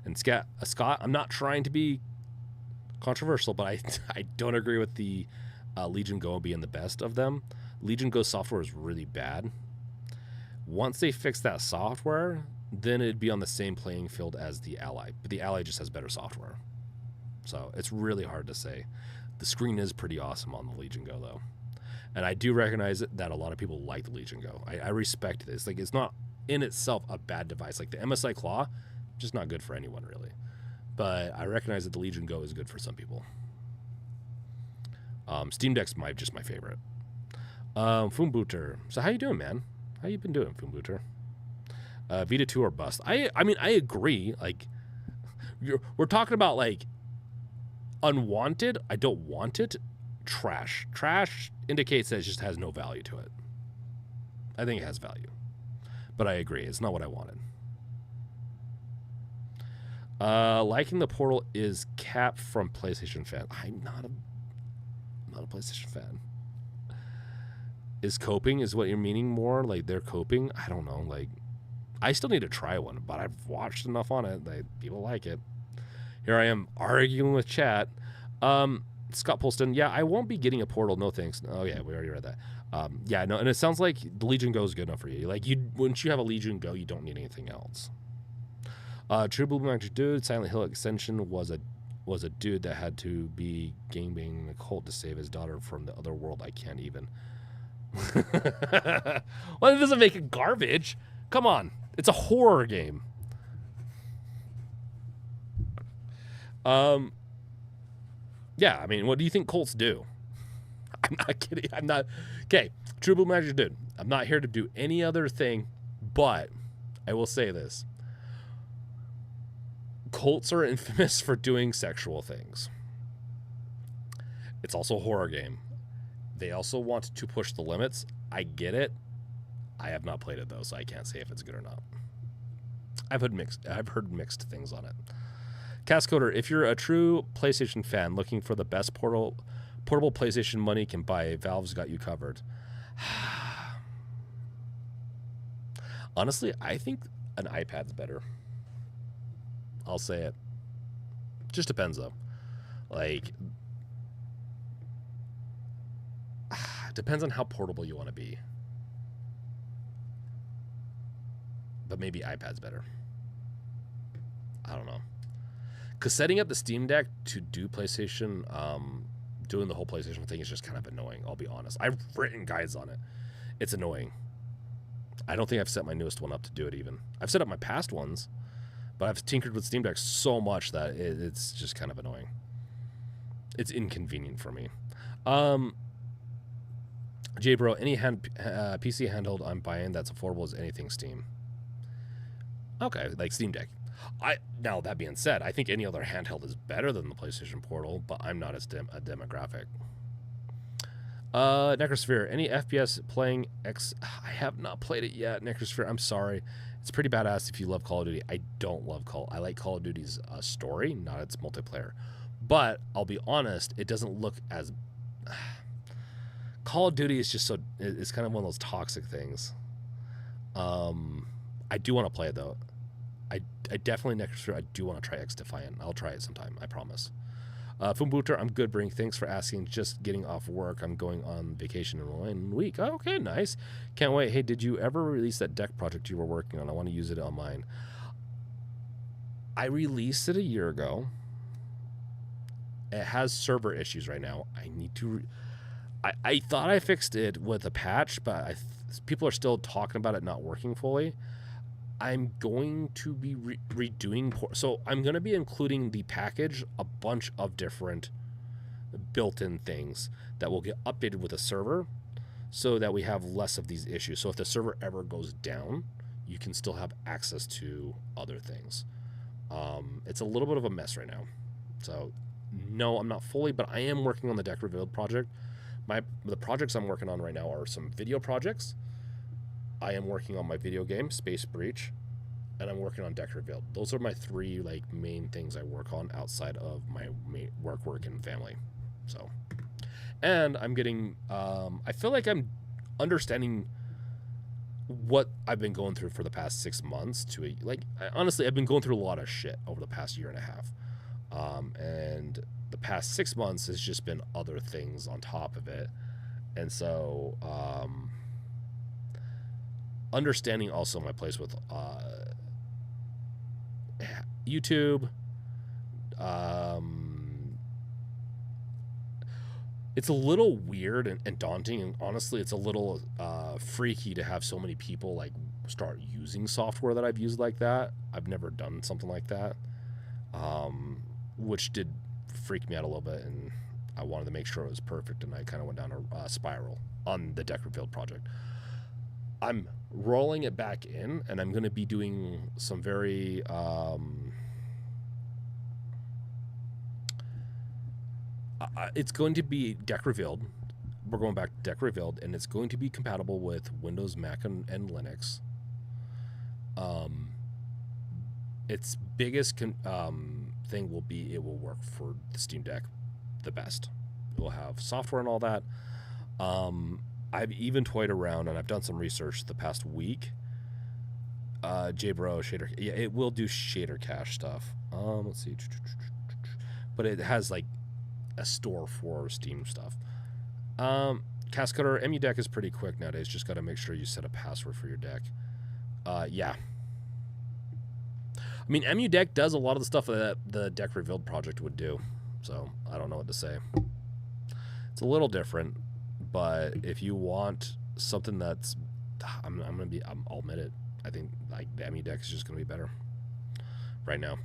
And Scott, I'm not trying to be controversial, but I don't agree with the Legion Go being the best of them. Legion Go software is really bad. Once they fix that software, then it'd be on the same playing field as the Ally. But the Ally just has better software. So it's really hard to say. The screen is pretty awesome on the Legion Go, though. And I do recognize that a lot of people like the Legion Go. I respect this. Like, it's not in itself a bad device. Like the MSI Claw, just not good for anyone, really. But I recognize that the Legion Go is good for some people. Steam Deck's just my favorite. Foombooter. So how you doing, man? How you been doing, Foombooter? Vita 2 or bust. I mean, I agree. Like, we're talking about, like, unwanted. I don't want it. Trash. Trash indicates that it just has no value to it. I think it has value. But I agree. It's not what I wanted. Liking the Portal is capped from PlayStation fan. I'm not a PlayStation fan. Is coping is what you're meaning more? Like they're coping? I don't know. Like I still need to try one, but I've watched enough on it. People like it. Here I am arguing with chat. Scott Polston, yeah, I won't be getting a Portal. No thanks. Oh yeah, we already read that. Yeah, no, and it sounds like the Legion Go is good enough for you. Like once you have a Legion Go, you don't need anything else. True Blue Magic Dude, Silent Hill Extension was a dude that had to be gangbanging the cult to save his daughter from the other world. I can't even. Well, it doesn't make it garbage. Come on, it's a horror game. Yeah, I mean, what do you think cults do? I'm not kidding. I'm not. Okay, True Blue Magic Dude. I'm not here to do any other thing, but I will say this. Cults are infamous for doing sexual things. It's also a horror game. They also want to push the limits. I get it. I have not played it, though, so I can't say if it's good or not. I've heard mixed things on it. Cascoder, if you're a true PlayStation fan looking for the best portable PlayStation money can buy, Valve's got you covered. Honestly, I think an iPad's better. I'll say it. Just depends, though. Like, depends on how portable you want to be. But maybe iPad's better. I don't know. Because setting up the Steam Deck to do PlayStation, doing the whole PlayStation thing is just kind of annoying, I'll be honest. I've written guides on it. It's annoying. I don't think I've set my newest one up to do it even. I've set up my past ones, but I've tinkered with Steam Deck so much that it's just kind of annoying. It's inconvenient for me. J-Bro, any PC handheld I'm buying that's affordable as anything Steam. Okay, like Steam Deck. Now, that being said, I think any other handheld is better than the PlayStation Portal, but I'm not as a demographic. Necrosphere, any FPS playing X? I have not played it yet, Necrosphere. I'm sorry. It's pretty badass if you love Call of Duty. I don't love I like Call of Duty's story, not its multiplayer. But I'll be honest, it doesn't look as... Call of Duty is just so... It's kind of one of those toxic things. I do want to play it, though. I definitely next year I do want to try X Defiant. I'll try it sometime, I promise. Fumbuter, I'm good, Brink. Thanks for asking. Just getting off work. I'm going on vacation in 1 week. Oh, okay, nice. Can't wait. Hey, did you ever release that deck project you were working on? I want to use it on mine. I released it a year ago. It has server issues right now. I need to... I thought I fixed it with a patch, but people are still talking about it not working fully. I'm going to be redoing... So I'm going to be including the package a bunch of different built-in things that will get updated with a server so that we have less of these issues. So if the server ever goes down, you can still have access to other things. It's a little bit of a mess right now. So no, I'm not fully, but I am working on the Deck Revealed project. The projects I'm working on right now are some video projects. I am working on my video game, Space Breach, and I'm working on Deck Revealed. Those are my three main things I work on outside of my work, and family. So, and I'm getting, I feel like I'm understanding what I've been going through for the past 6 months honestly, I've been going through a lot of shit over the past year and a half. And the past 6 months has just been other things on top of it. And so, understanding also my place with YouTube. It's a little weird and daunting, and honestly, it's a little freaky to have so many people start using software that I've used like that. I've never done something like that, which did freak me out a little bit, and I wanted to make sure it was perfect, and I kind of went down a spiral on the Deck Revealed project. I'm rolling it back in, and I'm going to be doing some very it's going to be Deck Revealed. We're going back to Deck Revealed, and it's going to be compatible with Windows, Mac, and Linux. Its biggest thing will be it will work for the Steam Deck the best. It will have software and all that. I've even toyed around, and I've done some research the past week J-Bro shader. Yeah, it will do shader cache stuff. Let's see. But it has like a store for Steam stuff. Cascador MU deck is pretty quick nowadays. Just got to make sure you set a password for your deck. Yeah. I mean, MU deck does a lot of the stuff that the deck revealed project would do. So I don't know what to say. It's a little different, but if you want something that's, I'll admit it. I think like the MU deck is just going to be better right now.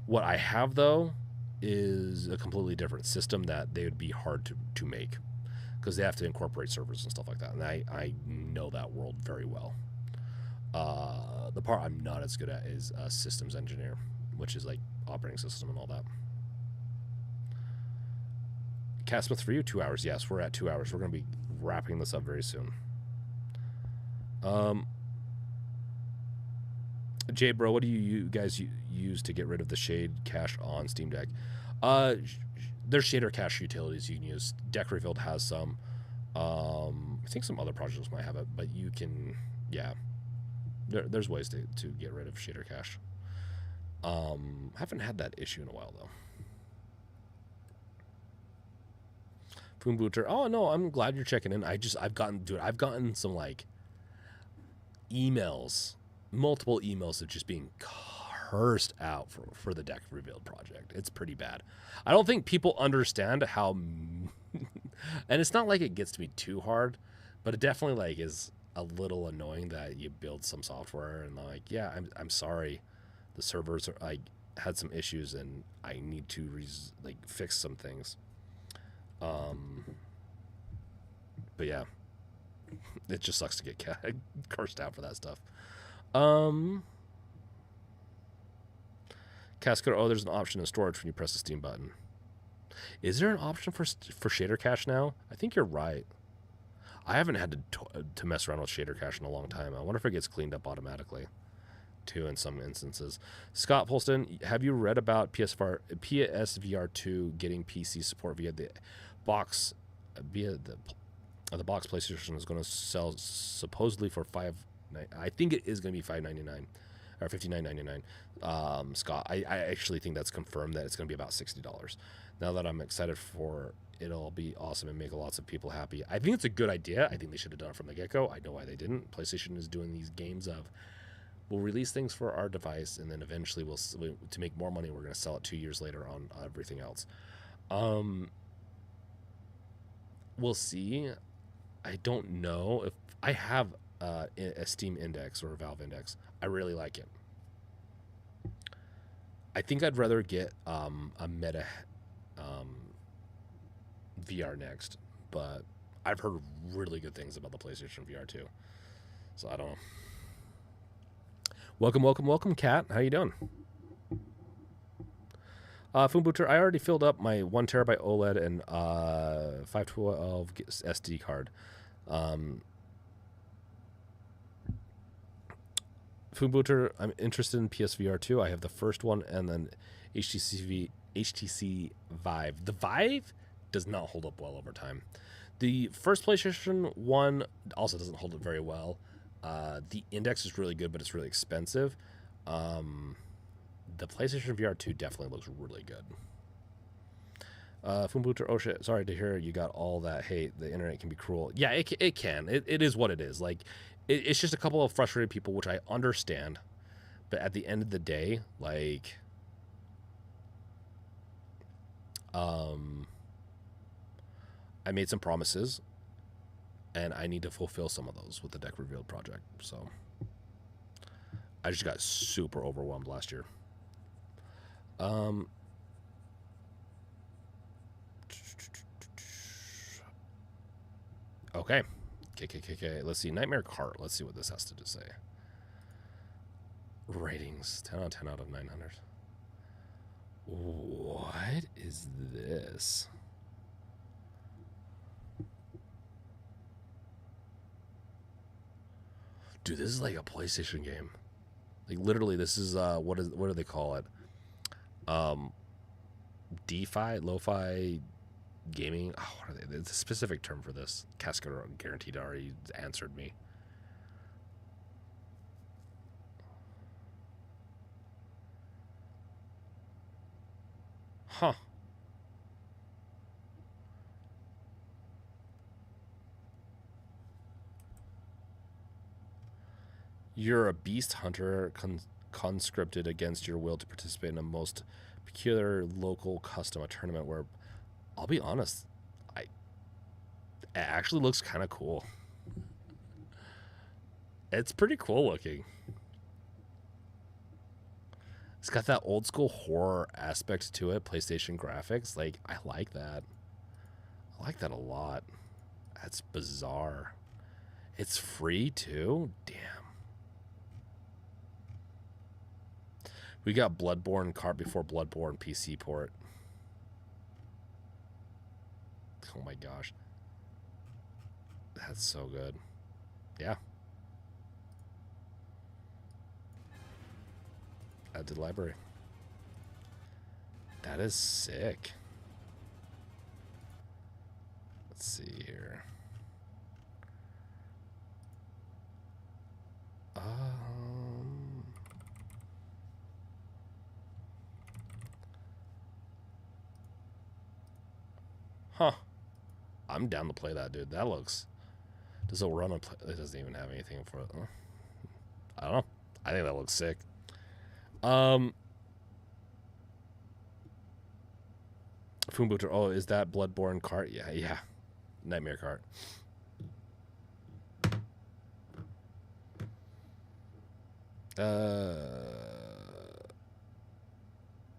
What I have though is a completely different system that they would be hard to make because they have to incorporate servers and stuff like that. And I know that world very well. The part I'm not as good at is systems engineer, which is like operating system and all that. Castmith for you, 2 hours. Yes, we're at 2 hours. We're going to be wrapping this up very soon. Jay, bro, what do you guys use to get rid of the shade cache on Steam Deck? There's shader cache utilities you can use. Deck Revealed has some. I think some other projects might have it, but you can, yeah. There's ways to get rid of shader cache. Haven't had that issue in a while though. Foombooter. Oh no, I'm glad you're checking in. I've gotten some like emails, multiple emails of just being cursed out for the Deck Revealed project. It's pretty bad. I don't think people understand how, and it's not like it gets to be too hard, but it definitely like is a little annoying that you build some software and like, yeah, I'm sorry, the servers are like had some issues and I need to fix some things. But yeah, it just sucks to get cursed out for that stuff. Cascador, oh, there's an option in storage when you press the Steam button. Is there an option for shader cache now? I think you're right. I haven't had to mess around with shader cache in a long time. I wonder if it gets cleaned up automatically, too, in some instances. Scott Polston, have you read about PSVR 2 getting PC support via the box? The box PlayStation is going to sell supposedly for I think it is going to be $5.99 or $59.99. Scott, I actually think that's confirmed that it's going to be about $60. Now that I'm excited for it'll be awesome and make lots of people happy. I think it's a good idea. I think they should have done it from the get-go. I know why they didn't. PlayStation is doing these games of, we'll release things for our device, and then eventually to make more money, we're going to sell it 2 years later on everything else. We'll see. I don't know if I have a Steam Index or a Valve Index. I really like it. I think I'd rather get a Meta VR next, but I've heard really good things about the PlayStation VR 2. So I don't know. Welcome, Kat. How you doing? Foombooter, I already filled up my 1 terabyte OLED and 512 SD card. Foombooter, I'm interested in PSVR 2. I have the first one and then HTC Vive. The Vive does not hold up well over time. The first PlayStation 1 also doesn't hold up very well. The Index is really good, but it's really expensive. The PlayStation VR 2 definitely looks really good. Foombooter, oh shit, sorry to hear you got all that hate. The internet can be cruel. Yeah, it can. It is what it is. Like, it's just a couple of frustrated people, which I understand. But at the end of the day, like, I made some promises, and I need to fulfill some of those with the Deck Revealed project. So I just got super overwhelmed last year. Okay. Let's see. Nightmare Cart. Let's see what this has to say. Ratings. 10 out of 10 out of 900. What is this? Dude, this is like a PlayStation game. Like, literally, this is, what do they call it? DeFi, lo-fi gaming. Oh, what are they? There's a specific term for this. Cascador guaranteed already answered me. Huh. You're a beast hunter conscripted against your will to participate in a most peculiar local custom, a tournament where, I'll be honest, it actually looks kind of cool. It's pretty cool looking. It's got that old school horror aspect to it, PlayStation graphics. Like, I like that. I like that a lot. That's bizarre. It's free too? Damn. We got Bloodborne cart before Bloodborne PC port. Oh my gosh. That's so good. Yeah. Add to the library. That is sick. Let's see here. Huh. I'm down to play that, dude. That looks... Does it run on... It doesn't even have anything for it. I don't know. I think that looks sick. Fumbooter. Oh, is that Bloodborne cart? Yeah, yeah. Nightmare cart.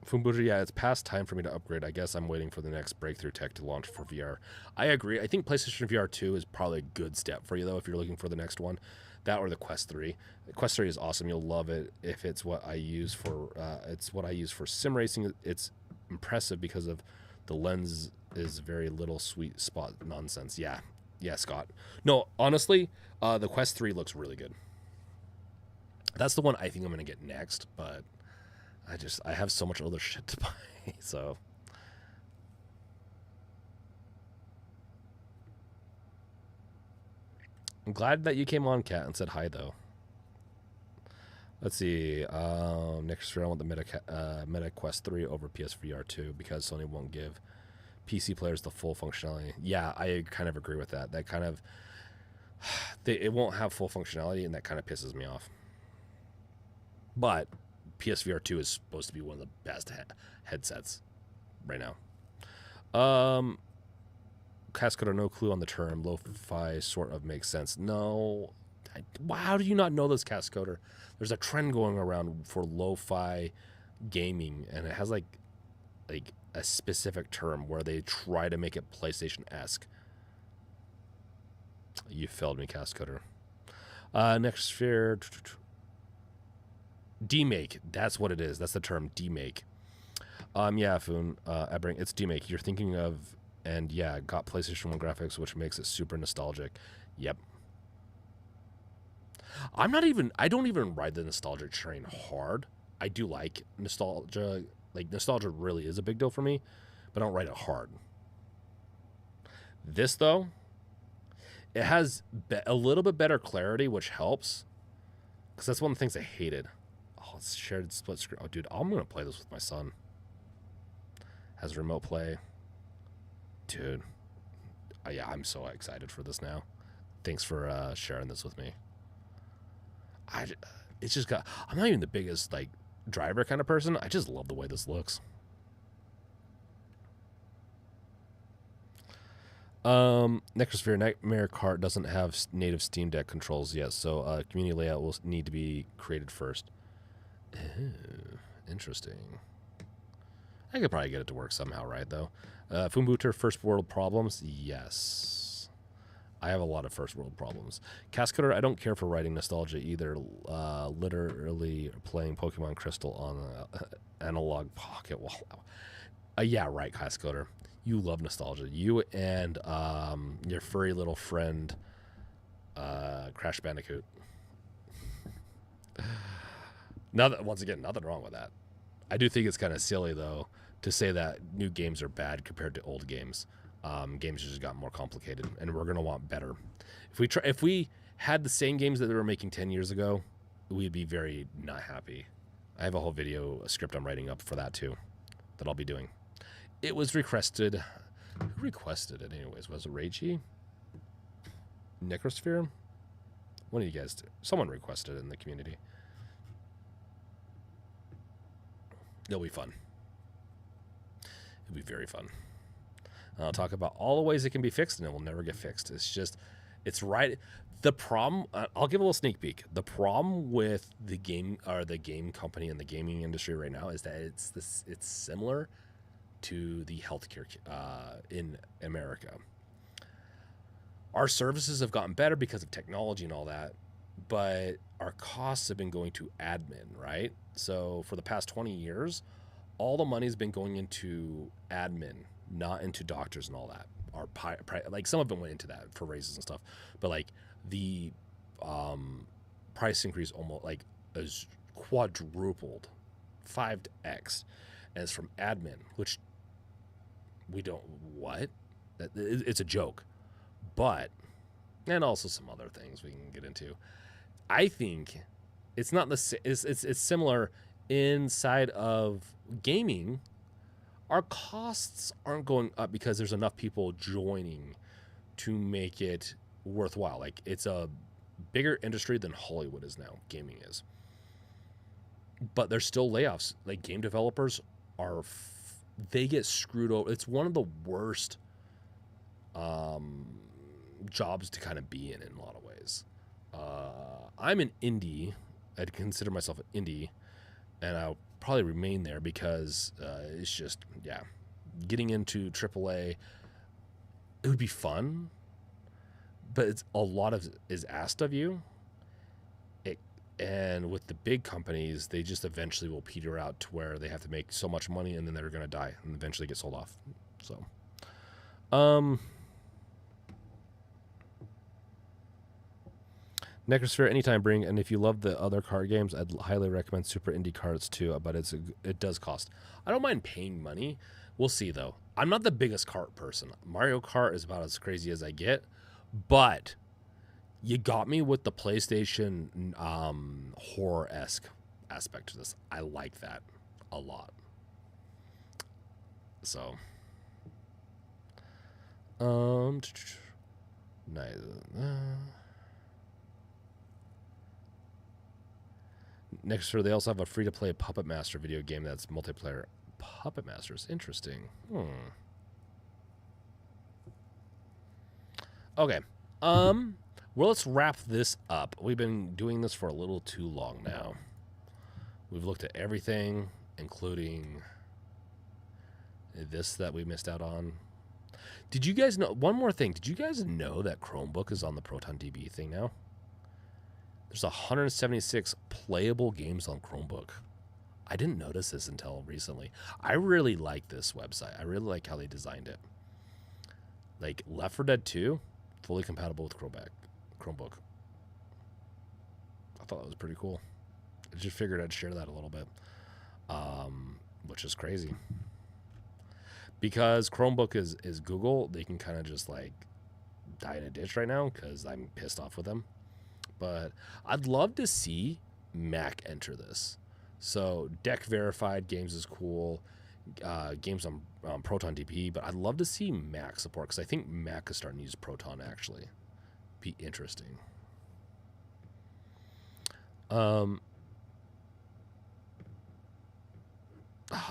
Fumbooter, yeah, it's past time for me to upgrade. I guess I'm waiting for the next breakthrough tech to launch for VR. I agree. I think PlayStation VR 2 is probably a good step for you, though, if you're looking for the next one. That or the Quest 3. The Quest 3 is awesome. You'll love it if it's what I use for sim racing. It's impressive because of the lens is very little sweet spot nonsense. Yeah. Yeah, Scott. No, honestly, the Quest 3 looks really good. That's the one I think I'm going to get next, but I have so much other shit to buy, so. I'm glad that you came on, Kat, and said hi, though. Let's see. Next year, I want the Meta Quest 3 over PSVR 2 because Sony won't give PC players the full functionality. Yeah, I kind of agree with that. That kind of... it won't have full functionality, and that kind of pisses me off. But PSVR 2 is supposed to be one of the best headsets right now. Cascoder, no clue on the term. Lo-fi sort of makes sense. No. How do you not know this, Cascoder? There's a trend going around for lo-fi gaming, and it has like a specific term where they try to make it PlayStation-esque. You failed me, Cascoder. Next sphere. Demake. That's what it is. That's the term, demake. Yeah, Foon. Brink, it's demake. You're thinking of, and yeah, got PlayStation 1 graphics, which makes it super nostalgic. Yep. I don't even ride the nostalgia train hard. I do like nostalgia. Like, nostalgia really is a big deal for me, but I don't ride it hard. This, though, it has a little bit better clarity, which helps, because that's one of the things I hated. Oh, it's shared split screen. Oh, dude, I'm going to play this with my son. Has remote play. Dude. Yeah, I'm so excited for this now. Thanks for sharing this with me. It's just got... I'm not even the biggest, like, driver kind of person. I just love the way this looks. Necrosphere Nightmare Cart doesn't have native Steam Deck controls yet, so community layout will need to be created first. Interesting. I could probably get it to work somehow, right, though? Fumbooter, first world problems? Yes. I have a lot of first world problems. Cascoder, I don't care for writing nostalgia either. Literally playing Pokemon Crystal on analog pocket wall. Yeah, right, Cascoder. You love nostalgia. You and your furry little friend, Crash Bandicoot. Once again, nothing wrong with that. I do think it's kind of silly, though, to say that new games are bad compared to old games. Games just got more complicated, and we're gonna want better. If we had the same games that they were making 10 years ago, we'd be very not happy. I have a whole video, a script I'm writing up for that too, that I'll be doing. it was requested. Who requested it anyways? Was it Reichi? Necrosphere? One of you guys did. Someone requested it in the community. It'll be fun. It'll be very fun. I'll talk about all the ways it can be fixed, and it will never get fixed. It's just, it's right. The problem, I'll give a little sneak peek. The problem with the game, or the game company and the gaming industry right now, is that it's similar to the healthcare in America. Our services have gotten better because of technology and all that, but our costs have been going to admin, right? So for the past 20 years, all the money's been going into admin, not into doctors and all that. Like some of it went into that for raises and stuff, but like the price increase almost like is quadrupled, 5x, and it's from admin, which we don't, what? It's a joke. But, and also some other things we can get into. I think it's not the, it's similar inside of gaming. Our costs aren't going up because there's enough people joining to make it worthwhile. Like, it's a bigger industry than Hollywood is now, gaming is. But there's still layoffs. Like, game developers are, they get screwed over. It's one of the worst jobs to kind of be in a lot of ways. I'm an indie. I'd consider myself an indie, and I'll probably remain there because it's just, yeah, getting into AAA, it would be fun, but it's a lot of is asked of you. And with the big companies, they just eventually will peter out to where they have to make so much money, and then they're going to die and eventually get sold off. So, Necrosphere, anytime bring, and if you love the other card games, I'd highly recommend Super Indie Cards too, but it does cost. I don't mind paying money. We'll see, though. I'm not the biggest kart person. Mario Kart is about as crazy as I get, but you got me with the PlayStation horror-esque aspect to this. I like that a lot. So, nice. Next year, they also have a free-to-play Puppet Master video game that's multiplayer. Puppet Master's interesting. Okay. Well, let's wrap this up. We've been doing this for a little too long now. We've looked at everything, including this that we missed out on. Did you guys know, one more thing, did you guys know that Chromebook is on the ProtonDB thing now? There's 176 playable games on Chromebook. I didn't notice this until recently. I really like this website. I really like how they designed it. Like Left 4 Dead 2, fully compatible with Chromebook. I thought that was pretty cool. I just figured I'd share that a little bit, which is crazy. Because Chromebook is Google, they can kind of just like die in a ditch right now because I'm pissed off with them. But I'd love to see Mac enter this. So deck verified games is cool. Games on ProtonDB, but I'd love to see Mac support because I think Mac is starting to use Proton actually. Be interesting. Oh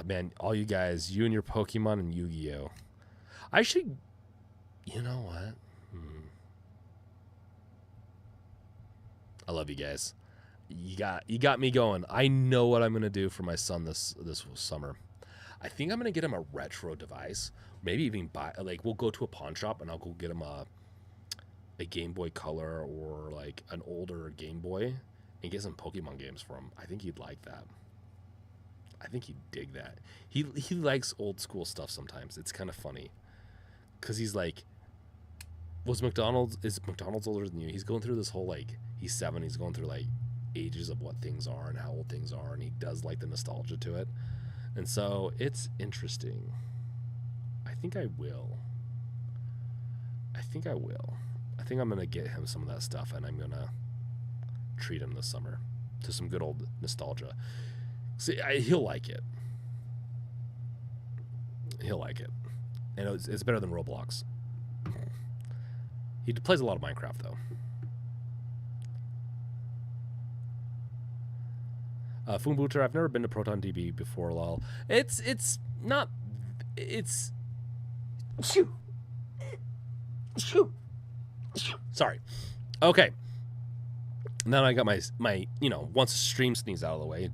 man, all you guys, you and your Pokemon and Yu-Gi-Oh. I should, you know what? I love you guys. You got me going. I know what I'm gonna do for my son this summer. I think I'm gonna get him a retro device. Maybe even buy, like, we'll go to a pawn shop and I'll go get him a Game Boy Color or like an older Game Boy and get some Pokemon games for him. I think he'd like that. I think he'd dig that. He likes old school stuff sometimes. It's kind of funny because he's like, is McDonald's older than you? He's going through this whole, like, he's 7. He's going through like ages of what things are and how old things are, and he does like the nostalgia to it. And so it's interesting. I think I will. I think I'm going to get him some of that stuff, and I'm going to treat him this summer to some good old nostalgia. See, he'll like it. He'll like it. And it's better than Roblox. He plays a lot of Minecraft, though. Foombooter, I've never been to Proton DB before, lol. It's not... It's... Sorry. Okay. Now I got my you know, once a stream sneeze out of the way.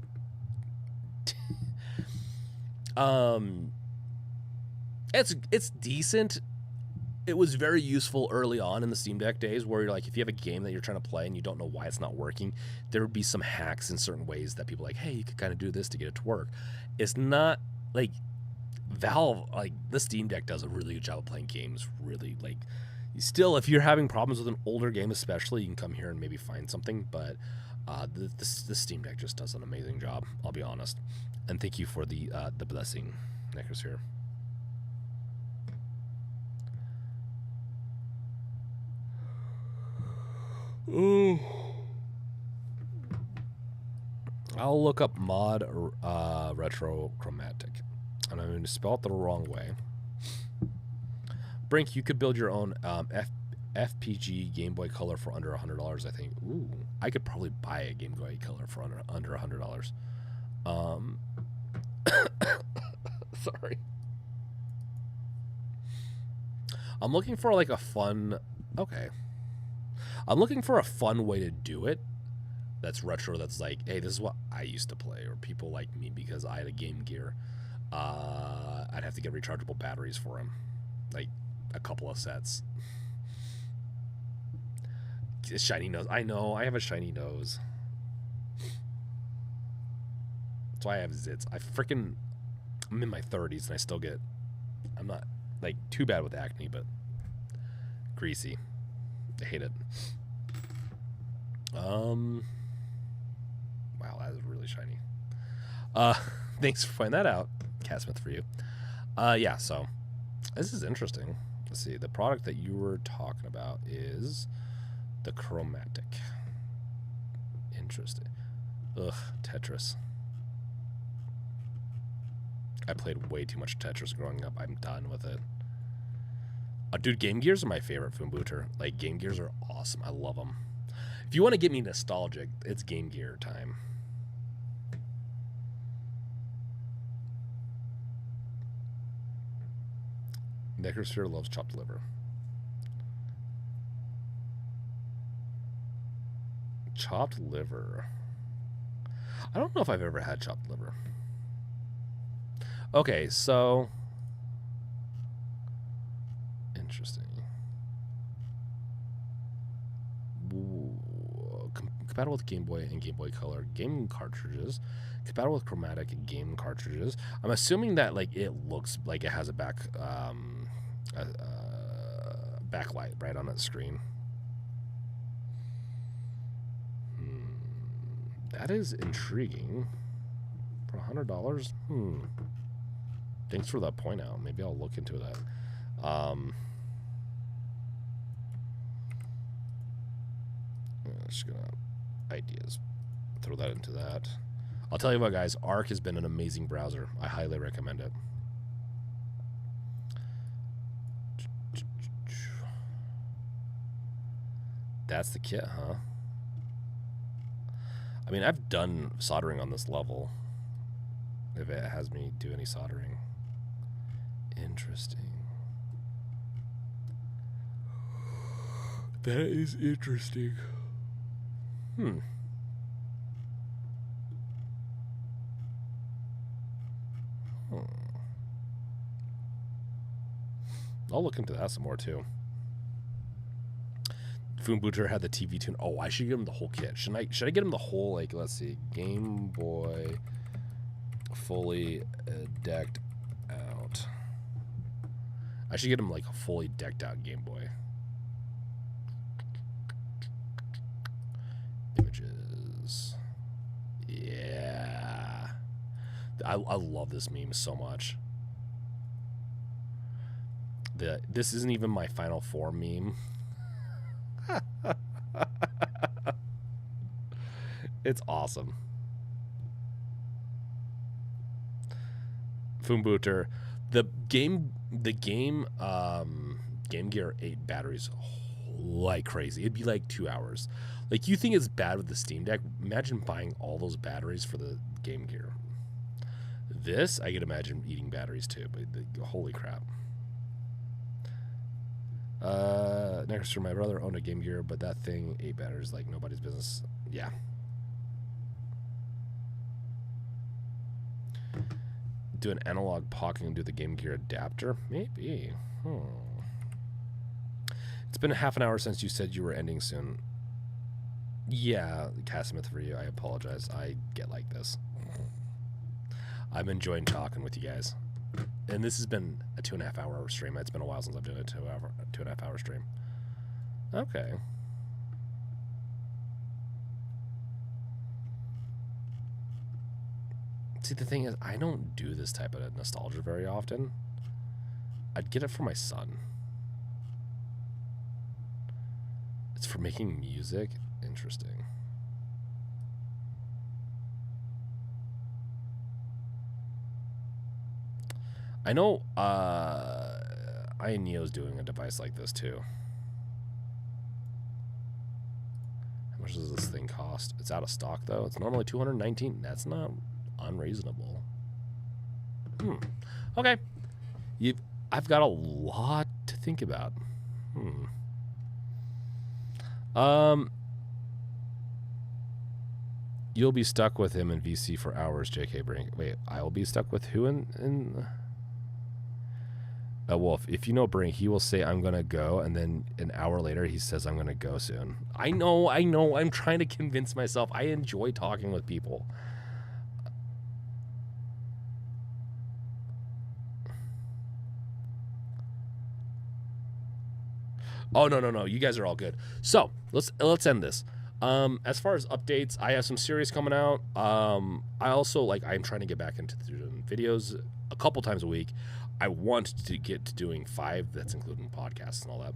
It's decent. It was very useful early on in the Steam Deck days where you're like, if you have a game that you're trying to play and you don't know why it's not working, there would be some hacks in certain ways that people are like, hey, you could kind of do this to get it to work. It's not like Valve, like the Steam Deck does a really good job of playing games. Really, like, still, if you're having problems with an older game, especially, you can come here and maybe find something. But the Steam Deck just does an amazing job. I'll be honest. And thank you for the blessing, Nickers here. Ooh. I'll look up mod retro chromatic, and I'm going to spell it the wrong way. Brink, you could build your own FPG Game Boy Color for under $100, I think. Ooh, I could probably buy a Game Boy Color for under $100. Sorry. I'm looking for like a fun. Okay. I'm looking for a fun way to do it that's retro, that's like, hey, this is what I used to play, or people like me because I had a Game Gear. I'd have to get rechargeable batteries for him, like a couple of sets. Shiny nose. I know, I have a shiny nose. That's why I have zits. I'm in my 30s and I still get, I'm not like too bad with acne, but greasy. I hate it. Wow, that is really shiny. Thanks for finding that out, Catsmith, for you. Yeah, so this is interesting. Let's see. The product that you were talking about is the chromatic. Interesting. Ugh, Tetris. I played way too much Tetris growing up. I'm done with it. Dude, Game Gears are my favorite, Foombooter. Like, Game Gears are awesome. I love them. If you want to get me nostalgic, it's Game Gear time. Necrosphere loves chopped liver. Chopped liver. I don't know if I've ever had chopped liver. Okay, so... Interesting. Ooh, compatible with Game Boy and Game Boy Color gaming cartridges. Compatible with chromatic game cartridges. I'm assuming that like it looks like it has a backlight right on that screen. That is intriguing. For $100. Thanks for that point out. Maybe I'll look into that. Just gonna ideas, throw that into that. I'll tell you what, guys, Arc has been an amazing browser. I highly recommend it. That's the kit, huh? I mean, I've done soldering on this level. If it has me do any soldering. Interesting. That is interesting. I'll look into that some more too. Foombooter had the TV tune. Oh, I should get him the whole kit. Should I get him the whole, like, let's see, Game Boy fully decked out. I should get him like a fully decked out Game Boy. Images. Yeah. I love this meme so much. This isn't even my Final Four meme. It's awesome. Foombooter. The Game Gear 8 batteries like crazy. It'd be like 2 hours. Like, you think it's bad with the Steam Deck? Imagine buying all those batteries for the Game Gear. This, I could imagine eating batteries too, but holy crap. Next to my brother owned a Game Gear, but that thing 8 batteries like nobody's business. Yeah. Do an analog pocket and do the Game Gear adapter? Maybe. It's been half an hour since you said you were ending soon. Yeah, Casimith, for you, I apologize. I get like this. I'm enjoying talking with you guys. And this has been a 2.5 hour stream. It's been a while since I've done a 2.5 hour stream. Okay. See, the thing is, I don't do this type of nostalgia very often. I'd get it for my son. It's for making music. Interesting. I know Neo's doing a device like this too. How much does this thing cost? It's out of stock though. It's normally $219. That's not unreasonable. Okay. I've got a lot to think about. You'll be stuck with him in VC for hours, JK Brink. Wait, I will be stuck with who in Wolf, if you know Brink, he will say, I'm going to go, and then an hour later, he says, I'm going to go soon. I know. I'm trying to convince myself. I enjoy talking with people. Oh, no. You guys are all good. So, let's end this. As far as updates, I have some series coming out. I also, I'm trying to get back into doing videos a couple times a week. I want to get to doing 5, that's including podcasts and all that.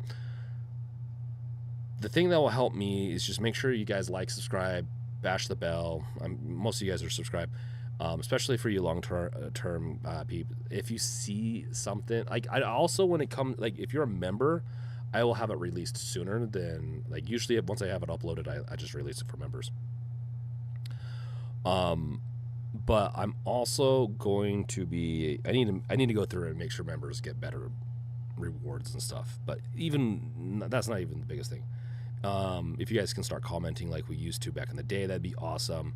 The thing that will help me is just make sure you guys like, subscribe, bash the bell. Most of you guys are subscribed, especially for you long-term people. If you see something, I also, when it comes, if you're a member, I will have it released sooner than, usually once I have it uploaded, I just release it for members. But I'm also going to be, I need to go through and make sure members get better rewards and stuff. But that's not even the biggest thing. If you guys can start commenting like we used to back in the day, that'd be awesome.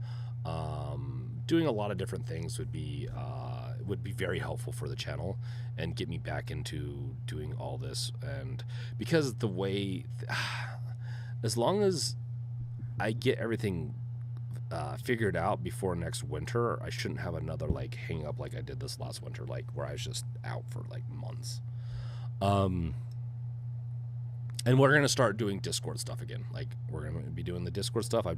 Doing a lot of different things would be very helpful for the channel and get me back into doing all this. And because the way, as long as I get everything figured out before next winter, I shouldn't have another hang up like I did this last winter, where I was just out for months. And we're gonna start doing Discord stuff again. We're gonna be doing the Discord stuff. I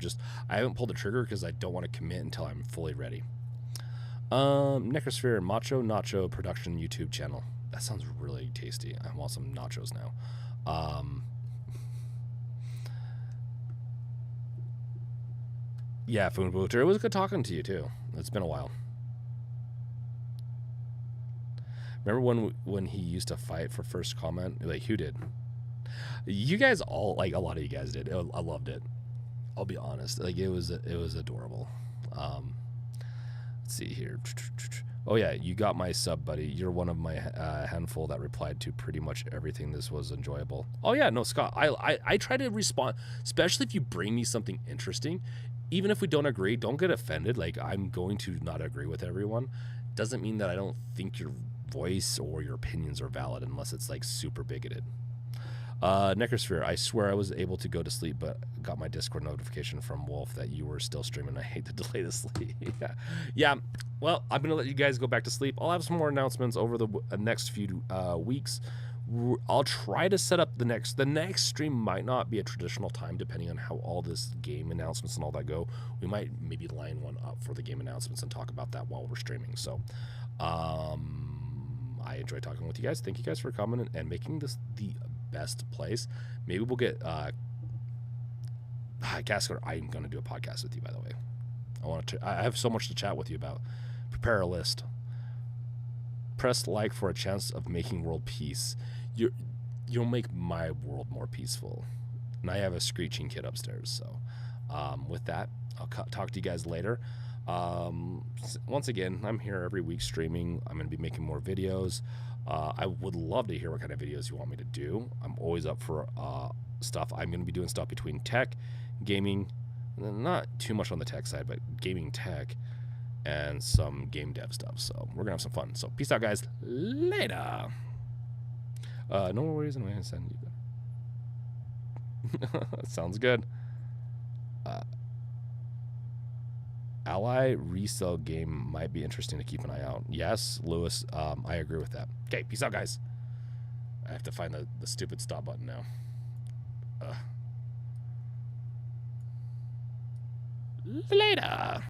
haven't pulled the trigger because I don't want to commit until I'm fully ready. Necrosphere Macho Nacho Production YouTube channel. That sounds really tasty. I want some nachos now. Yeah, Food Booter. It was good talking to you too. It's been a while. Remember when he used to fight for first comment? Who did? You guys all, a lot of you guys did. I loved it. I'll be honest. It was adorable. Let's see here. Oh yeah, you got my sub, buddy. You're one of my handful that replied to pretty much everything. This was enjoyable. Oh yeah, no, Scott. I try to respond, especially if you bring me something interesting. Even if we don't agree, don't get offended. I'm going to not agree with everyone. Doesn't mean that I don't think your voice or your opinions are valid unless it's super bigoted. Necrosphere, I swear I was able to go to sleep, but got my Discord notification from Wolf that you were still streaming. I hate the delay to sleep. Yeah. Well, I'm gonna let you guys go back to sleep. I'll have some more announcements over the next few weeks. I'll try to set up the next stream. Might not be a traditional time depending on how all this game announcements and all that go. We might maybe line one up for the game announcements and talk about that while we're streaming. So I enjoy talking with you guys. Thank you guys for coming and making this the best place. Maybe we'll get Gasker, I'm going to do a podcast with you, by the way. I have so much to chat with you about. Prepare a list. press like for a chance of making world peace. You'll make my world more peaceful. And I have a screeching kid upstairs. So with that, I'll talk to you guys later. Once again, I'm here every week streaming. I'm going to be making more videos. I would love to hear what kind of videos you want me to do. I'm always up for stuff. I'm going to be doing stuff between tech, gaming, not too much on the tech side, but gaming tech, and some game dev stuff. So we're going to have some fun. So peace out, guys. Later. No more worries. I'm going to send you there. Sounds good. Ally resale game might be interesting to keep an eye out. Yes, Lewis, I agree with that. Okay, peace out, guys. I have to find the stupid stop button now. Later.